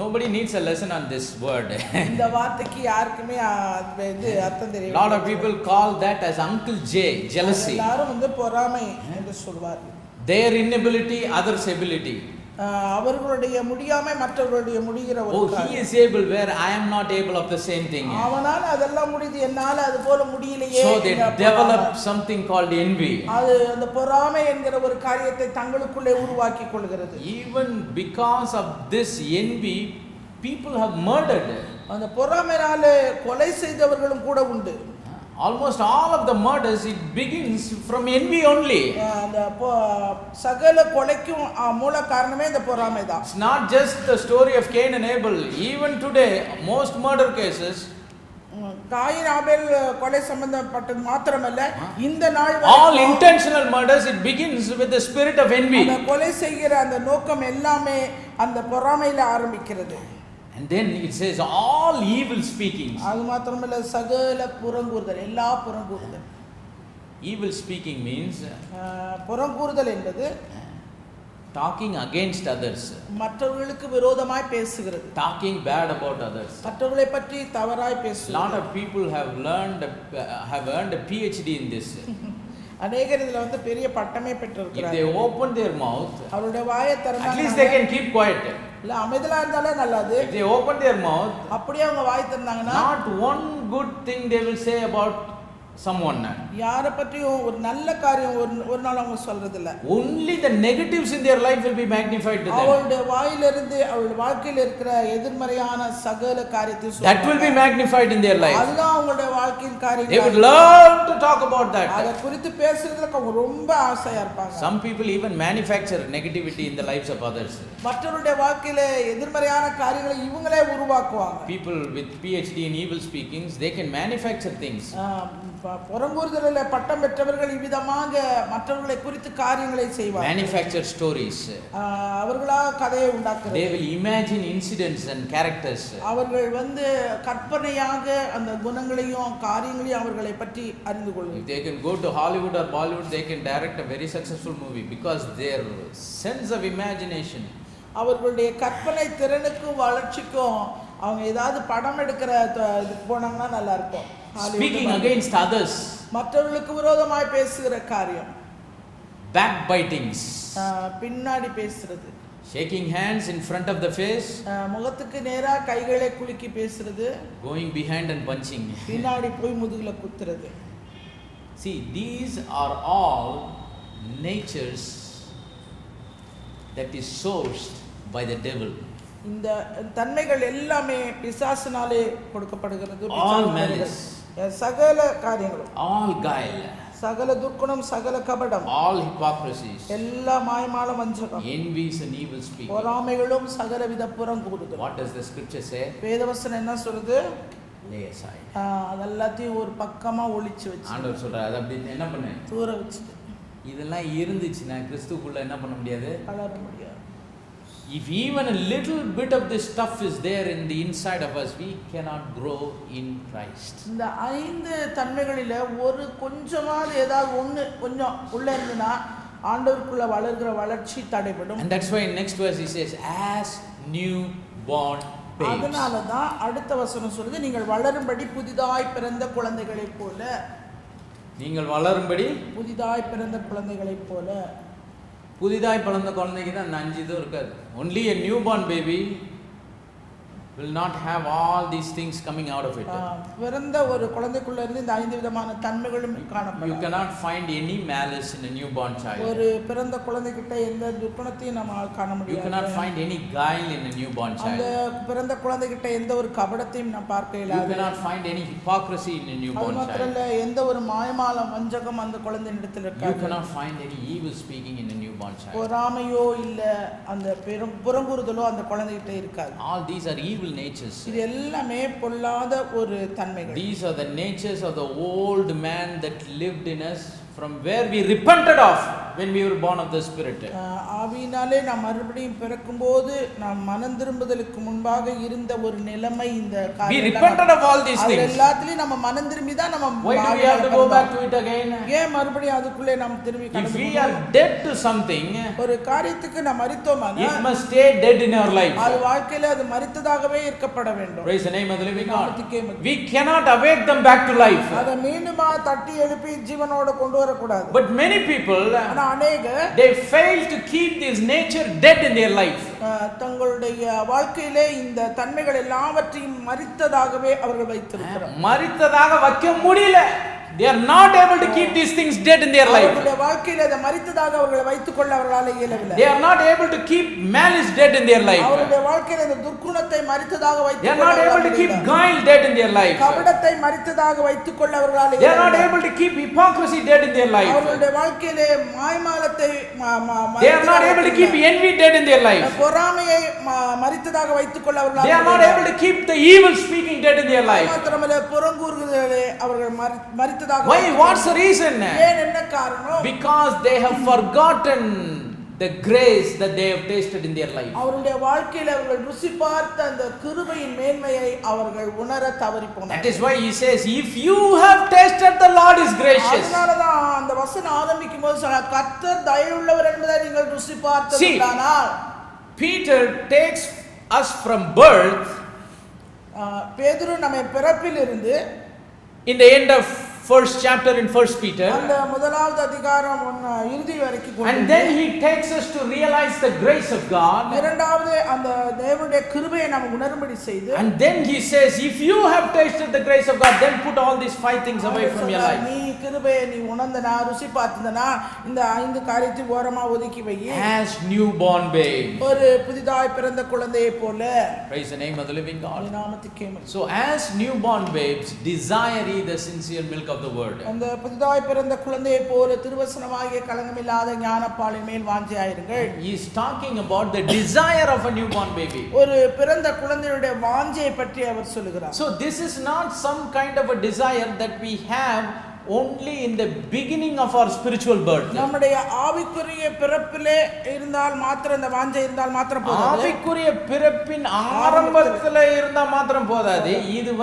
Nobody needs a lesson on this word. இந்த வார்த்தைக்கு யாருக்குமே இது அர்த்தம் தெரியல. Lot of people call that as Uncle J, jealousy. எல்லாரும் வந்து பொறாமை என்று சொல்வார்கள். Their inability, others' ability. அவர்களுடைய முடியாமை மற்றவர்களுடைய முடிகிற ஒரு Oh, he is able where I am not able of the same thing. அவனால அதெல்லாம் முடியுது, என்னால அது போல முடியலையே. So they develop something called envy. அது அந்த பொறாமை என்கிற ஒரு காரியத்தை தங்களுக்குள்ளே உருவாக்கி கொள்கிறது. Even because of this envy, people have murdered. அந்த பொறாமையால கொலை செய்தவர்களும் கூட உண்டு. Almost all of the murders, it begins from envy only. அந்த சகல கொலைக்கும் மூல காரணமே இந்த பொறாமை தான். It's not just the story of Cain and Abel. Even today, most murder cases, Cain Abel கொலை சம்பந்தப்பட்டது மாத்திரமல்ல, இந்த நாள் all intentional murders, it begins with the spirit of envy. அந்த கொலை செய்கிற அந்த நோக்கம் எல்லாமே அந்த பொறாமையில ஆரம்பிக்கிறது. And then it says all evil speakings. அது மாத்திரமல்ல, சகல புறங்கூறுதல், எல்லா புறங்கூறுதல். Evil speaking means புறங்கூறுதல் என்பது talking against others, மற்றவர்களுக்கு விரோதமாய் பேசுகிறது, talking bad about others. மற்றவர்களை பற்றி தவறாய் பேசுகிறது. Lot of people have earned a PhD in this. அநேகர் இதுல வந்து பெரிய பட்டமே If பெற்றிருக்கிறார்கள். they open their mouth, அவருடைய வாயை திறந்தாங்க, at least they can keep quiet. இல்ல அமைதலா இருந்தாலே நல்லது. If they open their mouth, அப்படியே அவங்க வாய் திறந்தாங்கன்னா not one good thing they will say about someone. யாரை பற்றியும் ஒரு நல்ல காரியம் ஒரு நாள் அவங்க சொல்றது இல்ல. Only the negatives in their life will be magnified to them. அவளுடைய வாயிலிருந்து அவளுடைய வாழ்க்கையில் இருக்கிற எதிர்மறையான சகல காரியத்தை சொல்றாங்க. That will be magnified in their life. அதுதான் அவங்களுடைய வாழ்க்கையின் காரியம். They would love to talk about that. அத குறித்து பேசுறதுக்கு அவங்க ரொம்ப ஆசையா இருப்பாங்க. Some people even manufacture negativity in the lives of others. மற்றவருடைய வாழ்க்கையில எதிர்மறையான காரியங்களை இவங்களே உருவாக்குவாங்க. People with PhD in evil speakings, they can manufacture things. புறங்கூறுதலில் பட்டம் பெற்றவர்கள் இவ்விதமாக மற்றவர்களை குறித்து காரியங்களை செய்வார்கள். Manufacture stories. அவர்களாக கதையை உண்டாக்குறாங்க. They will imagine incidents and characters. அவர்கள் வந்து கற்பனையாக அந்த குணங்களையும் காரியங்களையும் அவர்களை பற்றி அறிந்து கொள்வார்கள். If they can go to Hollywood or Bollywood, they can direct a very successful movie because their sense of imagination. அவர்களுடைய கற்பனை திறனுக்கும் வளர்ச்சிக்கும் அவங்க ஏதாவது படம் எடுக்கிற இதுக்கு போனாங்கன்னா நல்லா இருக்கும். Speaking against others, மற்றவர்களுக்கு விரோதமாய் பேசுகிற காரியம், backbitings, பின்னாடி பேசுறது, shaking hands in front of the face, முகத்துக்கு நேரா கைகளை குலுக்கி பேசுறது, going behind and punching, பின்னாடி போய் முதுகுல குத்துறது. See, these are all natures that is sourced by the devil. இந்த தன்மைகள் எல்லாமே பிசாசினாலே கொடுக்கப்படுகிறது. All malice, சகல காரியங்களும், all guile, சகல துர்க்குணம், சகல கபடம், all hypocrisies, எல்லா மாயமால வஞ்சகம், envies and evil speaking. பொறாமைகளும் சகலவித புறங்கூறுதல். What does the scripture say? வேதவசனம் என்ன சொல்லுது? Lay aside. அதெல்லாத்தையும் ஒரு பக்கமா ஒளிச்சு வச்சு, ஆண்டவர் சொல்றாரு, அது அப்படி என்ன பண்ணு, தூர வச்சுட்டு, இதெல்லாம் இருந்துச்சுன்னா கிறிஸ்துவுக்குள்ள என்ன பண்ண முடியாது, வளர முடியாது. If even a little bit of this stuff is there in the inside of us, we cannot grow in Christ. இந்த 5 தன்மைகளில ஒரு கொஞ்சமாவது ஏதாவது ஒண்ணு கொஞ்சம் உள்ள இருந்துனா ஆண்டவருக்குள்ள வளர்கிற வளர்ச்சி தடைபடும். And that's why in next verse he says, as new born babes. அதனால தான் அடுத்த வசனம் சொல்லுது, நீங்கள் வளரும்படி புதிதாய் பிறந்த குழந்தைகளைப் போல. நீங்கள் வளரும்படி புதிதாய் பிறந்த குழந்தைகளைப் போல. புதிதாய் பிறந்த குழந்தைக்கு தான் 5 இதுவும் இருக்காது. Only a newborn baby will not have all these things coming out of it. பிறந்த ஒரு குழந்தைக்குள்ள இருந்து இந்த 5 விதமான தன்மைகளும் காணப்படும். You cannot find any malice in a newborn child. ஒரு பிறந்த குழந்தைகிட்ட எந்த துர்க்குணத்தையும் நம்ம காண முடியாது. You cannot find any guile in a newborn child. அந்த பிறந்த குழந்தைகிட்ட எந்த ஒரு கபடத்தையும் நாம் பார்க்க இயலாது. You cannot find any hypocrisy in a newborn child. அதுமாத்திரல்ல எந்த ஒரு மாயமாலம் வஞ்சகம் அந்த குழந்தையிடத்தில் இருக்காது. You cannot find any evil speaking in a newborn child. பொறாமையோ இல்ல அந்த புறங்குறுதலோ அந்த குழந்தைகிட்ட இருக்காது. All these are evil natures. இது எல்லாமே பொல்லாத ஒரு தன்மைகள். These are the natures of the old man that lived in us, from where we repented of when we were born of the Spirit. ஆவியினாலே நாம் மறுபடியும் பிறக்கும்போது நாம் மனம் திரும்புதலுக்கு முன்பாக இருந்த ஒரு நிலைமை இந்த we repented of all these things. எல்லாத்துலயும் நம்ம மனம் திரும்பி தான் நம்ம why do we have to go back to it again? ஏன் மறுபடியும் அதுக்குள்ளே நாம் திரும்பி if we are dead to something, ஒரு காரியத்துக்கு நாம் மரித்தோமானா it must stay dead in our life. அது வாழ்க்கையில அது மரித்ததாகவே இருக்கப்பட வேண்டும். Praise the name of the living God. we cannot awake them back to life. அத மீண்டும் தட்டி எழுப்பி ஜீவனோட கொண்டு வர கூடாது. but many people, ஆனா அநேகர் they fail to keep this nature dead in their life. தங்களுடைய வாழ்க்கையிலே இந்த தன்மைகள் எல்லாவற்றையும் மரித்ததாகவே அவர்கள் வைத்திருக்கிறார். மரித்ததாக வைக்க முடியல. they are not able to keep these things dead in their life. அவர்களுடைய வாழ்க்கையிலே அதை மரித்ததாக அவர்களை வைத்துக் கொள்ள அவர்களால் இயலவில்லை. they are not able to keep malice dead in their life. அவர்களுடைய வாழ்க்கையிலே அந்த துர்க்குணத்தை மரித்ததாக வைத்துக் they are not able to keep guile dead in their life. கபடத்தை மரித்ததாக வைத்துக் கொள்ள அவர்களால் they are not able to keep hypocrisy dead in their life. அவர்களுடைய வாழ்க்கையிலே மாய்மாலத்தை they are not able to keep envy dead in their life. பொறாமையை மரித்ததாக வைத்துக் கொள்ள அவர்களால் they are not able to keep the evil speaking dead in their life. மாத்திரமல்ல புறங்கூறுதலை அவர்கள் மரித்ததாக why? what's the reason? ஏன் என்ன காரணம்? because they have forgotten the grace that they have tasted in their life. அவருடைய வாழ்க்கையில் அவர்கள் ருசி பார்த்த அந்த கிருபையின் மேன்மையை அவர்கள் உணர தவறி போனார்கள். that is why he says, if you have tasted the Lord is gracious. அதனாலதான் அந்த வசனம் ஆரம்பிக்கும்போது சொல்றார், கர்த்தர் தயவுள்ளவர் என்பதை நீங்கள் ருசி பார்த்தீர்களானால். Peter takes us from birth, பேதுரு நம்மை பிறப்பிலிருந்து, in the end of first chapter in first Peter, அந்த முதலாவது அதிகாரம் இறுதி வரைக்கும் கொண்டு, and then he takes us to realize the grace of God, இரண்டாவது அந்த தேவனுடைய கிருபையை நாம் உணரும்படி செய்து, and then he says, if you have tasted the grace of God, then put all these 5 things away from your life. நீ கிருபையை நீ உணர்ந்தனா ருசி பார்த்தனா இந்த 5 காரியத்தை ஓரமா ஒதுக்கி வை. as newborn babe, ஒரு புதிதாய் பிறந்த குழந்தையை போல. praise the name of the living God. நாமத்துக்கே மகிமை. so as newborn babes desire ye the sincere milk of the word. அந்த புதிதாய் பிறந்த குழந்தையை போல திருவசனமாகிய கலங்கமில்லாத ஞானப்பாலின் மேல் வாஞ்சையாயிருங்கள். he is talking about the desire of a newborn baby. ஒரு பிறந்த குழந்தையுடைய வாஞ்சையை பற்றி அவர் சொல்கிறார். so this is not some kind of a desire that we have only in the beginning of our spiritual birth. நம்முடைய ஆவிக்குரிய பிறப்பிலே இருந்தால் மாத்திரம் இந்த வாஞ்சை இருந்தால் மாத்திரம் போதாது. ஆவிக்குரிய பிறப்பின் ஆரம்பத்துல இருந்தா மாத்திரம் போதாது. இது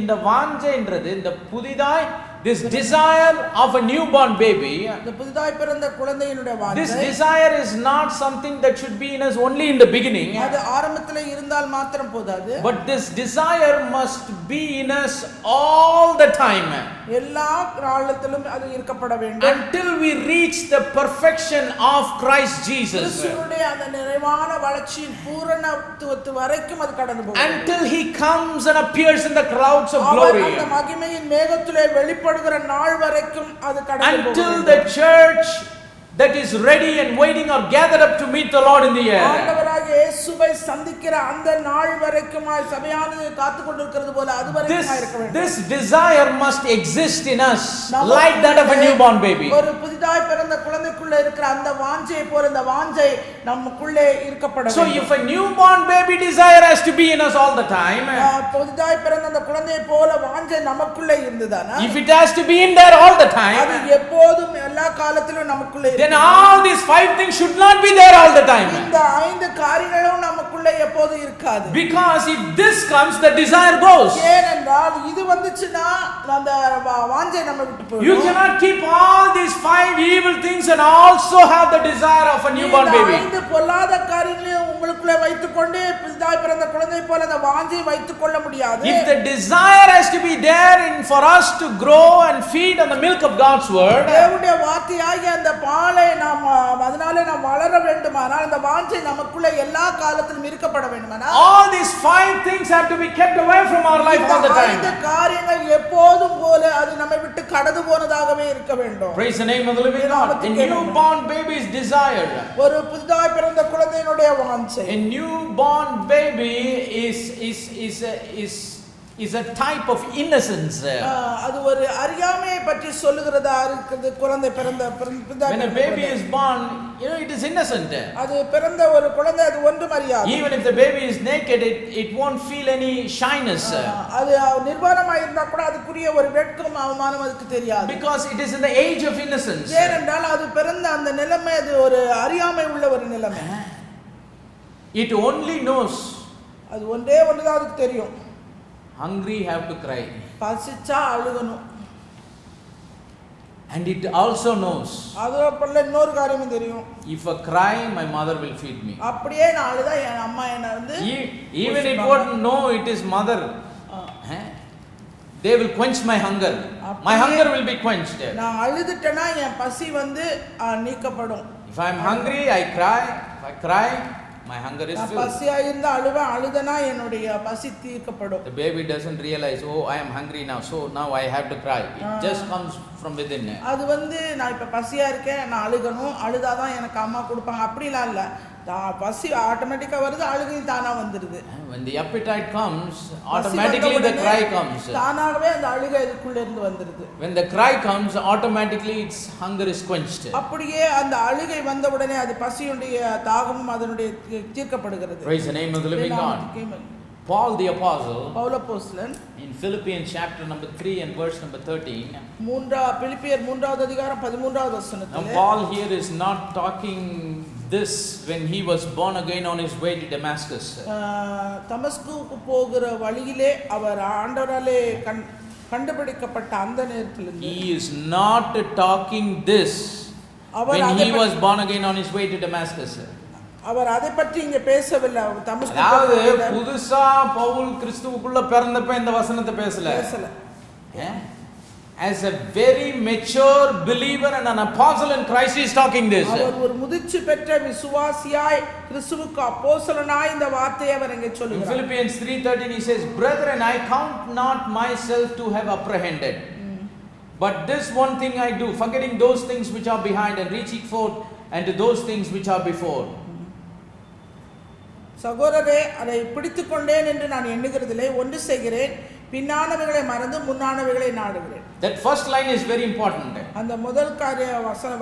இந்த வாஞ்சைன்றது இந்த புதிதாய் this desire of a newborn baby, இந்த புதிதாய் பிறந்த குழந்தையினுடைய வாஞ்சை, this desire is not something that should be in us only in the beginning. அது ஆரம்பத்திலே இருந்தால் மாத்திரம் போதாது. but this desire must be in us all the time, எல்லா காலத்திலும் அது இருக்கப்பட வேண்டும், until we reach the perfection of Christ Jesus, கிறிஸ்துவினுடைய அந்த நிறைவான வளர்ச்சியின் பூரணத்துவத்து வரைக்கும் அது கடந்து போகும், until he comes and appears in the clouds of glory, அந்த மகிமையின் மேகத்திலே வெளிப்படுகிற நாள் வரைக்கும் அது கடந்து போகும், until the church that is ready and waiting are gathered up to meet the Lord in the air. ஆண்டவராகிய இயேசுவை சந்திக்கிற அந்த நாள் வரைக்குமாய் சபையானது காத்துக் கொண்டிருக்கிறது போல அது வரைக்கும் இருக்க வேண்டும். this desire must exist in us like that of a newborn baby. ஒரு புதிதாய் பிறந்த குழந்தைக்குள்ள இருக்கிற அந்த வாஞ்சையை போல இந்த வாஞ்சை நமக்குள்ளே இருக்கப்பட வேண்டும். so if a newborn baby desire has to be in us all the time, புதிதாய் பிறந்த அந்த குழந்தையை போல வாஞ்சை நமக்குள்ளே இருந்ததானா, if it has to be in there all the time, அது எப்போதும் எல்லா காலத்திலும் நமக்குள்ளே, then all these 5 things should not be there all the time. இந்த 5 காரியங்களும் நமக்குள்ளே எப்போதும் இருக்காது. because if this comes, the desire goes. ஏனென்றால் இது வந்துச்சுனா அந்த வாஞ்சை நம்ம விட்டு போயிடும். you cannot keep all these 5 5 evil things and also have the desire of a newborn baby. இந்த பொல்லாத காரியங்களையும் உங்களுக்குள்ளே வைத்துக்கொண்டு புதிதாய் பிறந்த குழந்தை போல அந்த வாஞ்சையை வைத்துக் கொள்ள முடியாது. If the desire has to be there in for us to grow and feed on the milk of God's word, தேவனுடைய வார்த்தையாகிய அந்த பாலை நாம் அதனாலே நாம் வளர வேண்டுமானால் அந்த வாஞ்சை நமக்குள்ளே எல்லா காலத்திலும் இருக்கப்பட வேண்டுமானால் all these 5 things have to be kept away from our life all the time. இந்த காரியங்கள் எப்போதும் போல அது நம்மை விட்டு கடந்து போனதாகவே இருக்க வேண்டும். Praise the name of the living God. A newborn baby is desired. ஒரு புதிதாய் பிறந்த குழந்தையினுடைய வாஞ்சை. A newborn baby is a type of innocence. அது ஒரு அறியாமையை பற்றி சொல்லுகிறதா இருக்குது. குழந்தை பிறந்த when a baby is born, it is innocent. அது பிறந்த ஒரு குழந்தை அது ஒன்றும் அறியாது. Even if the baby is naked, it won't feel any shyness. அது நிர்வாணமா இருந்தா கூட அதுக்குரிய ஒரு வெட்கம் அவமானம் அதுக்கு தெரியாது. Because it is in the age of innocence. ஏனென்றால் அது பிறந்த அந்த நிலைமை அது ஒரு அறியாமை உள்ள ஒரு நிலைமை. It only knows. அது ஒன்றே ஒன்றுதான் அதுக்கு தெரியும். Hungry have to cry. பசிச்சா அழுகணும். And it also knows. அதுல இன்னொரு காரியமும் தெரியும். If I cry, my mother will feed me. அப்படியே நான் அழுதா என் அம்மா என்ன வந்து even it won't know it is mother. They will quench my hunger. My hunger will be quenched. நான் அழுதுட்டேனா என் பசி வந்து நீக்கப்படும். If I am hungry, I cry. If I cry, my hunger is filled. பசியா இருந்தா அழுதனா என்னுடைய பசி தீர்க்கப்படும். The baby doesn't realize, oh, I am hungry now, so now I have to cry. It just comes from within. அது வந்து நான் இப்ப பசியா இருக்கேன், நான் அழுகணும், அழுதாதான் எனக்கு அம்மா கொடுப்பாங்க அப்படிலாம் இல்ல. பசி ஆட்டோமேட்டிக்கா வருது, அழுகை தானா வந்துருது. When the appetite comes, automatically the cry comes. தானாகவே அந்த அழுகை இதுக்குள்ள இருந்து வந்துருது. When the cry comes, automatically its hunger is quenched. அப்படியே அந்த அழுகை வந்த உடனே அது பசியுடைய தாகமும் அதனுடைய தீர்க்கப்படுகிறது. Praise the name of the living God. Paul the apostle, Pavul அப்போஸ்தலன், in Philippians chapter number 3 and verse number 13, பிலிப்பியர் 3வது அதிகாரம் 13வது வசனத்திலே, now Paul here is not talking this when he was born again on his way to Damascus. தமஸ்குவுக்கு போகிற வழியிலே அவர் ஆண்டவராலே கண்டுபிடிக்கப்பட்ட அந்த நேரத்தில் he is not talking this when he was born again on his way to Damascus. அவர் அதை பற்றி இங்க பேசவில்லை. அதாவது புதுசா பவுல் கிறிஸ்துவுக்குள்ள பிறந்தப்ப இந்த வசனத்தை பேசல. As a very mature believer and an apostle in Christ he is talking this. அவர் ஒரு முதிர்ச்சி பெற்ற விசுவாசியாய் கிறிஸ்துவுக்கு அப்போஸ்தலனாய் இந்த வார்த்தையை அவர் இங்கே சொல்லுகிறார். In Philippians 3:13 he says, "Brethren, I count not myself to have apprehended. But this one thing I do, forgetting those things which are behind and reaching forth and to those things which are before." சகோதரரே, அதை பிடித்துக் கொண்டேன் என்று நான் எண்ணுகிறதிலே ஒன்று செய்கிறேன், பின்னானவைகளை மறந்து முன்னானவைகளை நாடுகிறேன். That first line is very important. அந்த முதல்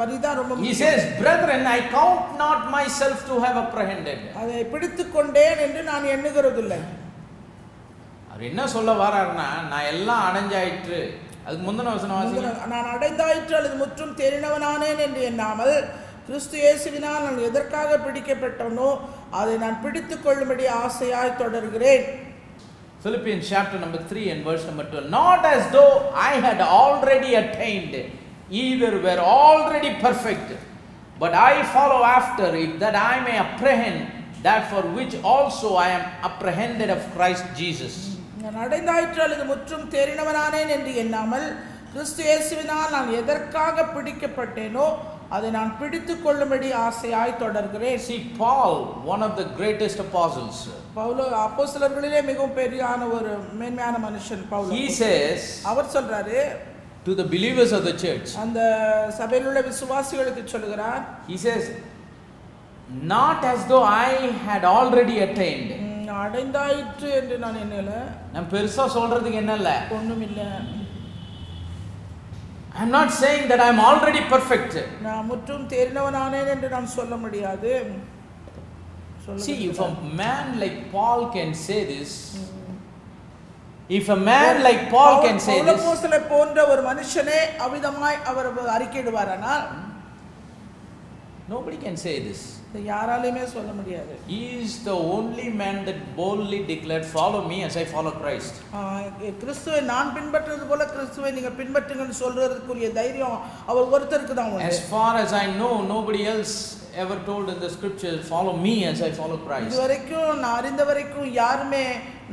வரிதான் ரொம்ப முக்கியம். He says, "Brethren, I count not myself to have apprehended." அதை பிடித்துக் கொண்டேன் என்று நான் எண்ணுகிறதில்லை. அவர் என்ன சொல்ல வராருன்னா, நான் எல்லாம் அடைஞ்சாயிற்று. அதுக்கு முந்தின வசனம் வாசிங்க. நான் அடைந்தாயிற்று அல்லது முற்றும் தேறினவனானேன் என்று எண்ணாமல் கிறிஸ்து இயேசுவினால் நான் எதற்காக பிடிக்கப்பட்டனோ அதை நான் பிடித்துக் கொள்ளும்படி ஆசையாய் தொடர்கிறேன். Philippians chapter number 3 and verse number 12. Not as though I had already attained, either were already perfect, but I follow after it, that I may apprehend that for which also I am apprehended of Christ Jesus. நான் அடைந்தாயிற்று அல்லது முற்றும் தேறினவனானேன் என்று எண்ணாமல் கிறிஸ்து இயேசுவினால் நான் எதற்காக பிடிக்கப்பட்டேனோ அதை நான் பிடித்துக் கொள்ளும்படி ஆசையாய் தொடர்கிறேன். See, Paul, one of the greatest apostles, Pavul அப்போஸ்தலர்களிலே மிகவும் பெரியான ஒரு மேன்மையான மனுஷன் பவுல். he says, அவர் சொல்றாரு to the believers of the church, அந்த சபையில் உள்ள விசுவாசிகளுக்கு சொல்கிறார், he says, not as though I had already attained. அடைந்தாயிற்று என்று நான் எண்ணல. நான் பெருசா சொல்றதுக்கு என்ன இல்ல, ஒண்ணும் இல்ல. I am not saying that I am already perfect. நான் முற்றும் தேறினவனானேன் என்று நான் சொல்ல முடியாது. See, if a man like Paul can say this, if a man like Paul can say this, அப்போஸ்தலர் போன்ற ஒரு மனுஷனே அவிதமாய் அவர் அறிக்கையிடுவாரானால் nobody can say this. இதை யாராலையுமே சொல்ல முடியாது. He is the only man that boldly declared, "Follow me as I follow Christ." கிறிஸ்துவை நான் பின்பற்றுவது போல கிறிஸ்துவை நீங்க பின்பற்றுங்கன்னு சொல்றதுக்குரிய தைரியம் அவர் ஒருத்தருக்கு தான் உண்டு. As far as I know, nobody else ever told in the scripture, "Follow me as I follow Christ." இதுவரைக்கும் நான் அறிந்த வரைக்கும் யாருமே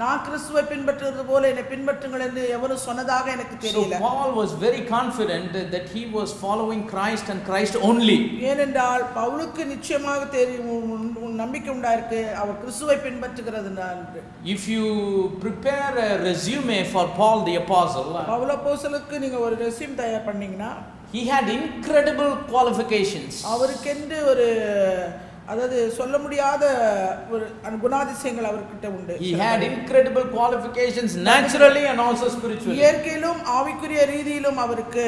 நான் கிறிஸ்துவை பின்பற்றுவது போல என்னை பின்பற்றுங்கள் என்று எவரும் சொன்னதாக எனக்கு தெரியல. So Paul was very confident that he was following Christ and Christ only. ஏனென்றால் பவுலுக்கு நிச்சயமாக நம்பிக்கை உண்டாயிருக்கு அவர் கிறிஸ்துவை பின்பற்றுகிறதுனால. If you prepare a resume for Paul the apostle, Pavul அப்போஸ்தலருக்கு நீங்க ஒரு ரெஸ்யூம் தயார் பண்ணீங்கன்னா, he had incredible qualifications. அவருக்கென்று ஒரு அதாவது சொல்ல முடியாத ஒரு குணாதிசயங்கள் அவர்கிட்ட உண்டு. He had incredible qualifications naturally and also spiritually. இயற்கையிலும் ஆவிக்குரிய ரீதியிலும் அவருக்கு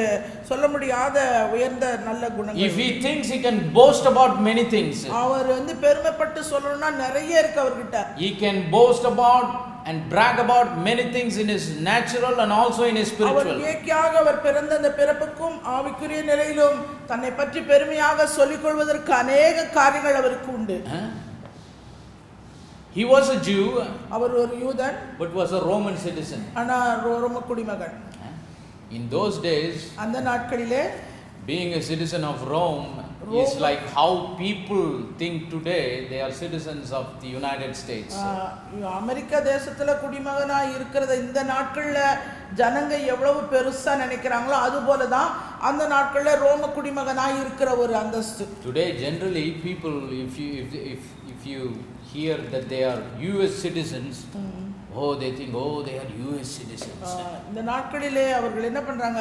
சொல்ல முடியாத உயர்ந்த நல்ல குணங்கள். If he thinks he can boast about many things, அவர் வந்து பெருமைப்பட்டு சொல்லணும்னா நிறைய இருக்கு அவர்கிட்ட. he can boast about and brag about many things in his natural and also in his spiritual. அவர் இயற்கையாக அவர் பிறந்த அந்த பிறப்புக்கும் ஆவிக்குரிய நிலையிலும் தன்னை பற்றி பெருமையாக சொல்லிக் கொள்வதற்கு அநேக காரியங்கள் அவருக்கு உண்டு. He was a Jew, அவர் ஒரு யூதன், but was a Roman citizen. ஆனா ரோம குடிமகன். In those days, அந்த நாட்களிலே being a citizen of Rome is like how people think today they are citizens of the United States. America தேசத்துல குடிமகனா இருக்கிறத இந்த நாட்கள்ல ஜனங்க எவ்வளவு பெருசா நினைக்கிறாங்களோ அது போல தான் அந்த நாட்கள்ல ரோம குடிமகனா இருக்கிற ஒரு அந்தஸ்து. Today generally people if you hear that they are US citizens, they think they are US citizens. இந்த நாட்களிலே அவர்கள் என்ன பண்றாங்க,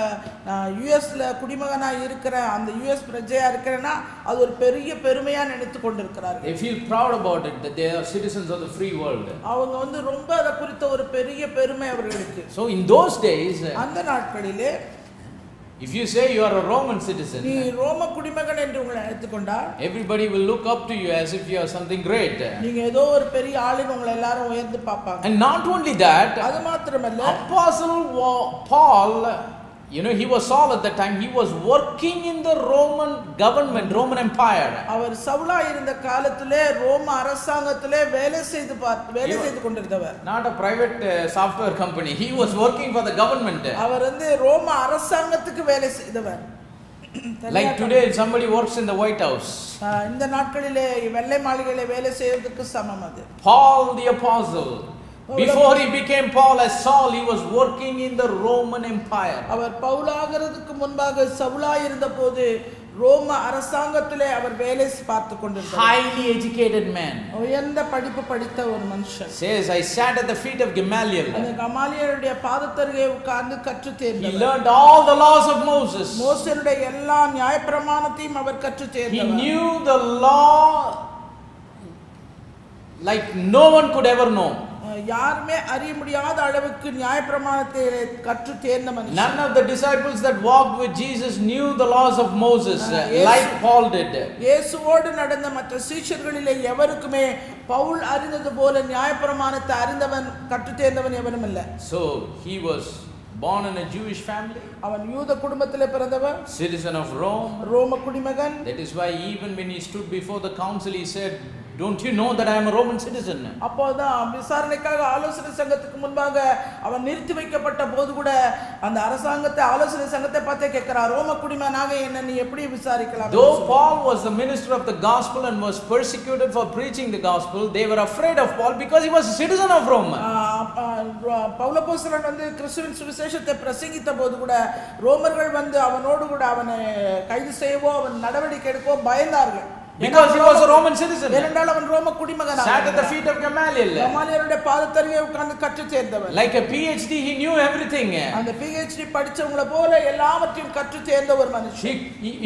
யுஎஸ்ல குடிமகனா இருக்கிற அந்த யுஎஸ் பிரஜையா இருக்கிறனா அது ஒரு பெரிய பெருமையா நினைத்து கொண்டிருக்கிறார்கள். They feel proud about it that they are citizens of the free world. அவங்க வந்து ரொம்ப அத குறித்த ஒரு பெரிய பெருமை அவர்களுக்கு. So in those days, அந்த நாட்களிலே if you say you are a Roman citizen, நீ ரோம குடிமகன் என்று உங்களை எடுத்துக்கொண்டால் everybody will look up to you as if you are something great. நீங்க ஏதோ ஒரு பெரிய ஆளுன்னு உங்களை எல்லாரும் உயர்ந்து பார்ப்பாங்க. And not only that, அது மாத்திரமல்ல, Apostle Paul, he was Saul at that time. He was working in the Roman government, Roman Empire. அவர் சவுலா இருந்த காலத்திலே ரோம அரசாங்கத்திலே வேலை செய்து கொண்டிருந்தவர். Not a private software company. He was working for the government. அவர் வந்து ரோம அரசாங்கத்துக்கு வேலை செய்தவர். Like today if somebody works in the White House. இந்த நாட்களிலே வெள்ளை மாளிகையிலே வேலை செய்வதற்கு சமம் அது. Paul the apostle, before he became Paul as Saul, he was working in the Roman Empire. அவர் பவுலாகிறதுக்கு முன்பாக சவுலா இருந்தபோது ரோம அரசாங்கத்திலே அவர் வேலை பார்த்து கொண்டிருந்தார். Highly educated man. உயர்ந்த படிப்பு படித்த ஒரு மனுஷன். Says, I sat at the feet of Gamaliel. அந்த கமாலியருடைய பாதத்தருகே உட்கார்ந்து கற்று தேர்ந்தவர். He learned all the laws of Moses. மோசேயுடைய எல்லா நியாயப்பிரமாணத்தையும் அவர் கற்று தேர்ந்தவர். He knew the law like no one could ever know. யாருமே அறிய முடியாத அளவுக்கு நியாயப்பிரமாணத்தை கற்று தேர்ந்த மனுஷன். None of the disciples that walked with Jesus knew the laws of Moses like Paul did. இயேசுவோடு நடந்த மற்ற சீஷர்களிலே எவருக்குமே பவுல் அறிந்தது போல நியாயப்பிரமாணத்தை அறிந்தவன் கற்று தேர்ந்தவன் எவனும் இல்லை. So he was born in a Jewish family. அவன் யூத குடும்பத்திலே பிறந்தவன். Citizen of Rome. ரோம குடிமகன். That is why even when he stood before the council he said, don't you know that I am a Roman citizen? அப்போதான் விசாரணைக்காக ஆலோசனை சங்கத்துக்கு முன்பாக அவன் நிறுத்தி வைக்கப்பட்ட போது கூட அந்த அரசாங்கத்தை ஆலோசனை சங்கத்தை பார்த்தே கேட்கிறார், ரோம குடிமகனாக என்ன நீ எப்படி விசாரிக்கலாம்? Though Paul was the minister of the gospel and was persecuted for preaching the gospel, they were afraid of Paul because he was a citizen of Rome. Pavul அப்போஸ்தலன் வந்து கிறிஸ்துவின் சுவிசேஷத்தை பிரசங்கித்த போது கூட ரோமர்கள் வந்து அவனோடு கூட அவனை கைது செய்யவோ அவன் நடவடிக்கை எடுக்கவோ பயந்தார்கள். Because he was a Roman citizen. ஏனென்றால் அவன் ரோம குடிமகனாக sat at the feet of Gamaliel. கமாலியருடைய பாதத்தருகே உட்கார்ந்து கற்று தேர்ந்தவர். Like a PhD, he knew everything. அந்த PhD படிச்சவங்கள போல எல்லாவற்றையும் கற்று தேர்ந்த ஒரு மனுஷன்.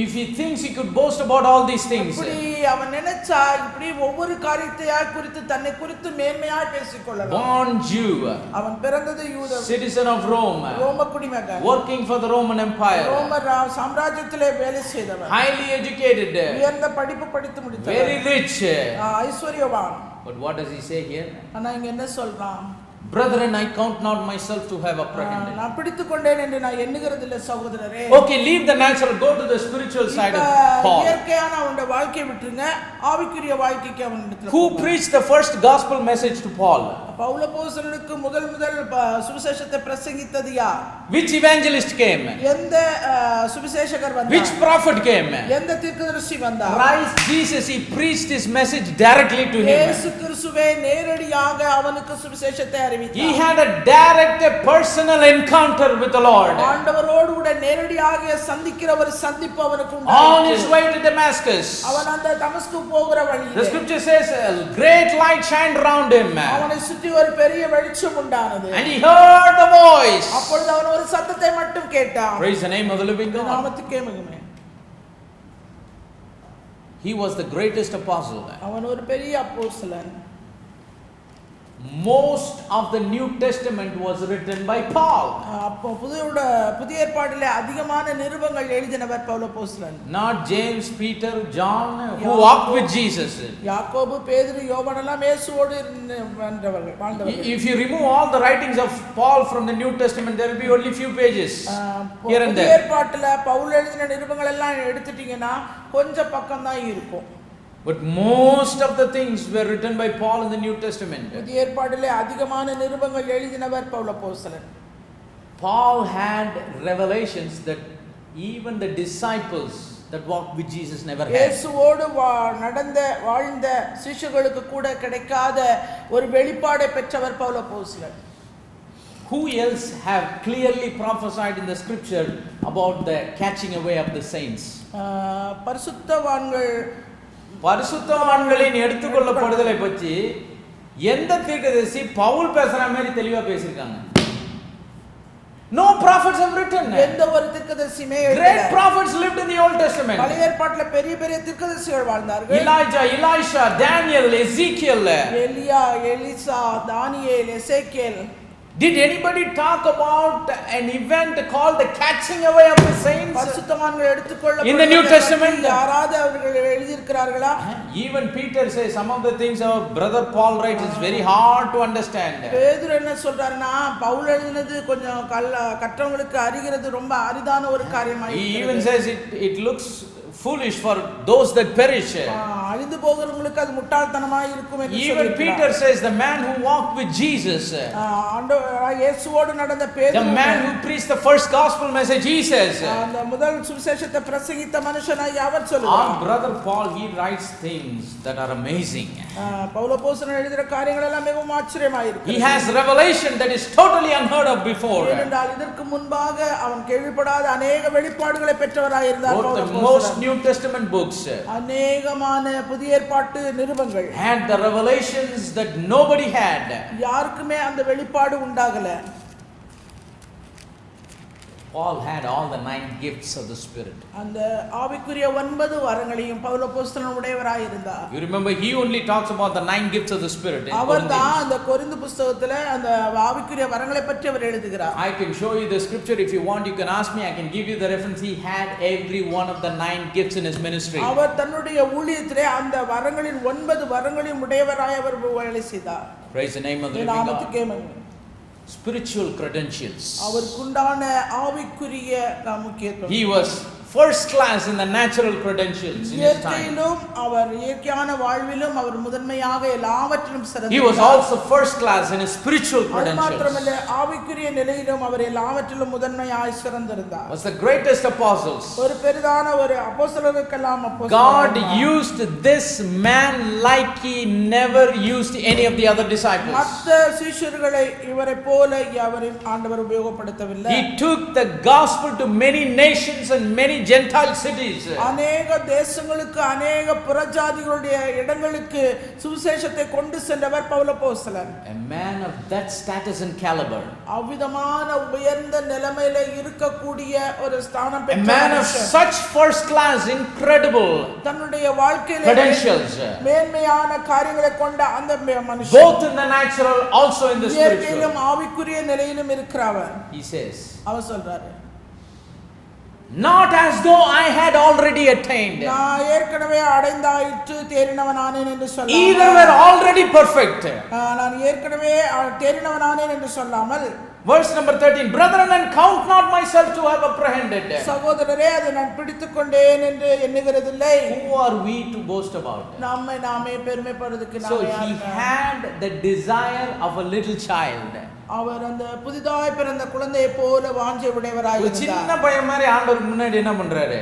If he thinks he could boast about all these things, இப்படி அவன் நினைச்சா இப்படி ஒவ்வொரு காரியத்தையாய் குறித்து தன்னை குறித்து மேன்மையாய் பேசிக்கொள்ளலாம். Born Jew, அவன் பிறந்தது யூதன், citizen of Rome, ரோம குடிமகன், working for the Roman Empire, ரோம சாம்ராஜ்யத்திலே வேலை செய்தவன், highly educated, உயர்ந்த படிப்பு படித்து முடித்தவன், very rich, ஐஸ்வர்யவான். but what does he say here? ஆனா இங்க என்ன சொல்றான்? Brethren, I count not myself to have apprehended. நான் பிடித்துக் கொண்டேன் என்று நான் எண்ணுகிறதில்லை சகோதரரே. Okay, leave the natural, go to the spiritual side of Paul. இயற்கையான அவனுடைய வாழ்க்கையை விட்டுருங்க, ஆவிக்குரிய வாழ்க்கைக்கு அவன் இடத்துல. Who preached the first gospel message to Paul? Pavul அப்போஸ்தலனுக்கு முதல் சுவிசேஷத்தை பிரசங்கித்தது யார்? Which evangelist came? எந்த சுவிசேஷகர் வந்தார்? Which prophet came? எந்த தீர்க்கதரிசி வந்தார்? Christ Jesus, he preached his message directly to him. இயேசு கிறிஸ்துவே நேரடியாக அவனுக்கு சுவிசேஷத்தை அறிவித்தார். He had a direct, personal encounter with the Lord. ஆண்டவரோடு கூட நேரடியாக சந்திக்கிற ஒரு சந்திப்பு அவனுக்கு உண்டாயிற்று. On his way to Damascus. அவன் அந்த தமஸ்கு போகிற வழியிலே. The scripture says a great light shined around him. அவனை சுற்றி ஒரு பெரிய வெளிச்சம் உண்டானது. And he heard the voice. அப்பொழுது அவன் ஒரு சத்தத்தை மட்டும் கேட்டான். Praise the name of the living God. நாமத்துக்கே மகிமை. He was the greatest apostle. அவன் ஒரு பெரிய அப்போஸ்தலன். Most of the New Testament was written by Paul. அப்போ புதிய ஏற்பாட்டிலே அதிகமான நிருபங்கள் எழுதினவர் பவுல் அப்போஸ்தலன். Not James, Peter, John who walked with Jesus. யாக்கோபு, பேதுரு, யோவான் எல்லாம் இயேசுவோடு வாழ்ந்தவர்கள். If you remove all the writings of Paul from the New Testament, there will be only few pages here and புதிய there. ஏற்பாட்டிலே பவுல் எழுதின நிருபங்கள் எல்லாம் எடுத்துட்டீங்கன்னா கொஞ்சம் பக்கம் தான் இருக்கும். But most of the things were written by Paul in the New Testament. புதிய ஏற்பாட்டிலே அதிகமான நிருபங்கள் எழுதினவர் பவுல் அப்போஸ்தலன். Paul had revelations that even the disciples that walked with Jesus never had. இயேசுவோடு வாழ்ந்த சீஷர்களுக்கு கூட கிடைக்காத ஒரு வெளிப்பாடை பெற்றவர் பவுல் அப்போஸ்தலன். Who else have clearly prophesied in the scripture about the catching away of the saints? பரிசுத்தவான்களின் எடுத்துக்கொள்ளப்படுதலை பற்றி எந்த தீர்க்கதரிசி பவுல் பேசுற மாதிரி தெளிவா பேசிருக்காங்க? No prophets have written. எந்த ஒரு தீர்க்கதரிசியுமே Great prophets lived in the Old Testament. பழைய ஏற்பாட்டிலே பெரிய பெரிய தீர்க்கதரிசிகள் வாழ்ந்தார்கள். Elijah, Elisha, Daniel, Ezekiel. எலியா, எலிசா, தானியேல், எசேக்கியேல். Did anybody talk about an event called the catching away of the saints? பரிசுத்தவான்கள் எடுத்துக்கொள்ளப்படுதல் In the New Testament, யாராவது அவர்கள் எழுதி இருக்கிறார்களா? Even Peter says some of the things our brother Paul writes is very hard to understand. பேதுரு என்ன சொல்றாருன்னா பவுல் எழுதினது கொஞ்சம் கற்றவங்களுக்கு அறிகிறது ரொம்ப அரிதான ஒரு காரியமா He even says it looks foolish for those that perish. அழிந்து போகிறவங்களுக்கு அது முட்டாள்தனமா இருக்கும் என்று Even Peter says the man who walked with Jesus, இயேசுவோடு நடந்த பேதுரு, the man who preached the first gospel message, he says, அந்த முதல் சுவிசேஷத்தை பிரசங்கித்த மனுஷனாய் அவர் சொல்றார். our brother Paul, he writes things that are amazing. Pavul அப்போஸ்தலன் எழுதின காரியங்கள் எல்லாம் மிகவும் ஆச்சரியமாய் இருக்கு. He has revelation that is totally unheard of before. ஏனென்றால் இதற்கு முன்பாக அவன் கேள்விப்படாத அநேக வெளிப்பாடுகளை பெற்றவராய் இருந்தார் பவுல் அப்போஸ்தலன். Most New Testament books அநேகமான புதிய ஏற்பாட்டு நிருபங்கள் had the revelations that nobody had. யாருக்குமே அந்த வெளிப்பாடு உண்டாகல. Paul had all the 9 gifts of the Spirit. அந்த ஆவிக்குரிய 9 வரங்களையும் பவுல் அப்போஸ்தலன் உடையவராய் இருந்தார். You remember he only talks about the 9 gifts of the Spirit. அவர்தான் அந்த கொரிந்து புத்தகத்துல அந்த ஆவிக்குரிய வரங்களை பற்றி அவர் எழுதுகிறார். I can show you the scripture if you want. You can ask me. I can give you the reference. He had every one of the 9 gifts in his ministry. அவர் தன்னுடைய ஊழியத்திலே அந்த வரங்களின் 9 வரங்களையும் உடையவராய் அவர் வேலை செய்தார். Praise the name of the living God. Spiritual credentials. அவருக்குண்டான ஆவிக்குரிய முக்கியத்துவம். He was first class in the natural credentials in his time. அவர் இயற்கையான வாழ்விலும் அவர் முதன்மையாக எல்லாவற்றிலும் சிறந்தவர். He was also first class in his spiritual credentials. மாத்திரமல்ல ஆவிக்குரிய நிலையிலும் அவர் எல்லாவற்றிலும் முதன்மையாய் சிறந்திருந்தார். Was the greatest apostles. ஒரு பெரிதான ஒரு அப்போஸ்தலருக்கெல்லாம் அப்போஸ்தலர். God used this man like he never used any of the other disciples. மற்ற சீஷர்களை இவரை போல அவரின் ஆண்டவர் உபயோகப்படுத்தவில்லை. He took the gospel to many nations and many Gentile cities. அநேக தேசங்களுக்கு அநேக புறஜாதிகளுடைய இடங்களுக்கு சுவிசேஷத்தை கொண்டு சென்றவர் பவுல் அப்போஸ்தலன். A man of that status and caliber. அவ்விதமான உயர்ந்த நிலைமையில இருக்கக்கூடிய ஒரு ஸ்தானம் பெற்ற a man of such first class incredible தன்னுடைய வாழ்க்கையில credentials. மேன்மையான காரியங்களை கொண்ட அந்த மனுஷன் both in the natural also in the spiritual. ஆவிக்குரிய நிலையிலும் இருக்கிறவர். He says, அவர் சொல்றாரு, not as though I had already attained. நான் ஏற்கனவே அடைந்தாயிற்று தேறினவனானேன் என்று சொல்லாமல், Either were already perfect. நான் ஏற்கனவே தேறினவனானேன் என்று சொல்லாமல், Verse number 13, brethren, and count not myself to have apprehended. சகோதரரே, அதை நான் பிடித்துக் கொண்டேன் என்று எண்ணுகிறதில்லை. Who are we to boast about? நம்மை நாமே பெருமைப்படுவதற்கு So நாமே he யாருங்க? had the desire of a little child. அவர் அந்த புதிதாய் பிறந்த குழந்தையை போல வாஞ்சை உடையவராய் ஒரு சின்ன இருந்தார். பையன் மாதிரி ஆண்டவருக்கு முன்னாடி என்ன பண்றாரு?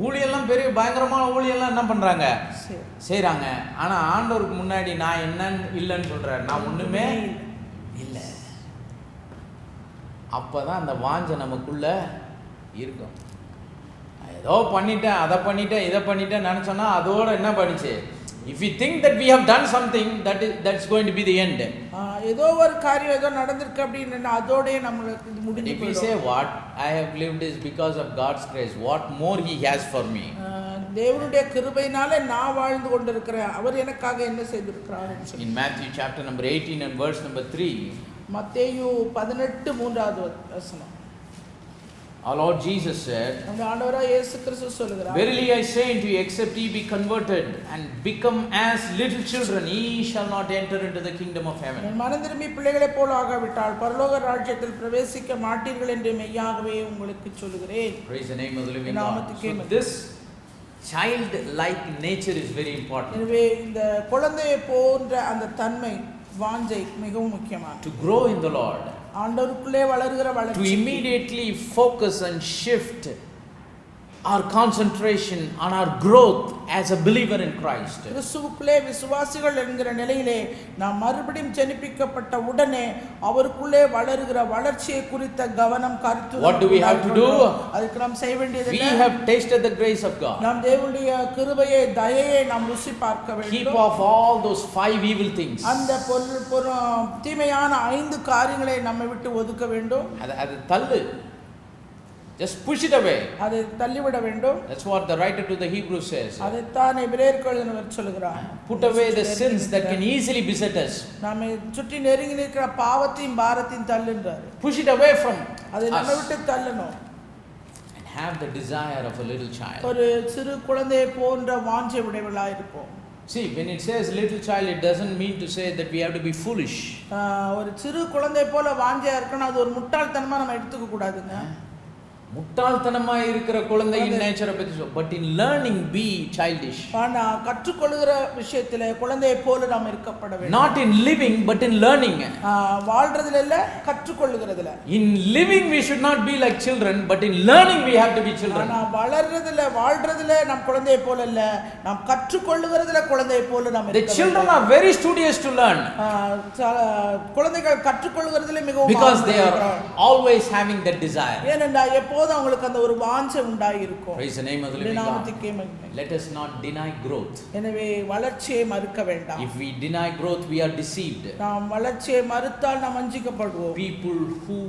ஊழியெல்லாம் பெரிய பயங்கரமான ஊழியெல்லாம் என்ன பண்றாங்க? செய்றாங்க. ஆனா ஆண்டவருக்கு முன்னாடி நான் என்னன்னு இல்லைன்னு சொல்றாரு. நான் ஒண்ணுமே இல்லை. அப்பதான் அந்த வாஞ்சை நமக்குள்ள இருக்கும். ஏதோ பண்ணிட்டேன், அதை பண்ணிட்டேன், இதை பண்ணிட்டேன் நினைச்சோன்னா அதோட என்ன பண்ணிச்சு? If we think that we have done something, that's going to be the end. ஏதோ ஒரு காரியம் ஏதோ நடந்திருக்கு அப்படின்னு அதோடயே நம்மளுக்கு முடிஞ்சு If we say what I have lived is because of God's grace, what more He has for me? தேவனுடைய கிருபையினால நான் வாழ்ந்து கொண்டிருக்கிறேன், அவர் எனக்காக என்ன செய்திருக்கிறார். In Matthew chapter number 18 and verse number 3, மத்தேயு 18:3 வசனம், our Lord Jesus said, நம்முடைய ஆண்டவராகிய இயேசு கிறிஸ்து சொல்கிறார், verily I say unto you, except ye be converted and become as little children, ye shall not enter into the kingdom of heaven. மனம் திரும்பி பிள்ளைகளைப் போல ஆகாவிட்டால் பரலோக ராஜ்யத்தில் பிரவேசிக்க மாட்டீர்கள் என்று மெய்யாகவே உங்களுக்கு சொல்கிறேன். Praise the name of the living God. So this child-like nature is very important. எனவே இந்த குழந்தையை போன்ற அந்த தன்மை வாஞ்சை மிகவும் முக்கியமானது. To grow in the Lord, ஆண்டவருக்குள்ளே வளருகிற வளர்ச்சி, to immediately focus and shift our concentration on our growth as a believer in Christ. கிறிஸ்துவுக்குள்ளே விசுவாசிகள் என்கிற நிலையிலே நாம் மறுபடியும் ஜெனிப்பிக்கப்பட்ட உடனே அவருக்குள்ளே வளருகிற வளர்ச்சியை குறித்த கவனம் கருத்து. What do we have to do? அதுக்கு நாம் செய்ய வேண்டியது We என்ன? have tasted the grace of God. நாம் தேவனுடைய கிருபையை தயையை நாம் ருசி பார்க்க வேண்டும். Keep off all those 5 evil things. அந்த தீமையான 5 காரியங்களை நம்மை விட்டு ஒதுக்க வேண்டும். அது தள்ளு. Just push it away. அதை தள்ளிவிட வேண்டும். That's what the writer to the Hebrews says. அதைத்தான் எபிரேயருக்கு எழுதினவர் சொல்கிறார். Put away the sins that can easily beset us. நம்மை சுற்றி நெருங்கி நிற்கிற பாவத்தையும் பாரத்தையும் தள்ளுன்றார். Push it away from அதை us. நம்மை விட்டு தள்ளணும். And have the desire of a little child. ஒரு சிறு குழந்தையை போன்ற வாஞ்சை உடையவளாய் இருப்போம். See, when it says little child, it doesn't mean to say that we have to be foolish. ஒரு சிறு குழந்தை போல வாஞ்சையா இருக்கணும், அது ஒரு முட்டாள்தனமா நம்ம எடுத்துக்க கூடாதுங்க. முட்டாள்தனமா இருக்கிற குழந்தையின் நேச்சரை பத்தி சொல்ல, but in learning be childish. ஆனா கற்றுக்கொள்கிற விஷயத்துல குழந்தையை போல நாம் இருக்கப்பட வேண்டும். Not in living but in learning. வாழ்றதுல இல்ல, கற்றுக்கொள்கிறதுல. In living we should not be like children, but in learning we have to be children. ஆனா வளர்றதுல வாழ்றதுல நாம் குழந்தையை போல இல்ல, நாம் கற்றுக்கொள்கிறதுல குழந்தையை போல நாம் இருக்க வேண்டும். The children are very studious to learn. குழந்தைகள் கற்றுக்கொள்கிறதுல மிகவும் because they are always having that desire. ஏனென்றா எப்போதும் அவங்களுக்கு அந்த ஒரு வாஞ்சை உண்டாகி இருக்கும். Praise the name of the living God. Let us not deny growth. எனவே வளர்ச்சியை மறுக்க வேண்டாம். If we deny growth, we are deceived. நாம் வளர்ச்சியை மறுத்தால் நாம் வஞ்சிக்கப்படுவோம். People who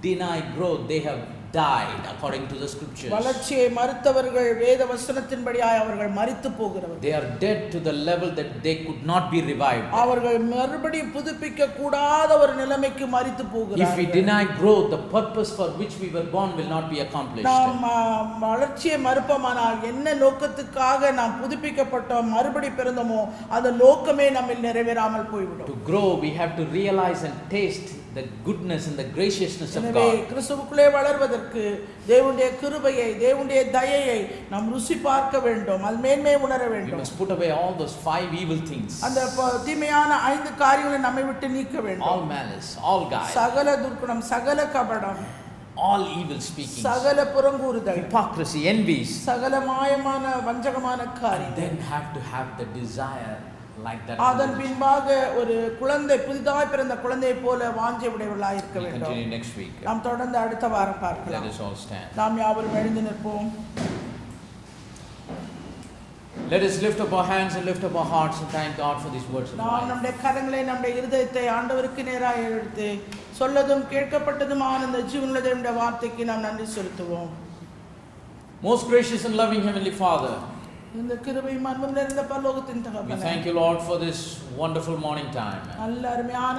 deny growth, they have died according to the scriptures. வளர்ச்சியை மறுத்தவர்கள் வேத வசனத்தின்படியாய் அவர்கள் மரித்து போகிறவர்கள். They are dead to the level that they could not be revived. அவர்கள் மறுபடியும் புதுப்பிக்க கூடாத ஒரு நிலைமைக்கு மரித்து போகிறார்கள். If we deny growth, the purpose for which we were born will not be accomplished. நாம் வளர்ச்சியை மறுப்போமானால் என்ன நோக்கத்துக்காக நாம் புதுப்பிக்கப்பட்டோம் மறுபடி பிறந்தோமோ அந்த நோக்கமே நம்மில் நிறைவேறாமல் போய்விடும். To grow, we have to realize and taste the goodness and the graciousness of எனவே God. கிறிஸ்துவுக்குள்ளே வளர்வதற்கு தேவனுடைய கிருபையை, தேவனுடைய தயையை நாம் ருசி பார்க்க வேண்டும், அது மேன்மையை உணர We வேண்டும். must put away all those 5 evil things. அந்த தீமையான 5 காரியங்களை நம்மை விட்டு நீக்க வேண்டும். All malice, all guile, சகல துர்க்குணம், சகல கபடம், all evil speaking, சகல புறங்கூறுதல், hypocrisy, envies. சகல மாயமான வஞ்சகமான காரியம். Then have to have the desire like that. அதன் பின்பாக ஒரு குழந்தை, புதிதாய் பிறந்த குழந்தையை போல வாஞ்சை உடையவர்களாய் இருக்க We'll வேண்டும். continue next week. நாம் தொடர்ந்து அடுத்த வாரம் Let பார்க்கலாம். us all stand. நாம் யாவரும் எழுந்து நிற்போம். Let us lift up our hands and lift up our hearts and thank God for these words of நாம் life. நம்முடைய கரங்களை, நம்முடைய இருதயத்தை ஆண்டவருக்கு நேராக எடுத்து சொல்லதும் கேட்கப்பட்டதுமான இந்த ஜீவனுள்ள தேவனுடைய வார்த்தைக்கு நாம் நன்றி செலுத்துவோம். Most gracious and loving Heavenly Father, இந்த கிருபையும் அன்பும் நிறைந்த பரலோகத்தின் We தகப்பனே, thank you, Lord, for this wonderful morning time. நல்ல அருமையான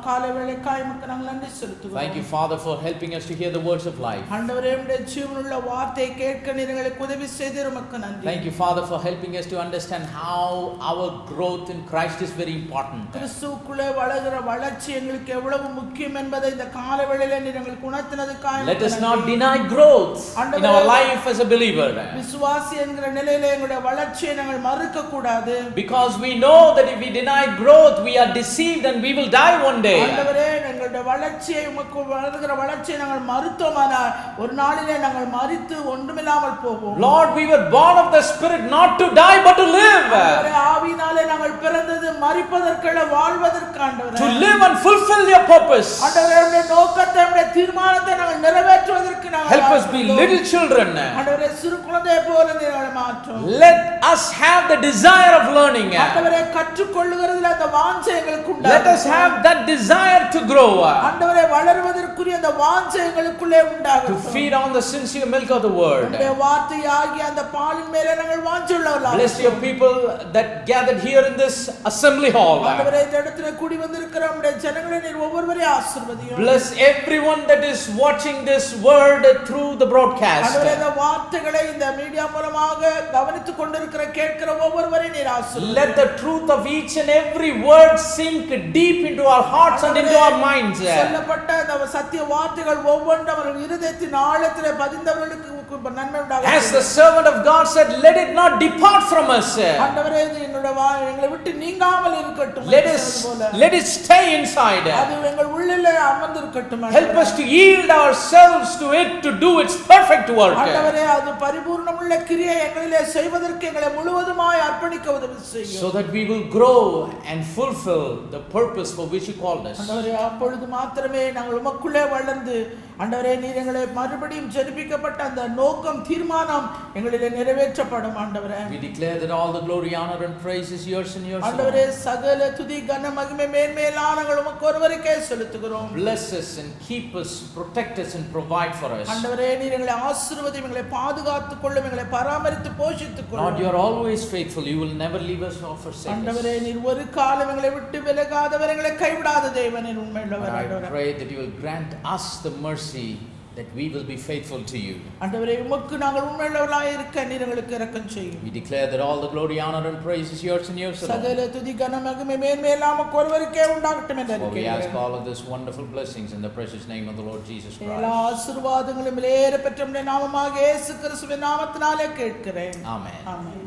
காலை வேளைக்காய் உமக்கு நாங்கள் நன்றி செலுத்துகிறோம். Thank you, Father, for helping us to hear the words of life. ஆண்டவரே, உம்முடைய ஜீவனுள்ள வார்த்தையை கேட்க நீர் எங்களுக்கு உதவி செய்தீர், உமக்கு நன்றி. Thank you, Father, for helping us to understand how our growth in Christ is very important. கிறிஸ்துவுக்குள்ளே வளர்கிற வளர்ச்சி எங்களுக்கு எவ்வளவு முக்கியம் என்பதை இந்த காலை வேளையிலே நீர் எங்களுக்கு உணர்த்தினதுக்காக Let us not deny growth in our life as a believer. விசுவாசி என்கிற நிலையிலே எங்களுடைய வளர்ச்சியை நாங்கள் மறுக்க கூடாது. Because we know that if we deny growth, we are deceived and we will die one day. ஆண்டவரே, எங்களுடைய வளர்ச்சியை உமக்கு வளர்கிற வளர்ச்சியை நாங்கள் மறுத்தோமானால் ஒரு நாளிலே நாங்கள் மரித்து ஒன்றுமில்லாமல் போவோம். Lord, we were born of the Spirit not to die but to live. ஆண்டவரே, ஆவியினாலே நாங்கள் பிறந்தது மரிப்பதற்கல்ல, வாழ்வதற்கு. ஆண்டவரே, To live and fulfill your purpose. ஆண்டவரே, உம்முடைய நோக்கத்தை, உம்முடைய தீர்மானத்தை நாங்கள் நிறைவேற்றுவதற்கு நாங்கள் Help us be little children. ஆண்டவரே, சிறு குழந்தையை போல நீர் எங்களை மாற்றும். Let us have the desire of learning. ஆண்டவரே, கற்றுக்கொள்ளுகிறதுல அந்த வாஞ்சை எங்களுக்கு உண்டாகும். Let us have that desire to grow. ஆண்டவரே, வளருவதற்குரிய அந்த வாஞ்சை எங்களுக்குள்ளே உண்டாகும். To feed on the sincere milk of the word. உம்முடைய வார்த்தையாகிய அந்த பாலின் மேலே நாங்கள் வாஞ்சையுள்ளவர்களாக. Bless your people that gathered here in this assembly hall. ஆண்டவரே, இந்த இடத்திலே கூடி வந்திருக்கிற உம்முடைய ஜனங்களை நீர் ஒவ்வொருவரையும் ஆசீர்வதியும். Bless everyone that is watching this word through the broadcast. ஆண்டவரே, இந்த வார்த்தைகளை இந்த மீடியா மூலமாக கவனித்துக் கொண்டிருக்கிற கேட்கிற ஒவ்வொருவரையும் நீர் ஆசீர்வதியும். Let the truth of each and every word sink deep into our hearts and into our minds. சொல்லப்பட்ட அந்த சத்திய வார்த்தைகள் ஒவ்வொன்றும் அவர்கள் இருதயத்தின் ஆழத்திலே பதிந்தவர்களுக்கு நன்மை உண்டாகும். As the servant of God said, let it not depart from us. ஆண்டவரே, இது எங்களை விட்டு நீங்காமல் இருக்கட்டும். Let it stay inside. அது எங்கள் உள்ளிலே அமர்ந்திருக்கட்டும். Help us to yield ourselves to it to do its perfect work. ஆண்டவரே, அது பரிபூர்ணமுள்ள கிரியை எங்களிலே செய்வதற்கு எங்களை முழுவதுமாய் அர்ப்பணிக்க உதவி செய்யும். So that we will grow and fulfill the purpose for which you called us. ஆண்டவரே, அப்பொழுது மாத்திரமே நாங்கள் உமக்குள்ளே வளர்ந்து, ஆண்டவரே, நீர் எங்களை மறுபடியும் ஜெனிப்பிக்கப்பட்ட அந்த நோக்கம், தீர்மானம் எங்களிலே நிறைவேற்றப்படும். ஆண்டவரே, We declare that all the glory, honor and praise is yours and yours ஆண்டவரே, alone. சகல துதி கன மகிமை மேன்மேலான நாங்கள் உமக்கு ஒருவருக்கே செலுத்துகிறோம். Bless us and keep us, protect us and provide for us. ஆண்டவரே, நீர் எங்களை ஆசீர்வதியும், எங்களை பாதுகாத்துக் கொள்ளும், எங்களை பராமரித்து போஷித்துக் Lord, கொள்ளும். you are always faithful. You will never leave us or forsake ஆண்டவரே, us. நீர் ஒரு காலம் எங்களை விட்டு விலகாதவர், எங்களை கைவிடாத தேவன், நீர் உண்மையுள்ளவர். I ஆண்டவரே, pray that you will grant us the mercy that we will be faithful to you. ஆண்டவரே, உமக்கு நாங்கள் உண்மையுள்ளவர்களாய் இருக்க நீர் எங்களுக்கு இரக்கம் செய்யும். We declare that all the glory, honor and praise is yours and yours alone. சகல துதி கன மகிமை மேன்மேலான உமக்கு ஒருவருக்கே உண்டாகட்டும் என்று For we ask அறிக்கையிடுகிறேன். all of this wonderful blessings in the precious name of the Lord Jesus எல்லா Christ. ஆசீர்வாதங்களும் விலையேற பெற்ற உம்முடைய நாமமாக இயேசு கிறிஸ்துவின் நாமத்தினாலே கேட்கிறேன். Amen. ஆமென்.